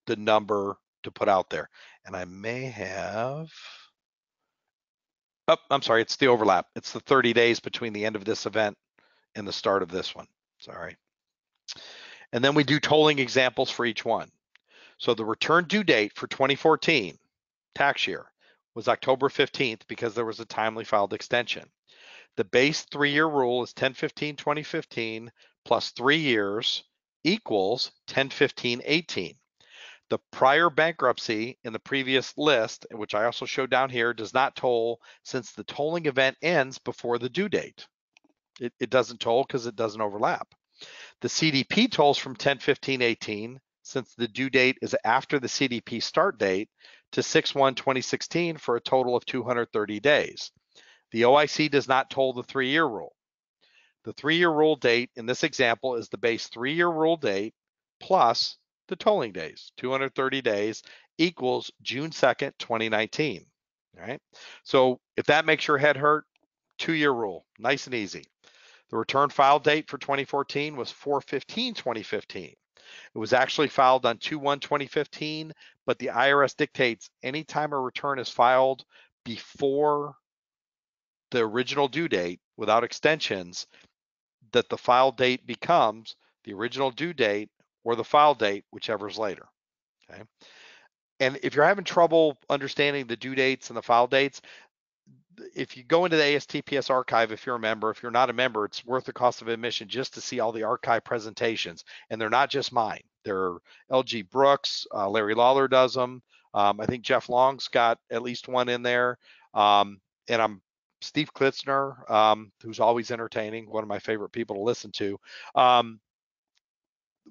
[SPEAKER 2] the number to put out there. And I may have, oh, I'm sorry, it's the overlap. It's the 30 days between the end of this event and the start of this one. Sorry. And then we do tolling examples for each one. So the return due date for 2014 tax year was October 15th because there was a timely filed extension. The base 3-year rule is 10/15/2015 plus 3 years equals 10/15/18. The prior bankruptcy in the previous list, which I also showed down here, does not toll since the tolling event ends before the due date. It doesn't toll because it doesn't overlap. The CDP tolls from 10/15/18 since the due date is after the CDP start date to 6/1/2016 for a total of 230 days. The OIC does not toll the 3-year rule. The 3-year rule date in this example is the base 3-year rule date plus the tolling days, 230 days equals June 2nd, 2019. All right. So if that makes your head hurt, 2-year rule, nice and easy. The return file date for 2014 was 4/15/2015. It was actually filed on 2/1/2015, but the IRS dictates anytime a return is filed before the original due date without extensions, that the file date becomes the original due date or the file date, whichever is later. Okay. And if you're having trouble understanding the due dates and the file dates, if you go into the ASTPS archive, if you're a member, if you're not a member, it's worth the cost of admission just to see all the archive presentations. And they're not just mine. They're LG Brooks, Larry Lawler does them. I think Jeff Long's got at least one in there. And I'm Steve Klitzner, who's always entertaining, one of my favorite people to listen to.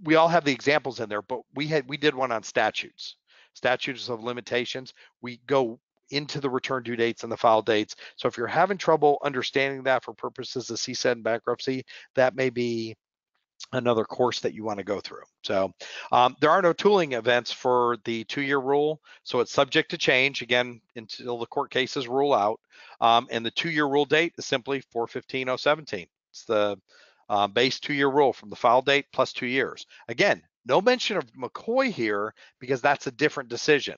[SPEAKER 2] We all have the examples in there, but we did one on statutes. statutes of limitations, we go into the return due dates and the file dates. So if you're having trouble understanding that for purposes of CSED and bankruptcy, that may be another course that you want to go through. So there are no tooling events for the 2-year rule, so it's subject to change again until the court cases rule out. And the 2-year rule date is simply 4/15/017. It's the base 2-year rule from the file date plus 2 years. Again, no mention of McCoy here because that's a different decision.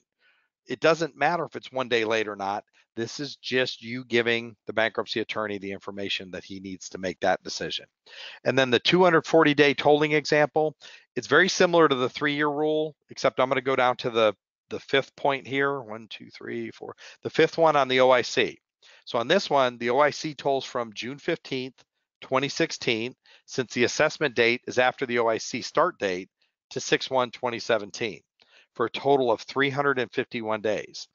[SPEAKER 2] It doesn't matter if it's 1 day late or not. This is just you giving the bankruptcy attorney the information that he needs to make that decision. And then the 240-day tolling example, it's very similar to the 3-year rule, except I'm going to go down to the fifth point here. 1, 2, 3, 4. The fifth one on the OIC. So on this one, the OIC tolls from June 15th, 2016, since the assessment date is after the OIC start date, to 6/1/2017, for a total of 351 days.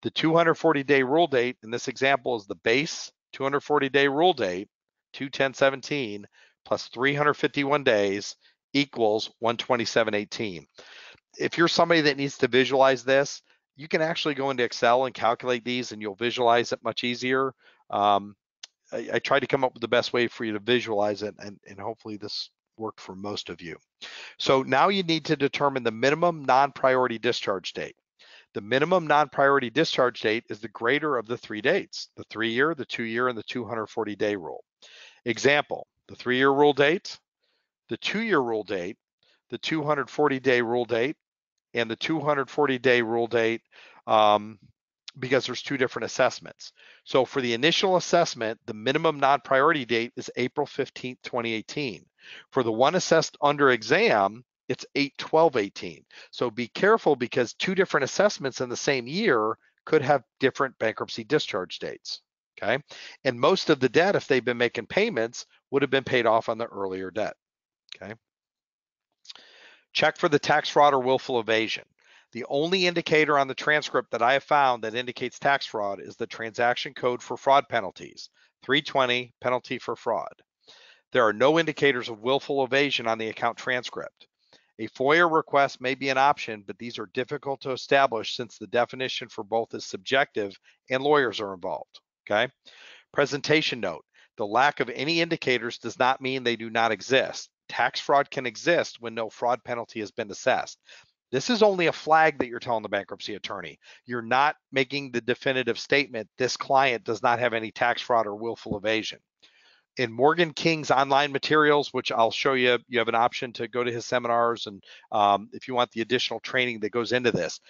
[SPEAKER 2] The 240-day rule date in this example is the base 240-day rule date, 2/10/17, plus 351 days equals 1/27/18. If you're somebody that needs to visualize this, you can actually go into Excel and calculate these and you'll visualize it much easier. I tried to come up with the best way for you to visualize it, and hopefully this worked for most of you. So now you need to determine the minimum non-priority discharge date. The minimum non-priority discharge date is the greater of the 3 dates, the 3-year, the 2-year, and the 240-day rule. Example, the 3-year rule date, the 2-year rule date, the 240-day rule date, and the 240-day rule date, because there's 2 different assessments. So for the initial assessment, the minimum non-priority date is April 15th, 2018. For the one assessed under exam, it's 8/12/18. So be careful because 2 different assessments in the same year could have different bankruptcy discharge dates, okay? And most of the debt, if they've been making payments, would have been paid off on the earlier debt, okay? Check for the tax fraud or willful evasion. The only indicator on the transcript that I have found that indicates tax fraud is the transaction code for fraud penalties, 320, penalty for fraud. There are no indicators of willful evasion on the account transcript. A FOIA request may be an option, but these are difficult to establish since the definition for both is subjective and lawyers are involved, okay? Presentation note, the lack of any indicators does not mean they do not exist. Tax fraud can exist when no fraud penalty has been assessed. This is only a flag that you're telling the bankruptcy attorney. You're not making the definitive statement, this client does not have any tax fraud or willful evasion. In Morgan King's online materials, which I'll show you, you have an option to go to his seminars, and if you want the additional training that goes into this,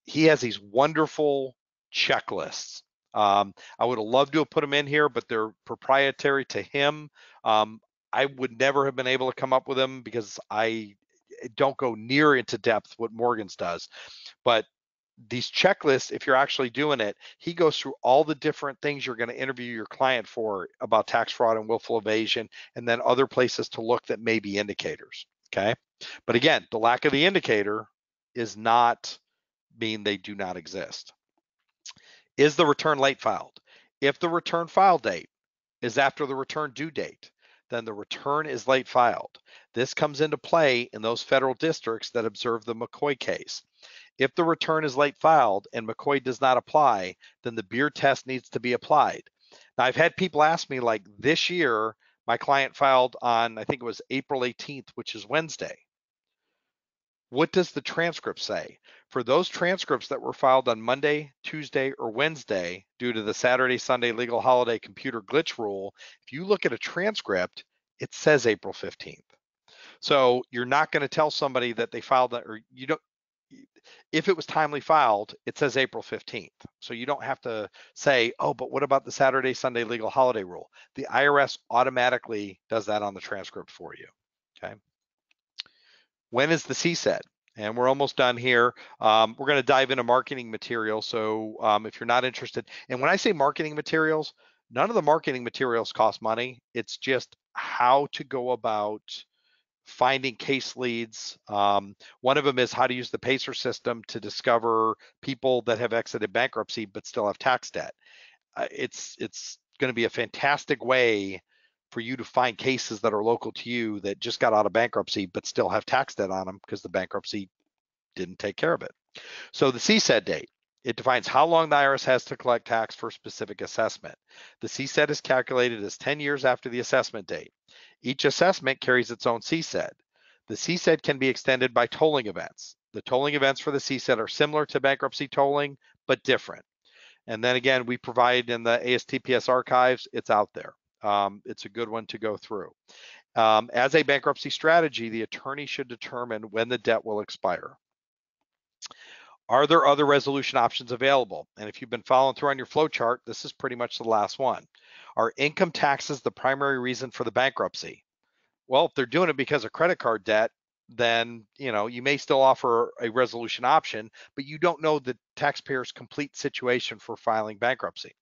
[SPEAKER 2] he has these wonderful checklists. I would have loved to have put them in here, but they're proprietary to him. I would never have been able to come up with them because I don't go near into depth what Morgan's does. But these checklists, if you're actually doing it, he goes through all the different things you're going to interview your client for about tax fraud and willful evasion, and then other places to look that may be indicators, okay? But again, the lack of the indicator is not mean they do not exist. Is the return late filed? If the return file date is after the return due date, then the return is late filed. This comes into play in those federal districts that observe the McCoy case. If the return is late filed and McCoy does not apply, then the Beard test needs to be applied. Now, I've had people ask me, like this year, my client filed on, I think it was April 18th, which is Wednesday. What does the transcript say? For those transcripts that were filed on Monday, Tuesday, or Wednesday, due to the Saturday, Sunday legal holiday computer glitch rule, if you look at a transcript, it says April 15th. So you're not going to tell somebody that they filed that, or you don't, if it was timely filed, it says April 15th. So you don't have to say, oh, but what about the Saturday, Sunday legal holiday rule? The IRS automatically does that on the transcript for you, okay? When is the CSED? And we're almost done here. We're going to dive into marketing materials. So if you're not interested, and when I say marketing materials, none of the marketing materials cost money. It's just how to go about finding case leads. One of them is how to use the PACER system to discover people that have exited bankruptcy but still have tax debt. It's going to be a fantastic way for you to find cases that are local to you that just got out of bankruptcy but still have tax debt on them because the bankruptcy didn't take care of it. So the CSED date, it defines how long the IRS has to collect tax for a specific assessment. The CSED is calculated as 10 years after the assessment date. Each assessment carries its own CSED. The CSED can be extended by tolling events. The tolling events for the CSED are similar to bankruptcy tolling, but different. And then again, we provide in the ASTPS archives, it's out there. It's a good one to go through. As a bankruptcy strategy, the attorney should determine when the debt will expire. Are there other resolution options available? And if you've been following through on your flow chart, this is pretty much the last one. Are income taxes the primary reason for the bankruptcy? Well, if they're doing it because of credit card debt, then you may still offer a resolution option, but you don't know the taxpayer's complete situation for filing bankruptcy.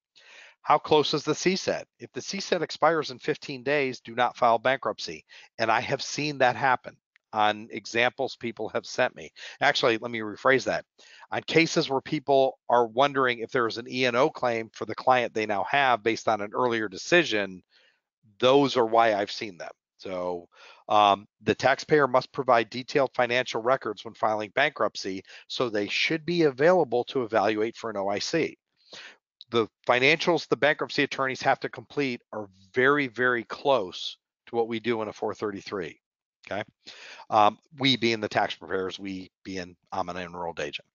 [SPEAKER 2] How close is the CSED? If the CSED expires in 15 days, do not file bankruptcy. And I have seen that happen on examples people have sent me. Actually, let me rephrase that. On cases where people are wondering if there is an E&O claim for the client they now have based on an earlier decision, those are why I've seen them. So the taxpayer must provide detailed financial records when filing bankruptcy, so they should be available to evaluate for an OIC. The financials the bankruptcy attorneys have to complete are very, very close to what we do in a 433. Okay. We being the tax preparers, we being I'm an enrolled agent.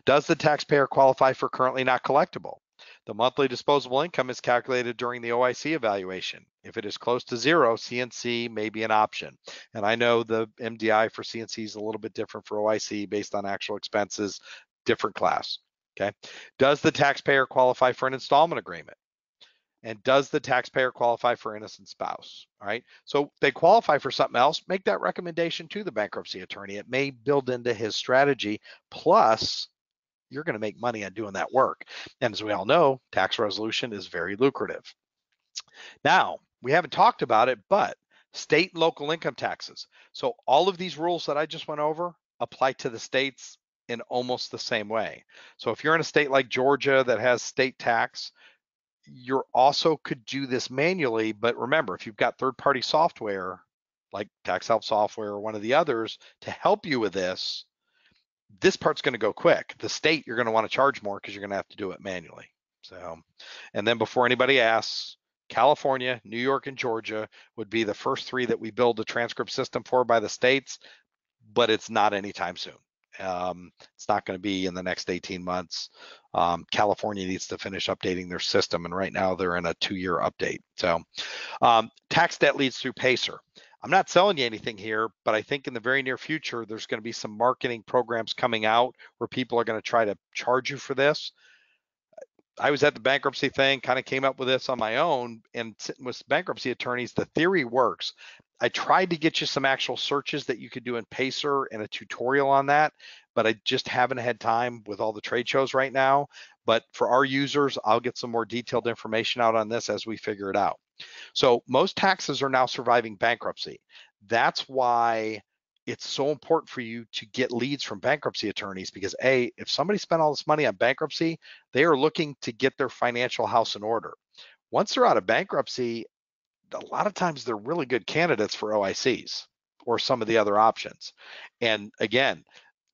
[SPEAKER 2] Does the taxpayer qualify for currently not collectible? The monthly disposable income is calculated during the OIC evaluation. If it is close to zero, CNC may be an option. And I know the MDI for CNC is a little bit different for OIC based on actual expenses, different class. Okay. Does the taxpayer qualify for an installment agreement? And does the taxpayer qualify for innocent spouse? All right. So they qualify for something else, make that recommendation to the bankruptcy attorney. It may build into his strategy. Plus, you're going to make money on doing that work. And as we all know, tax resolution is very lucrative. Now, we haven't talked about it, but state and local income taxes. So all of these rules that I just went over apply to the states in almost the same way. So if you're in a state like Georgia that has state tax, you also could do this manually, but remember, if you've got third-party software like Tax Help Software or one of the others to help you with this part's going to go quick. The state, you're going to want to charge more because you're going to have to do it manually. So, and then before anybody asks, California, New York, and Georgia would be the first three that we build a transcript system for by the states, but it's not anytime soon. It's not going to be in the next 18 months. California needs to finish updating their system, and right now they're in a 2-year update. So tax debt leads through PACER. I'm not selling you anything here, but I think in the very near future, there's going to be some marketing programs coming out where people are going to try to charge you for this. I was at the bankruptcy thing, kind of came up with this on my own, and sitting with bankruptcy attorneys, the theory works. I tried to get you some actual searches that you could do in Pacer and a tutorial on that, but I just haven't had time with all the trade shows right now. But for our users, I'll get some more detailed information out on this as we figure it out. So most taxes are now surviving bankruptcy. That's why it's so important for you to get leads from bankruptcy attorneys, because if somebody spent all this money on bankruptcy, they are looking to get their financial house in order. Once they're out of bankruptcy, a lot of times they're really good candidates for OICs or some of the other options. And again,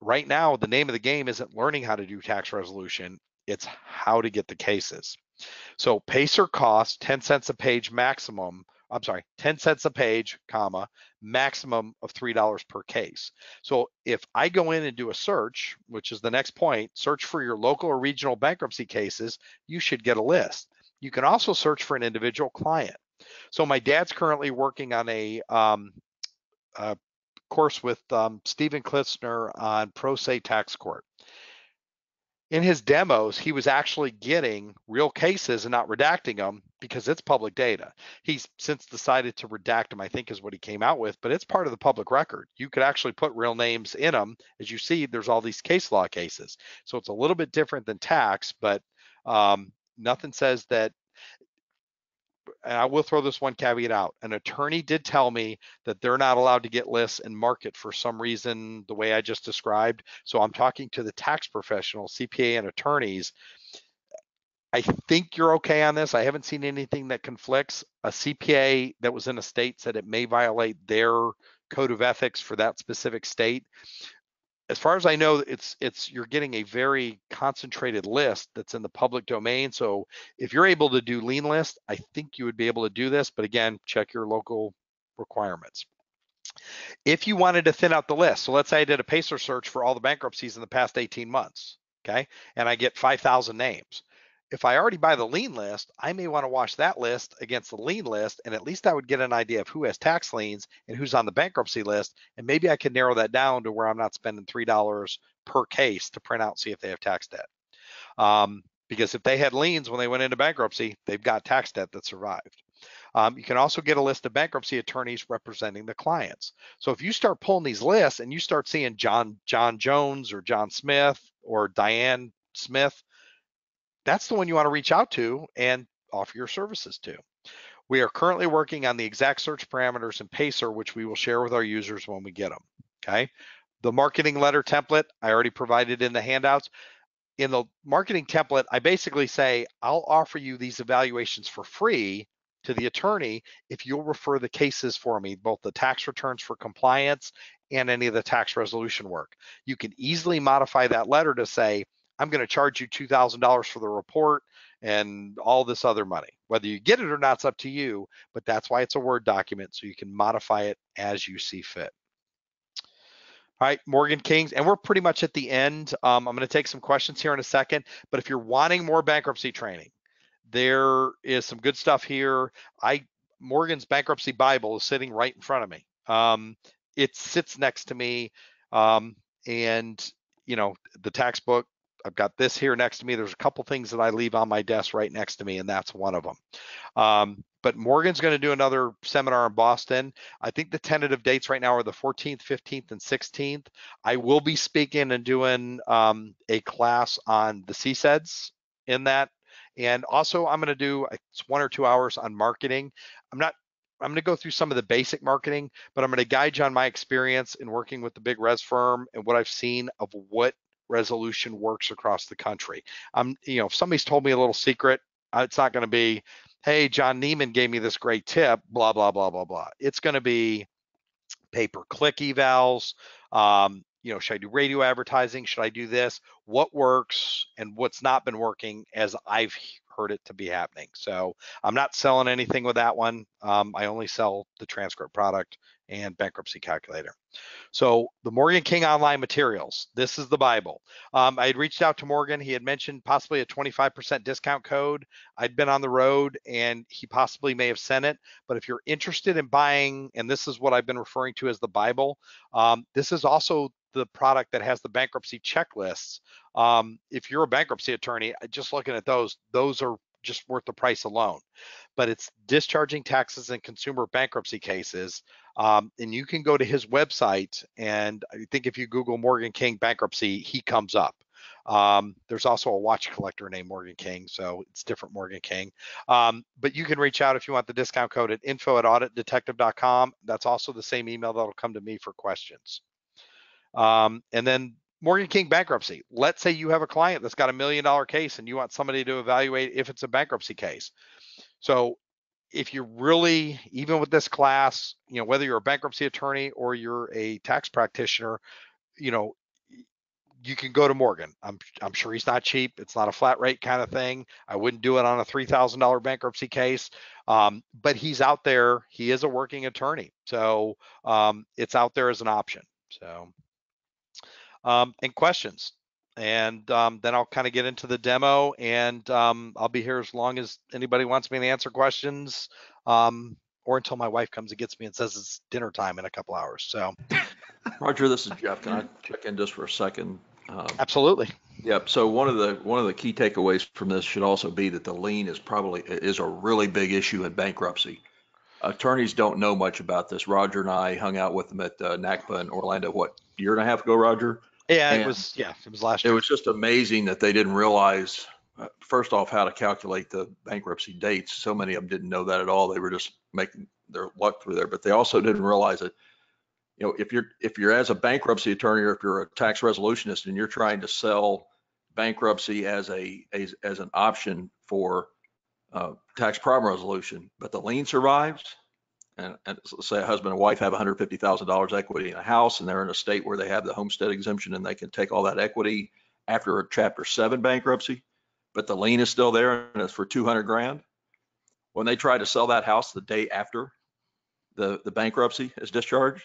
[SPEAKER 2] right now, the name of the game isn't learning how to do tax resolution, it's how to get the cases. So Pacer costs 10 cents a page maximum, 10 cents a page, comma, maximum of $3 per case. So if I go in and do a search, which is the next point, search for your local or regional bankruptcy cases, you should get a list. You can also search for an individual client. So my dad's currently working on a course with Stephen Klitsner on Pro Se Tax Court. In his demos, he was actually getting real cases and not redacting them because it's public data. He's since decided to redact them, I think is what he came out with, but it's part of the public record. You could actually put real names in them. As you see, there's all these case law cases. So it's a little bit different than tax, but nothing says that. And I will throw this one caveat out. An attorney did tell me that they're not allowed to get lists and market for some reason, the way I just described. So I'm talking to the tax professionals, CPA and attorneys. I think you're okay on this. I haven't seen anything that conflicts. A CPA that was in a state said it may violate their code of ethics for that specific state. as far as I know, you're getting a very concentrated list that's in the public domain. So if you're able to do lien list, I think you would be able to do this. But again, check your local requirements. If you wanted to thin out the list, so let's say I did a Pacer search for all the bankruptcies in the past 18 months, okay, and I get 5,000 names. If I already buy the lien list, I may want to watch that list against the lien list, and at least I would get an idea of who has tax liens and who's on the bankruptcy list, and maybe I could narrow that down to where I'm not spending $3 per case to print out and see if they have tax debt. Because if they had liens when they went into bankruptcy, they've got tax debt that survived. You can also get a list of bankruptcy attorneys representing the clients. So if you start pulling these lists and you start seeing John Jones or John Smith or Diane Smith, that's the one you want to reach out to and offer your services to. We are currently working on the exact search parameters in Pacer, which we will share with our users when we get them. Okay. The marketing letter template, I already provided in the handouts. In the marketing template, I basically say, I'll offer you these evaluations for free to the attorney if you'll refer the cases for me, both the tax returns for compliance and any of the tax resolution work. You can easily modify that letter to say, I'm going to charge you $2,000 for the report and all this other money. Whether you get it or not, it's up to you, but that's why it's a Word document, so you can modify it as you see fit. All right, Morgan Kings, and we're pretty much at the end. I'm going to take some questions here in a second, but if you're wanting more bankruptcy training, there is some good stuff here. Morgan's Bankruptcy Bible is sitting right in front of me. It sits next to me, and the tax book, I've got this here next to me. There's a couple things that I leave on my desk right next to me, and that's one of them. But Morgan's going to do another seminar in Boston. I think the tentative dates right now are the 14th, 15th, and 16th. I will be speaking and doing a class on the CSEDs in that. And also I'm going to do, it's 1 or 2 hours on marketing. I'm going to go through some of the basic marketing, but I'm going to guide you on my experience in working with the big res firm and what I've seen of what resolution works across the country. If somebody's told me a little secret, it's not going to be, hey, John Neiman gave me this great tip, blah, blah, blah, blah, blah. It's going to be pay-per-click evals. Should I do radio advertising? Should I do this? What works and what's not been working as I've heard it to be happening. So I'm not selling anything with that one. I only sell the transcript product and bankruptcy calculator. So the Morgan King online materials, this is the Bible. I had reached out to Morgan. He had mentioned possibly a 25% discount code. I'd been on the road and he possibly may have sent it. But if you're interested in buying, and this is what I've been referring to as the Bible, this is also the product that has the bankruptcy checklists. If you're a bankruptcy attorney, just looking at those are just worth the price alone. But it's discharging taxes in consumer bankruptcy cases. And you can go to his website, and I think if you Google Morgan King bankruptcy, he comes up. There's also a watch collector named Morgan King, so it's different Morgan King. But you can reach out if you want the discount code at info@auditdetective.com. That's also the same email that'll come to me for questions. And then Morgan King bankruptcy. Let's say you have a client that's got $1 million case and you want somebody to evaluate if it's a bankruptcy case. So if you're really, even with this class, whether you're a bankruptcy attorney or you're a tax practitioner, you can go to Morgan. I'm sure he's not cheap. It's not a flat rate kind of thing. I wouldn't do it on a $3,000 bankruptcy case, but he's out there. He is a working attorney. So it's out there as an option. So, and questions. And then I'll kind of get into the demo, and I'll be here as long as anybody wants me to answer questions, or until my wife comes and gets me and says it's dinner time in a couple hours. So,
[SPEAKER 3] Roger, this is Jeff. Can I check in just for a second?
[SPEAKER 2] Absolutely.
[SPEAKER 3] Yep. So one of the key takeaways from this should also be that the lien is a really big issue in bankruptcy. Attorneys don't know much about this. Roger and I hung out with them at NACPA in Orlando, what, year and a half ago, Roger?
[SPEAKER 2] Yeah,
[SPEAKER 3] And
[SPEAKER 2] it was last year.
[SPEAKER 3] It was just amazing that they didn't realize, first off, how to calculate the bankruptcy dates. So many of them didn't know that at all. They were just making their luck through there, but they also didn't realize that, if you're as a bankruptcy attorney, or if you're a tax resolutionist and you're trying to sell bankruptcy as an option for tax problem resolution, but the lien survives, and let's say a husband and wife have $150,000 equity in a house, and they're in a state where they have the homestead exemption and they can take all that equity after a Chapter 7 bankruptcy, but the lien is still there and it's for 200 grand. When they try to sell that house the day after the bankruptcy is discharged,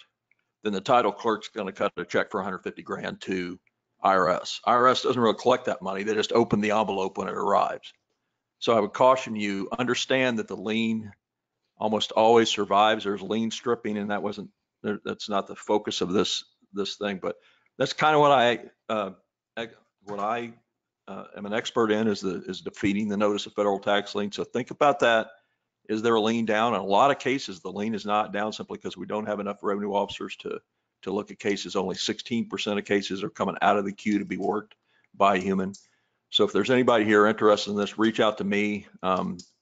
[SPEAKER 3] then the title clerk's going to cut a check for 150 grand to IRS. IRS doesn't really collect that money. They just open the envelope when it arrives. So I would caution you, understand that the lien almost always survives. There's lien stripping, and that's not the focus of this thing, but that's kind of what I am an expert in is defeating the notice of federal tax lien. So think about that. Is there a lien down? In a lot of cases, the lien is not down simply because we don't have enough revenue officers to look at cases. Only 16% of cases are coming out of the queue to be worked by a human. So if there's anybody here interested in this, reach out to me.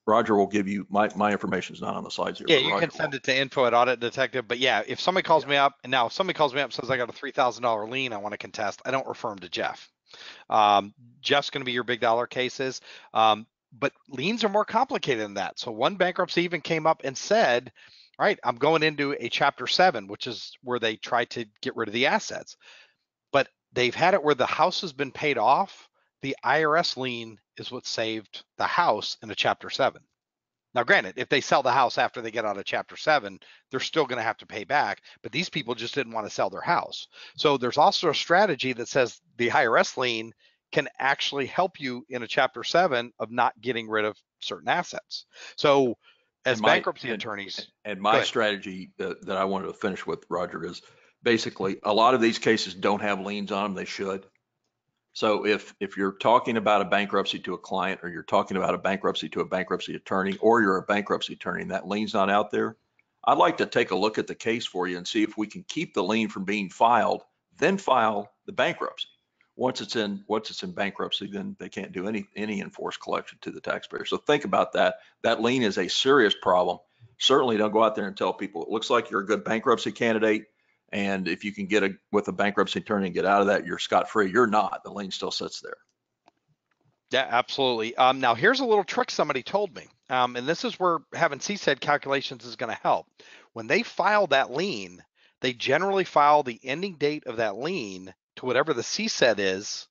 [SPEAKER 3] Roger will give you my information is not on the slides here.
[SPEAKER 2] Yeah,
[SPEAKER 3] but
[SPEAKER 2] you
[SPEAKER 3] Roger
[SPEAKER 2] can send
[SPEAKER 3] will.
[SPEAKER 2] it to info@auditdetective. But yeah, if somebody calls me up, and now if somebody calls me up and says I got a $3,000 lien I want to contest, I don't refer them to Jeff. Jeff's going to be your big dollar cases. But liens are more complicated than that. So one bankruptcy even came up and said, all right, I'm going into a Chapter 7, which is where they try to get rid of the assets. But they've had it where the house has been paid off. The IRS lien is what saved the house in a Chapter 7. Now, granted, if they sell the house after they get out of Chapter 7, they're still going to have to pay back, but these people just didn't want to sell their house. So there's also a strategy that says the IRS lien can actually help you in a Chapter 7 of not getting rid of certain assets. So as bankruptcy attorneys.
[SPEAKER 3] And my strategy that I wanted to finish with, Roger, is basically a lot of these cases don't have liens on them. They should. So if you're talking about a bankruptcy to a client, or you're talking about a bankruptcy to a bankruptcy attorney, or you're a bankruptcy attorney and that lien's not out there, I'd like to take a look at the case for you and see if we can keep the lien from being filed, then file the bankruptcy. Once it's in bankruptcy, then they can't do any enforced collection to the taxpayer. So think about that. That lien is a serious problem. Certainly don't go out there and tell people it looks like you're a good bankruptcy candidate, and if you can get with a bankruptcy attorney and get out of that, you're scot-free. You're not. The lien still sits there.
[SPEAKER 2] Yeah, absolutely. Now here's a little trick somebody told me, and this is where having CSED calculations is going to help. When they file that lien, they generally file the ending date of that lien to whatever the CSED is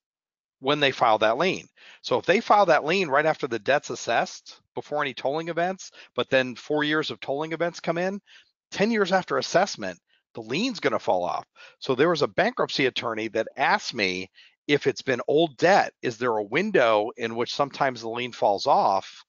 [SPEAKER 2] when they file that lien. So if they file that lien right after the debt's assessed, before any tolling events, but then 4 years of tolling events come in, 10 years after assessment, the lien's going to fall off. So there was a bankruptcy attorney that asked me, if it's been old debt, is there a window in which sometimes the lien falls off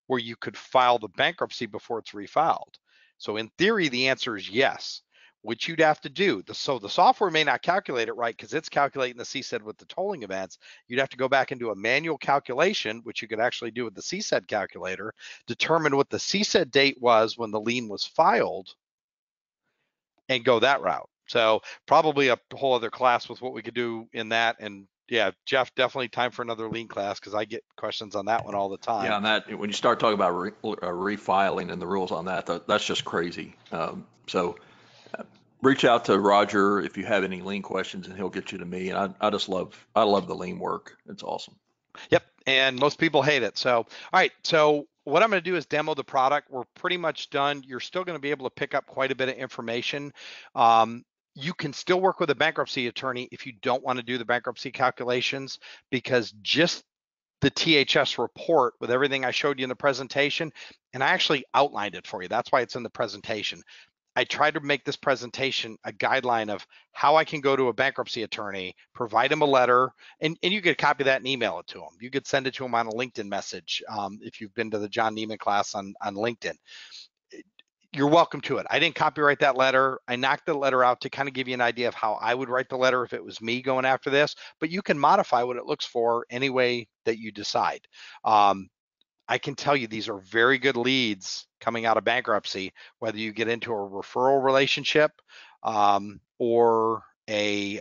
[SPEAKER 2] where you could file the bankruptcy before it's refiled? So in theory, the answer is yes. What you'd have to do, so the software may not calculate it right because it's calculating the CSED with the tolling events. You'd have to go back and do a manual calculation, which you could actually do with the CSED calculator, determine what the CSED date was when the lien was filed, and go that route. So probably a whole other class with what we could do in that. And yeah, Jeff, definitely time for another lien class because I get questions on that one all the time.
[SPEAKER 3] Yeah, on that, when you start talking about refiling and the rules on that, that's just crazy. So reach out to Roger if you have any lien questions, and he'll get you to me. And I love the lien work. It's awesome.
[SPEAKER 2] Yep, and most people hate it. So, all right, so what I'm going to do is demo the product. We're pretty much done. You're still going to be able to pick up quite a bit of information. You can still work with a bankruptcy attorney if you don't want to do the bankruptcy calculations, because just the THS report with everything I showed you in the presentation, and I actually outlined it for you. That's why it's in the presentation. I tried to make this presentation a guideline of how I can go to a bankruptcy attorney, provide him a letter, and you could copy that and email it to him. You could send it to him on a LinkedIn message if you've been to the John Neiman class on LinkedIn. You're welcome to it. I didn't copyright that letter. I knocked the letter out to kind of give you an idea of how I would write the letter if it was me going after this, but you can modify what it looks for any way that you decide. I can tell you these are very good leads coming out of bankruptcy, whether you get into a referral relationship or a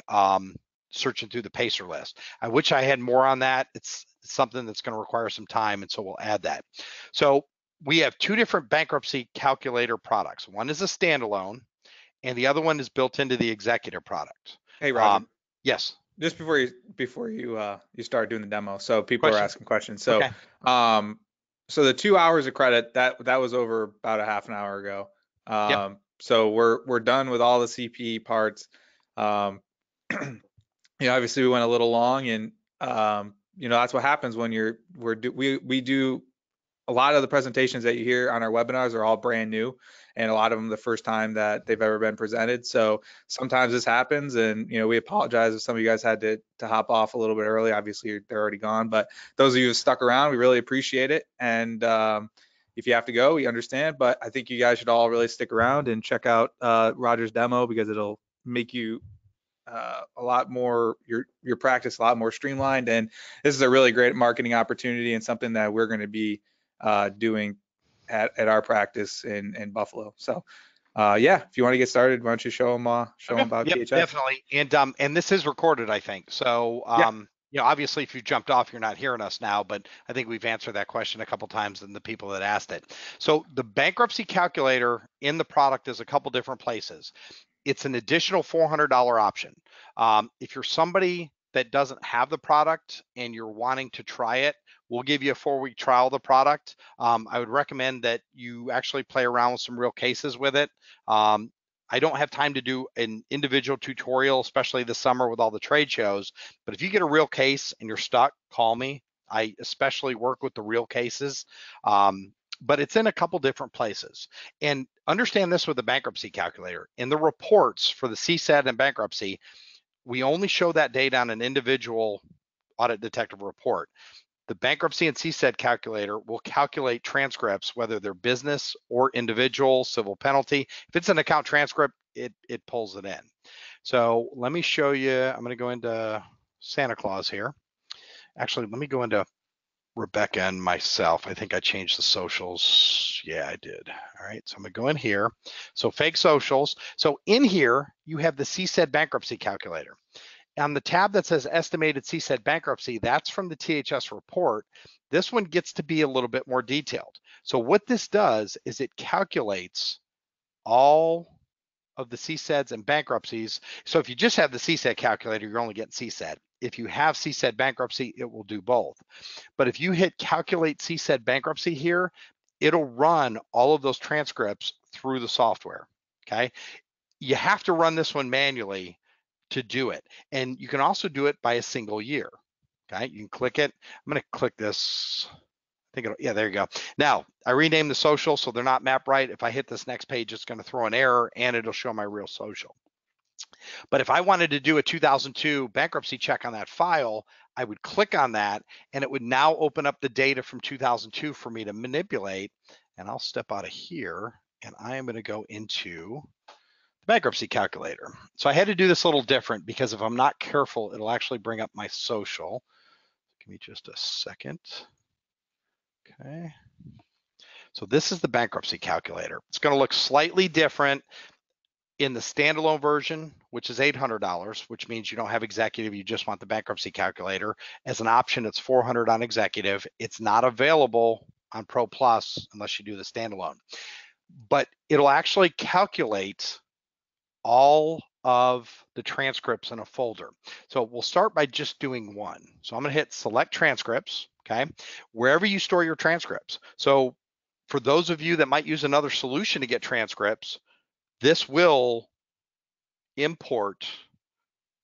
[SPEAKER 2] searching through the PACER list. I wish I had more on that. It's something that's going to require some time, and so we'll add that. So we have two different bankruptcy calculator products. One is a standalone, and the other one is built into the executive product.
[SPEAKER 1] Hey, Roger.
[SPEAKER 2] Yes.
[SPEAKER 1] Just before you start doing the demo, so people are asking questions. So,
[SPEAKER 2] okay.
[SPEAKER 1] So the 2 hours of credit that was over about a half an hour ago.
[SPEAKER 2] Yep.
[SPEAKER 1] So we're done with all the CPE parts. Um, obviously we went a little long, and that's what happens when we do a lot of the presentations that you hear on our webinars are all brand new, and a lot of them the first time that they've ever been presented. So sometimes this happens, and we apologize if some of you guys had to hop off a little bit early. Obviously they're already gone, but those of you who stuck around, we really appreciate it. And if you have to go, we understand, but I think you guys should all really stick around and check out Roger's demo, because it'll make you a lot more your practice a lot more streamlined. And this is a really great marketing opportunity, and something that we're going to be doing at our practice in Buffalo. So yeah, if you want to get started, why don't you show them
[SPEAKER 2] Okay.
[SPEAKER 1] about
[SPEAKER 2] Yep,
[SPEAKER 1] PHS?
[SPEAKER 2] definitely. And this is recorded, I think. So
[SPEAKER 1] Yeah.
[SPEAKER 2] obviously if you jumped off, you're not hearing us now, but I think we've answered that question a couple times and the people that asked it. So the bankruptcy calculator in the product is a couple different places. It's an additional $400 option. If you're somebody that doesn't have the product and you're wanting to try it, we'll give you a 4-week trial of the product. I would recommend that you actually play around with some real cases with it. I don't have time to do an individual tutorial, especially this summer with all the trade shows, but if you get a real case and you're stuck, call me. I especially work with the real cases. But it's in a couple different places. And understand this with the bankruptcy calculator. In the reports for the CSED and bankruptcy, we only show that data on an individual audit detective report. The bankruptcy and CSED calculator will calculate transcripts, whether they're business or individual, civil penalty. If it's an account transcript, it pulls it in. So let me show you, I'm going to go into Santa Claus here. Actually, let me go into Rebecca and myself. I think I changed the socials. Yeah, I did. All right, so I'm gonna go in here. So fake socials. So in here, you have the CSED bankruptcy calculator. On the tab that says estimated CSED bankruptcy, that's from the THS report. This one gets to be a little bit more detailed. So what this does is it calculates all of the CSEDs and bankruptcies. So if you just have the CSED calculator, you're only getting CSED. If you have CSED bankruptcy, it will do both. But if you hit calculate CSED bankruptcy here, it'll run all of those transcripts through the software, okay? You have to run this one manually to do it. And you can also do it by a single year, okay? You can click it. I'm gonna click this. I think yeah, there you go. Now, I renamed the social so they're not mapped right. If I hit this next page, it's gonna throw an error and it'll show my real social. But if I wanted to do a 2002 bankruptcy check on that file, I would click on that and it would now open up the data from 2002 for me to manipulate. And I'll step out of here and I am going to go into the bankruptcy calculator. So I had to do this a little different because if I'm not careful, it'll actually bring up my social. Give me just a second. Okay. So this is the bankruptcy calculator. It's going to look slightly different in the standalone version, which is $800, which means you don't have executive, you just want the bankruptcy calculator. As an option, it's $400 on executive. It's not available on Pro Plus unless you do the standalone. But it'll actually calculate all of the transcripts in a folder. So we'll start by just doing one. So I'm gonna hit select transcripts, okay? Wherever you store your transcripts. So for those of you that might use another solution to get transcripts, this will import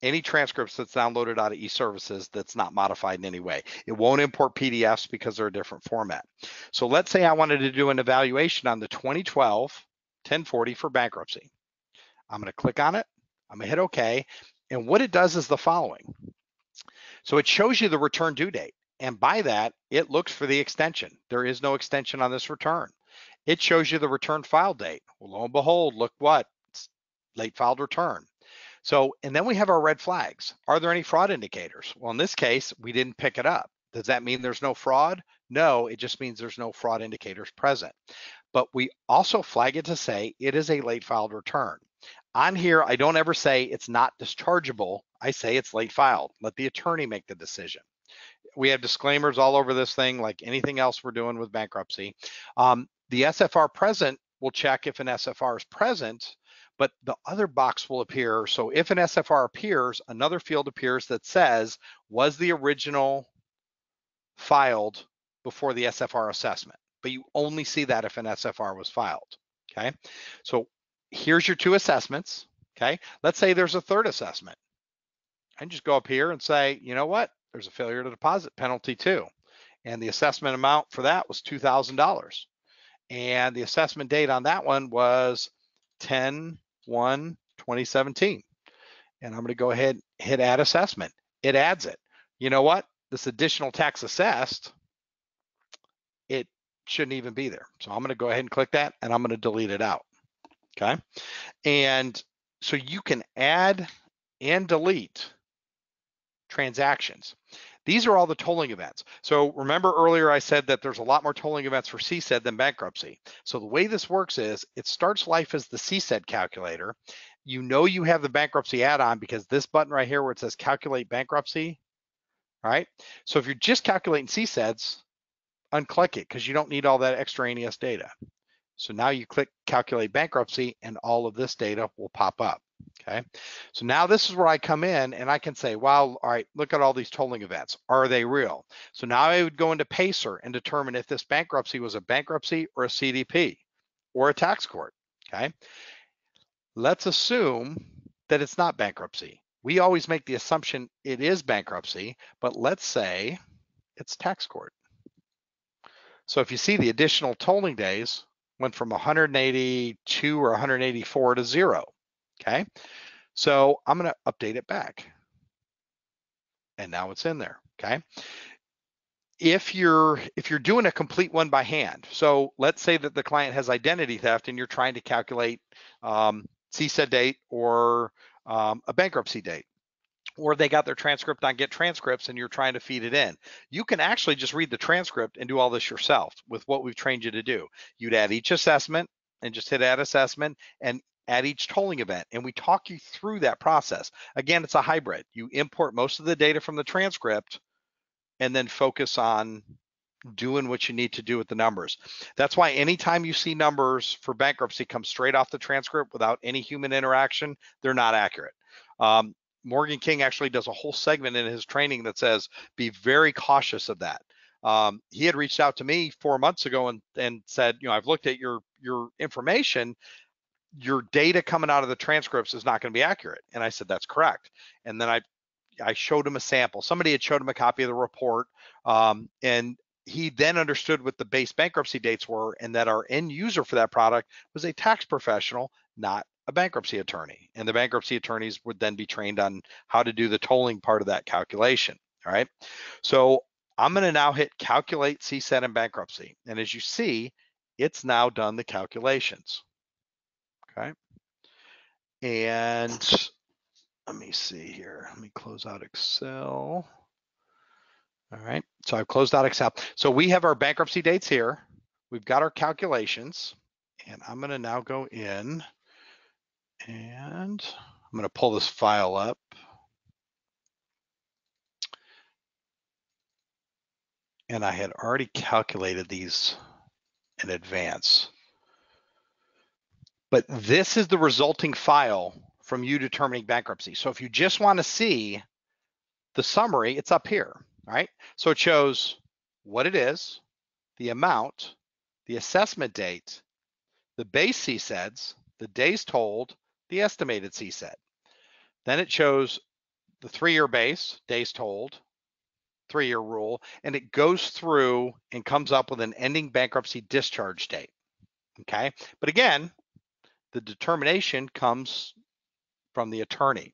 [SPEAKER 2] any transcripts that's downloaded out of eServices that's not modified in any way. It won't import PDFs because they're a different format. So let's say I wanted to do an evaluation on the 2012 1040 for bankruptcy. I'm going to click on it. I'm going to hit OK. And what it does is the following. So it shows you the return due date. And by that, it looks for the extension. There is no extension on this return. It shows you the return file date. Well, lo and behold, look what? It's late filed return. So, and then we have our red flags. Are there any fraud indicators? Well, in this case, we didn't pick it up. Does that mean there's no fraud? No, it just means there's no fraud indicators present. But we also flag it to say it is a late filed return. On here, I don't ever say it's not dischargeable. I say it's late filed. Let the attorney make the decision. We have disclaimers all over this thing, like anything else we're doing with bankruptcy. The SFR present will check if an SFR is present, but the other box will appear. So if an SFR appears, another field appears that says, was the original filed before the SFR assessment? But you only see that if an SFR was filed, okay? So here's your 2 assessments, okay? Let's say there's a 3rd assessment. I can just go up here and say, you know what? There's a failure to deposit penalty too. And the assessment amount for that was $2,000. And the assessment date on that one was 10/1/2017. And I'm going to go ahead and hit add assessment. It adds it. You know what? This additional tax assessed, it shouldn't even be there. So I'm going to go ahead and click that, and I'm going to delete it out. Okay. And so you can add and delete transactions. These are all the tolling events. So remember earlier I said that there's a lot more tolling events for CSED than bankruptcy. So the way this works is it starts life as the CSED calculator. You know you have the bankruptcy add-on because this button right here where it says calculate bankruptcy, right? So if you're just calculating CSEDs, unclick it because you don't need all that extraneous data. So now you click calculate bankruptcy and all of this data will pop up. Okay, so now this is where I come in and I can say, wow, all right, look at all these tolling events. Are they real? So now I would go into Pacer and determine if this bankruptcy was a bankruptcy or a CDP or a tax court. Okay, let's assume that it's not bankruptcy. We always make the assumption it is bankruptcy, but let's say it's tax court. So if you see the additional tolling days went from 182 or 184 to 0. Okay, so I'm going to update it back. And now it's in there. Okay. If you're doing a complete one by hand, so let's say that the client has identity theft and you're trying to calculate CSED date or a bankruptcy date, or they got their transcript on Get Transcripts and you're trying to feed it in. You can actually just read the transcript and do all this yourself with what we've trained you to do. You'd add each assessment and just hit add assessment and add each tolling event. And we talk you through that process. Again, it's a hybrid. You import most of the data from the transcript and then focus on doing what you need to do with the numbers. That's why anytime you see numbers for bankruptcy come straight off the transcript without any human interaction, they're not accurate. Morgan King actually does a whole segment in his training that says, be very cautious of that. He had reached out to me 4 months ago and said, you know, I've looked at your information, your data coming out of the transcripts is not going to be accurate. And I said, that's correct. And then I showed him a sample. Somebody had showed him a copy of the report, and he then understood what the base bankruptcy dates were and that our end user for that product was a tax professional, not a bankruptcy attorney. And the bankruptcy attorneys would then be trained on how to do the tolling part of that calculation. All right. So I'm going to now hit calculate CSED and bankruptcy. And as you see, it's now done the calculations. Okay. And let me see here. Let me close out Excel. All right. So I've closed out Excel. So we have our bankruptcy dates here. We've got our calculations. And I'm going to now go in and I'm going to pull this file up. And I had already calculated these in advance. But this is the resulting file from you determining bankruptcy. So if you just want to see the summary, it's up here. All right. So it shows what it is, the amount, the assessment date, the base CSEDs, the days told, the estimated CSED. Then it shows the 3-year base, days told, 3-year rule, and it goes through and comes up with an ending bankruptcy discharge date. Okay. But again, the determination comes from the attorney.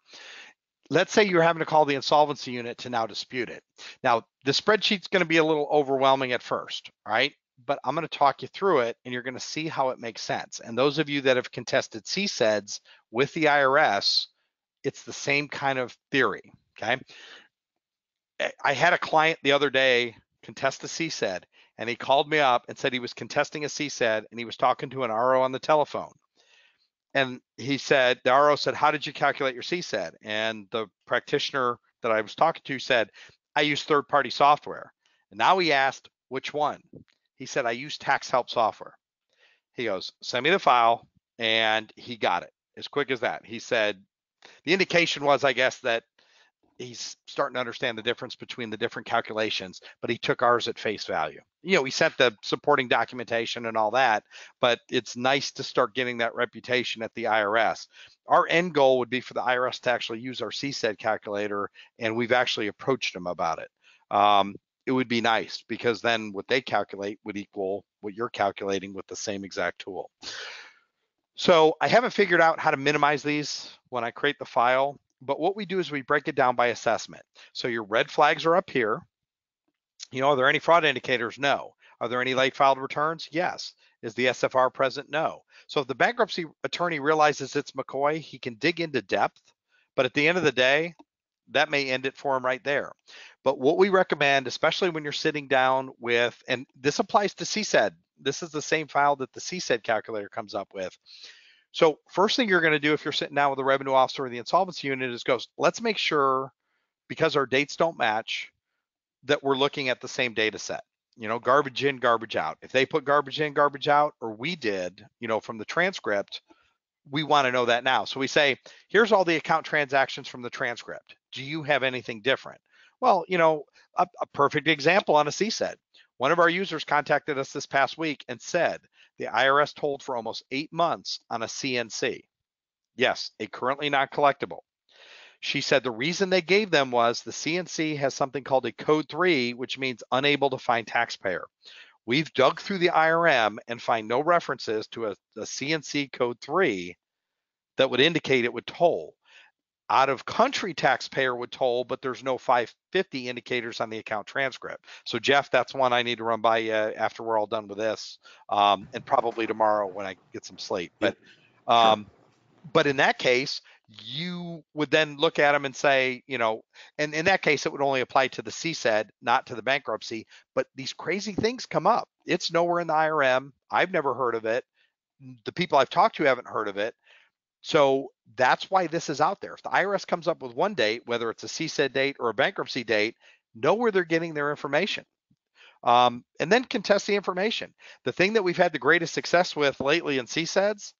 [SPEAKER 2] Let's say you're having to call the insolvency unit to now dispute it. Now, the spreadsheet's going to be a little overwhelming at first, all right? But I'm going to talk you through it and you're going to see how it makes sense. And those of you that have contested CSEDs with the IRS, it's the same kind of theory, okay? I had a client the other day contest a CSED and he called me up and said he was contesting a CSED and he was talking to an RO on the telephone. And he said, the RO said, how did you calculate your CSED? And the practitioner that I was talking to said, I use third-party software. And now he asked, which one? He said, I use tax help software. He goes, send me the file. And he got it as quick as that. He said, the indication was, I guess, that he's starting to understand the difference between the different calculations, but he took ours at face value. You know, he sent the supporting documentation and all that, but it's nice to start getting that reputation at the IRS. Our end goal would be for the IRS to actually use our CSED calculator, and we've actually approached them about it. It would be nice because then what they calculate would equal what you're calculating with the same exact tool. So I haven't figured out how to minimize these when I create the file, but what we do is we break it down by assessment. So your red flags are up here. You know, are there any fraud indicators? No. Are there any late filed returns? Yes. Is the SFR present? No. So if the bankruptcy attorney realizes it's McCoy, he can dig into depth, but at the end of the day, that may end it for him right there. But what we recommend, especially when you're sitting down with, and this applies to CSED, this is the same file that the CSED calculator comes up with. So first thing you're going to do if you're sitting down with the revenue officer or the insolvency unit is let's make sure, because our dates don't match, that we're looking at the same data set. You know, garbage in, garbage out. If they put garbage in, garbage out, or we did, you know, from the transcript, we want to know that now. So we say, here's all the account transactions from the transcript. Do you have anything different? Well, you know, a perfect example on a CSED. One of our users contacted us this past week and said the IRS told for almost 8 months on a CNC. Yes, a currently not collectible. She said the reason they gave them was the CNC has something called a code 3, which means unable to find taxpayer. We've dug through the IRM and find no references to a CNC code 3 that would indicate it would toll. Out of country taxpayer would toll, but there's no 550 indicators on the account transcript. So Jeff, that's one I need to run by you after we're all done with this, and probably tomorrow when I get some sleep. But
[SPEAKER 3] Sure.
[SPEAKER 2] but in that case, you would then look at them and say, you know, and in that case, it would only apply to the CSED, not to the bankruptcy. But these crazy things come up. It's nowhere in the IRM. I've never heard of it. The people I've talked to haven't heard of it. So that's why this is out there. If the IRS comes up with one date, whether it's a CSED date or a bankruptcy date, know where they're getting their information. And then contest the information. The thing that we've had the greatest success with lately in CSEDs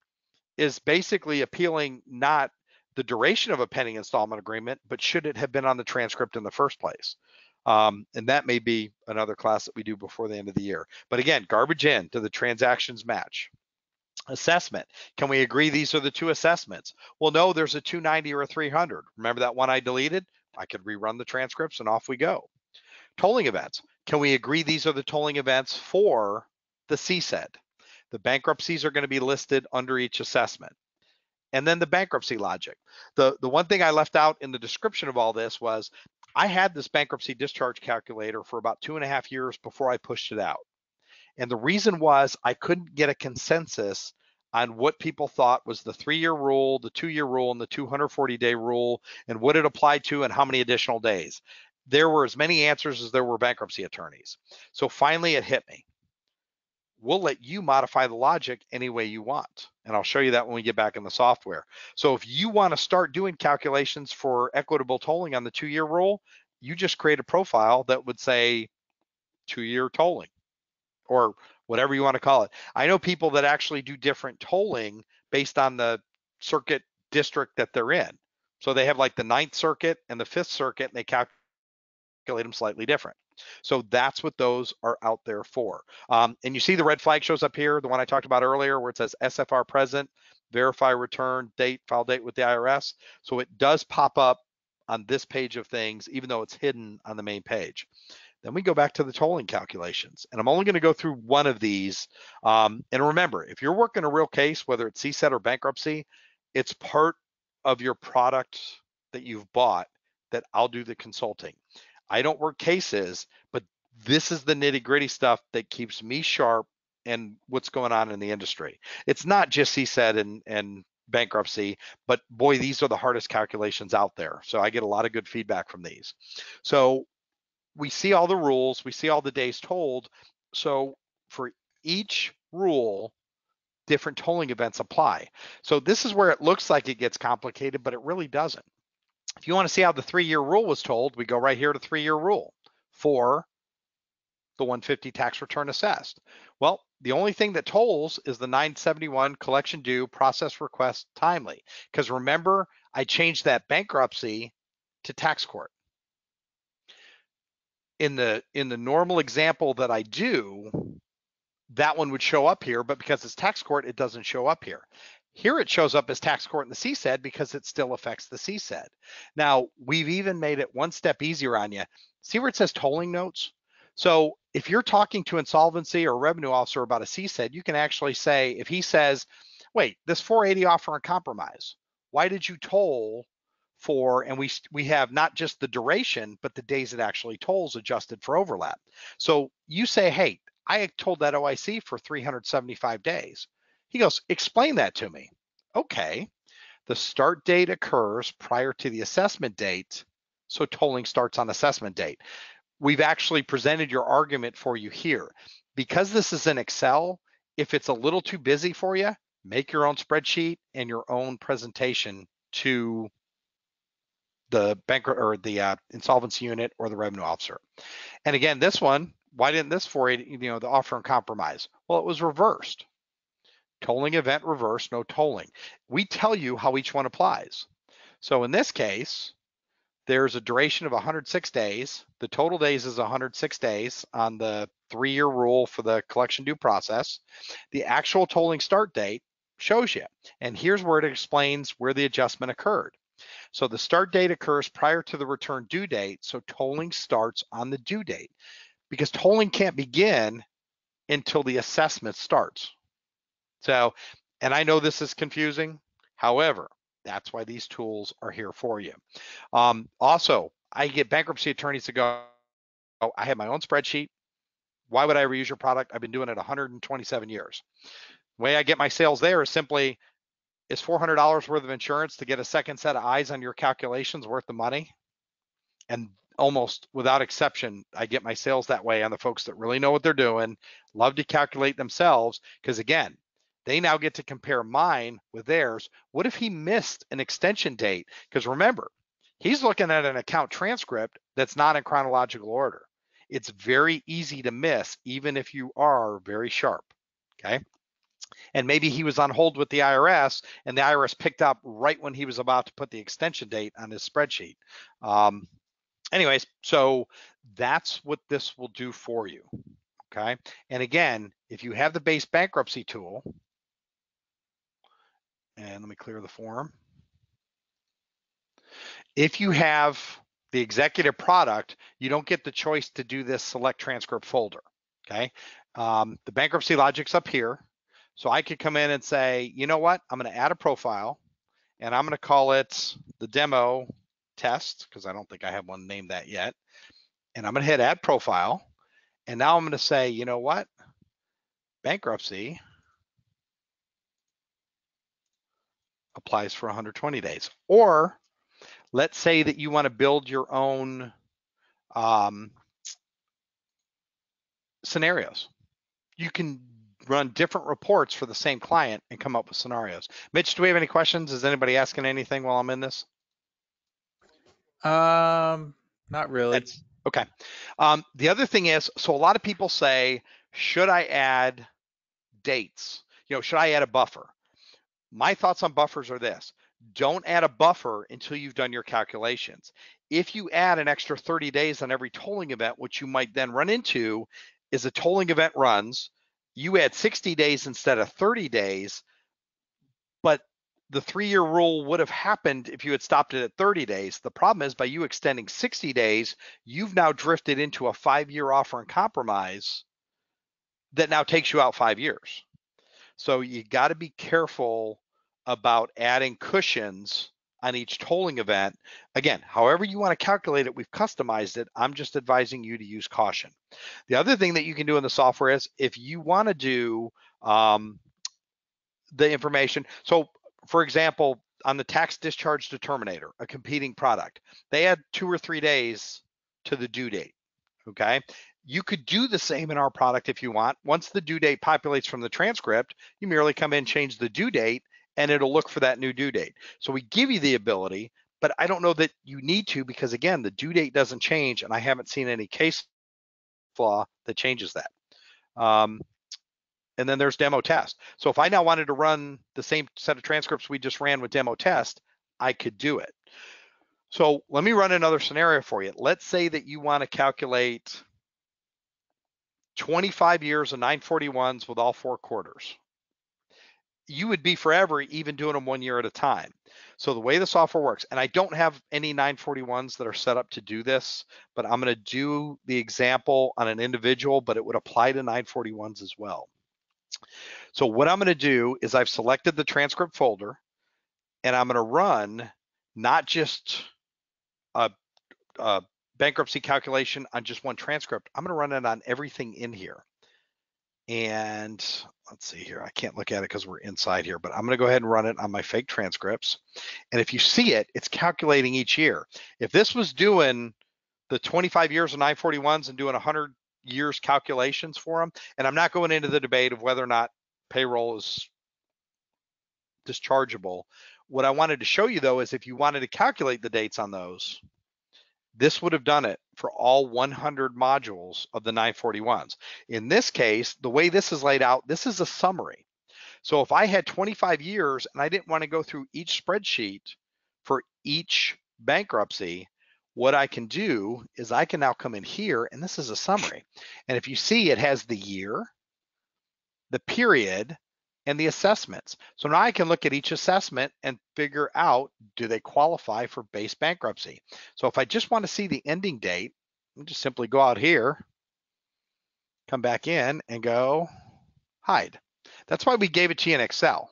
[SPEAKER 2] is basically appealing not the duration of a pending installment agreement, but should it have been on the transcript in the first place? And that may be another class that we do before the end of the year. But again, garbage in, do the transactions match? Assessment. Can we agree these are the two assessments? Well, no, there's a 290 or a 300. Remember that one I deleted? I could rerun the transcripts and off we go. Tolling events. Can we agree these are the tolling events for the CSED? The bankruptcies are going to be listed under each assessment. And then the bankruptcy logic. The one thing I left out in the description of all this was I had this bankruptcy discharge calculator for about 2.5 years before I pushed it out. And the reason was I couldn't get a consensus on what people thought was the 3-year rule, the 2-year rule, and the 240-day rule, and what it applied to and how many additional days. There were as many answers as there were bankruptcy attorneys. So finally it hit me. We'll let you modify the logic any way you want. And I'll show you that when we get back in the software. So if you want to start doing calculations for equitable tolling on the 2-year rule, you just create a profile that would say 2-year tolling, or whatever you want to call it. I know people that actually do different tolling based on the circuit district that they're in. So they have like the 9th Circuit and the 5th Circuit, and they calculate them slightly different. So that's what those are out there for. And you see the red flag shows up here, the one I talked about earlier, where it says SFR present, verify return date, file date with the IRS. So it does pop up on this page of things, even though it's hidden on the main page. Then we go back to the tolling calculations, and I'm only going to go through one of these. And remember, if you're working a real case, whether it's CSED or bankruptcy, it's part of your product that you've bought that I'll do the consulting. I don't work cases, but this is the nitty gritty stuff that keeps me sharp and what's going on in the industry. It's not just CSED and bankruptcy, but boy, these are the hardest calculations out there. So I get a lot of good feedback from these. So we see all the rules, we see all the days told. So for each rule, different tolling events apply. So this is where it looks like it gets complicated, but it really doesn't. If you want to see how the 3-year rule was told, we go right here to 3-year rule for the 150 tax return assessed. Well, the only thing that tolls is the 971 collection due process request timely. Because remember, I changed that bankruptcy to tax court. In the normal example that I do, that one would show up here, but because it's tax court, it doesn't show up here. Here it shows up as tax court in the CSED because it still affects the CSED. Now, we've even made it one step easier on you. See where it says tolling notes? So if you're talking to insolvency or a revenue officer about a CSED, you can actually say, if he says, wait, this 480 offer and compromise, why did you toll for, and we have not just the duration, but the days it actually tolls adjusted for overlap. So you say, hey, I told that OIC for 375 days. He goes, explain that to me. Okay, the start date occurs prior to the assessment date, so tolling starts on assessment date. We've actually presented your argument for you here. Because this is in Excel, if it's a little too busy for you, make your own spreadsheet and your own presentation to the banker or the insolvency unit or the revenue officer. And again, this one, why didn't this 480, the offer and compromise? Well, it was reversed. Tolling event reversed, no tolling. We tell you how each one applies. So in this case, there's a duration of 106 days. The total days is 106 days on the 3-year rule for the collection due process. The actual tolling start date shows you. And here's where it explains where the adjustment occurred. So the start date occurs prior to the return due date, so tolling starts on the due date because tolling can't begin until the assessment starts. So, and I know this is confusing. However, that's why these tools are here for you. Also, I get bankruptcy attorneys to go, oh, I have my own spreadsheet. Why would I ever use your product? I've been doing it 127 years. The way I get my sales there is simply, is $400 worth of insurance to get a second set of eyes on your calculations worth the money? And almost without exception, I get my sales that way on the folks that really know what they're doing, love to calculate themselves, because again, they now get to compare mine with theirs. What if he missed an extension date? Because remember, he's looking at an account transcript that's not in chronological order. It's very easy to miss, even if you are very sharp, okay? And maybe he was on hold with the IRS and the IRS picked up right when he was about to put the extension date on his spreadsheet. Anyways, so that's what this will do for you, okay? And again, if you have the base bankruptcy tool, and let me clear the form. If you have the executive product, you don't get the choice to do this select transcript folder, okay? The bankruptcy logic's up here. So I could come in and say, you know what? I'm going to add a profile and I'm going to call it the demo test because I don't think I have one named that yet. And I'm going to hit add profile. And now I'm going to say, you know what? Bankruptcy applies for 120 days. Or let's say that you want to build your own scenarios. You can run different reports for the same client and come up with scenarios. Mitch, do we have any questions? Is anybody asking anything while I'm in this?
[SPEAKER 1] Not really.
[SPEAKER 2] Okay. The other thing is, so a lot of people say, should I add dates? Should I add a buffer? My thoughts on buffers are this. Don't add a buffer until you've done your calculations. If you add an extra 30 days on every tolling event, what you might then run into is a tolling event runs, you add 60 days instead of 30 days, but the 3-year rule would have happened if you had stopped it at 30 days. The problem is by you extending 60 days, you've now drifted into a 5-year offer and compromise that now takes you out 5 years. So you got to be careful about adding cushions on each tolling event. Again, however you want to calculate it, we've customized it. I'm just advising you to use caution. The other thing that you can do in the software is if you want to do the information. So for example, on the tax discharge determinator, a competing product, they add 2 or 3 days to the due date, okay? You could do the same in our product if you want. Once the due date populates from the transcript, you merely come in, change the due date, and it'll look for that new due date. So we give you the ability, but I don't know that you need to because again, the due date doesn't change and I haven't seen any case law that changes that. And then there's demo test. So if I now wanted to run the same set of transcripts we just ran with demo test, I could do it. So let me run another scenario for you. Let's say that you want to calculate 25 years of 941s with all 4 quarters. You would be forever even doing them 1 year at a time. So the way the software works, and I don't have any 941s that are set up to do this, but I'm going to do the example on an individual, but it would apply to 941s as well. So what I'm going to do is I've selected the transcript folder, and I'm going to run not just a bankruptcy calculation on just one transcript. I'm going to run it on everything in here. And let's see here. I can't look at it because we're inside here, but I'm going to go ahead and run it on my fake transcripts. And if you see it, it's calculating each year. If this was doing the 25 years of 941s and doing 100 years calculations for them, and I'm not going into the debate of whether or not payroll is dischargeable. What I wanted to show you though is if you wanted to calculate the dates on those, this would have done it for all 100 modules of the 941s. In this case, the way this is laid out, this is a summary. So if I had 25 years and I didn't want to go through each spreadsheet for each bankruptcy, what I can do is I can now come in here, and this is a summary. And if you see, it has the year, the period, and the assessments. So now I can look at each assessment and figure out, do they qualify for base bankruptcy? So if I just want to see the ending date, I just simply go out here, come back in and go hide. That's why we gave it to you in Excel,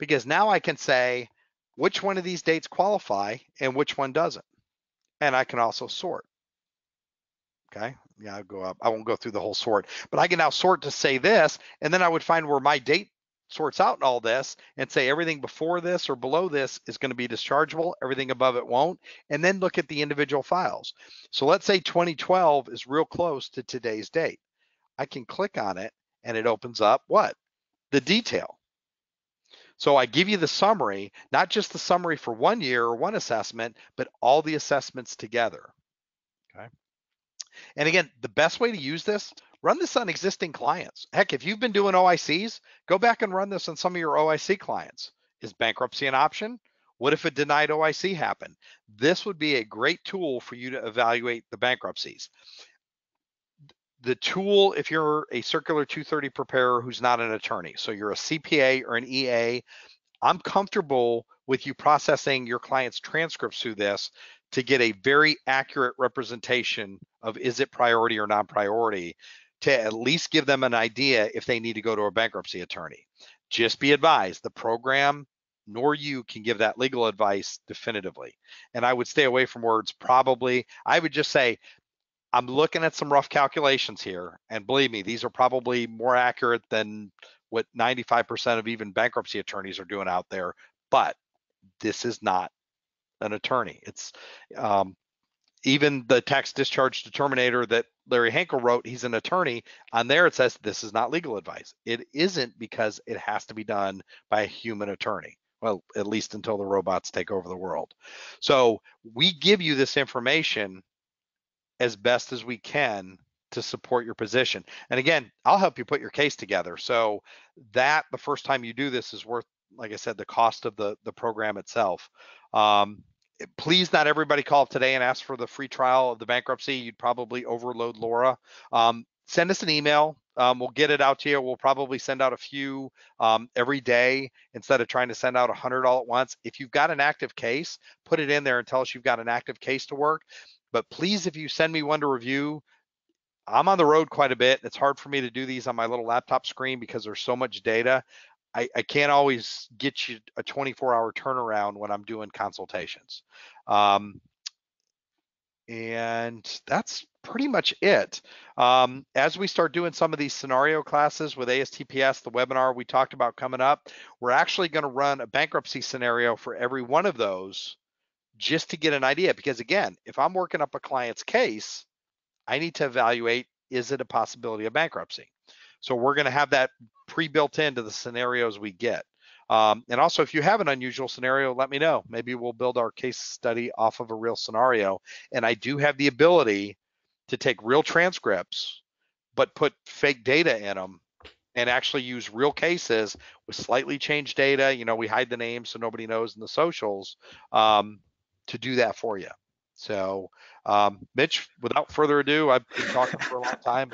[SPEAKER 2] because now I can say which one of these dates qualify and which one doesn't. And I can also sort. Okay, yeah, I'll go up. I won't go through the whole sort, but I can now sort to say this, and then I would find where my date sorts out in all this and say everything before this or below this is going to be dischargeable, everything above it won't, and then look at the individual files. So let's say 2012 is real close to today's date. I can click on it and it opens up what? The detail. So I give you the summary, not just the summary for 1 year or one assessment, but all the assessments together. Okay. And again, the best way to use this, run this on existing clients. Heck, if you've been doing OICs, go back and run this on some of your OIC clients. Is bankruptcy an option? What if a denied OIC happened? This would be a great tool for you to evaluate the bankruptcies. The tool, if you're a Circular 230 preparer who's not an attorney, so you're a CPA or an EA, I'm comfortable with you processing your client's transcripts through this to get a very accurate representation of is it priority or non-priority, to at least give them an idea if they need to go to a bankruptcy attorney. Just be advised, the program nor you can give that legal advice definitively. And I would stay away from words probably. I would just say, I'm looking at some rough calculations here, and believe me, these are probably more accurate than what 95% of even bankruptcy attorneys are doing out there, but this is not an attorney. It's even the tax discharge determinator that Larry Hankel wrote, he's an attorney. On there it says this is not legal advice. It isn't, because it has to be done by a human attorney. Well, at least until the robots take over the world. So we give you this information as best as we can to support your position. And again, I'll help you put your case together. So that the first time you do this is worth, like I said, the cost of the program itself. Please, not everybody call up today and ask for the free trial of the bankruptcy. You'd probably overload Laura. Send us an email. We'll get it out to you. We'll probably send out a few every day instead of trying to send out 100 all at once. If you've got an active case, put it in there and tell us you've got an active case to work. But please, if you send me one to review, I'm on the road quite a bit. It's hard for me to do these on my little laptop screen because there's so much data. I can't always get you a 24-hour turnaround when I'm doing consultations. And that's pretty much it. As we start doing some of these scenario classes with ASTPS, the webinar we talked about coming up, we're actually going to run a bankruptcy scenario for every one of those, just to get an idea. Because again, if I'm working up a client's case, I need to evaluate, is it a possibility of bankruptcy? So we're going to have that pre-built into the scenarios we get. And also, if you have an unusual scenario, let me know. Maybe we'll build our case study off of a real scenario. And I do have the ability to take real transcripts, but put fake data in them and actually use real cases with slightly changed data. You know, we hide the names so nobody knows in the socials. to do that for you. So, Mitch, without further ado, I've been talking for a long time.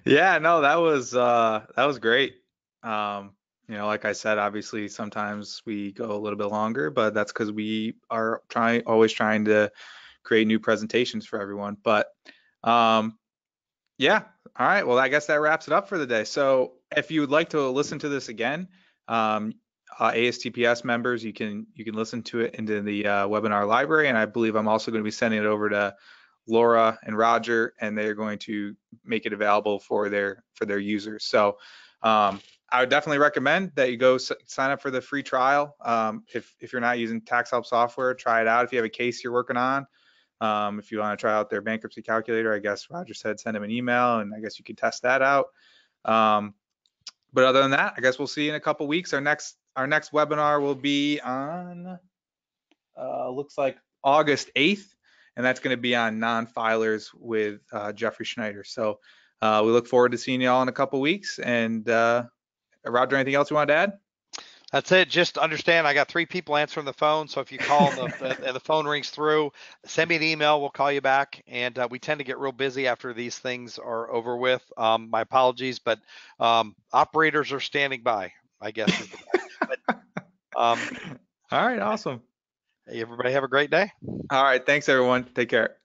[SPEAKER 1] Yeah, no, that was great. Like I said, obviously sometimes we go a little bit longer, but that's because we are always trying to create new presentations for everyone. But yeah, all right. Well, I guess that wraps it up for the day. So if you would like to listen to this again, um, ASTPS members, you can listen to it into the webinar library, and I believe I'm also going to be sending it over to Laura and Roger, and they're going to make it available for their users. So I would definitely recommend that you go sign up for the free trial. If you're not using tax help software, try it out. If you have a case you're working on, if you want to try out their bankruptcy calculator, I guess Roger said send him an email, and I guess you can test that out. But other than that, I guess we'll see you in a couple weeks. Our next webinar will be on looks like August 8th, and that's going to be on non-filers with Jeffrey Schneider. So we look forward to seeing you all in a couple weeks. And Roger, anything else you want to add?
[SPEAKER 2] That's it. Just understand, I got 3 people answering the phone. So if you call and the phone rings through, send me an email. We'll call you back. And we tend to get real busy after these things are over with. My apologies, but operators are standing by, I guess. But,
[SPEAKER 1] all right, awesome.
[SPEAKER 2] everybody have a great day.
[SPEAKER 1] All right, thanks everyone. Take care.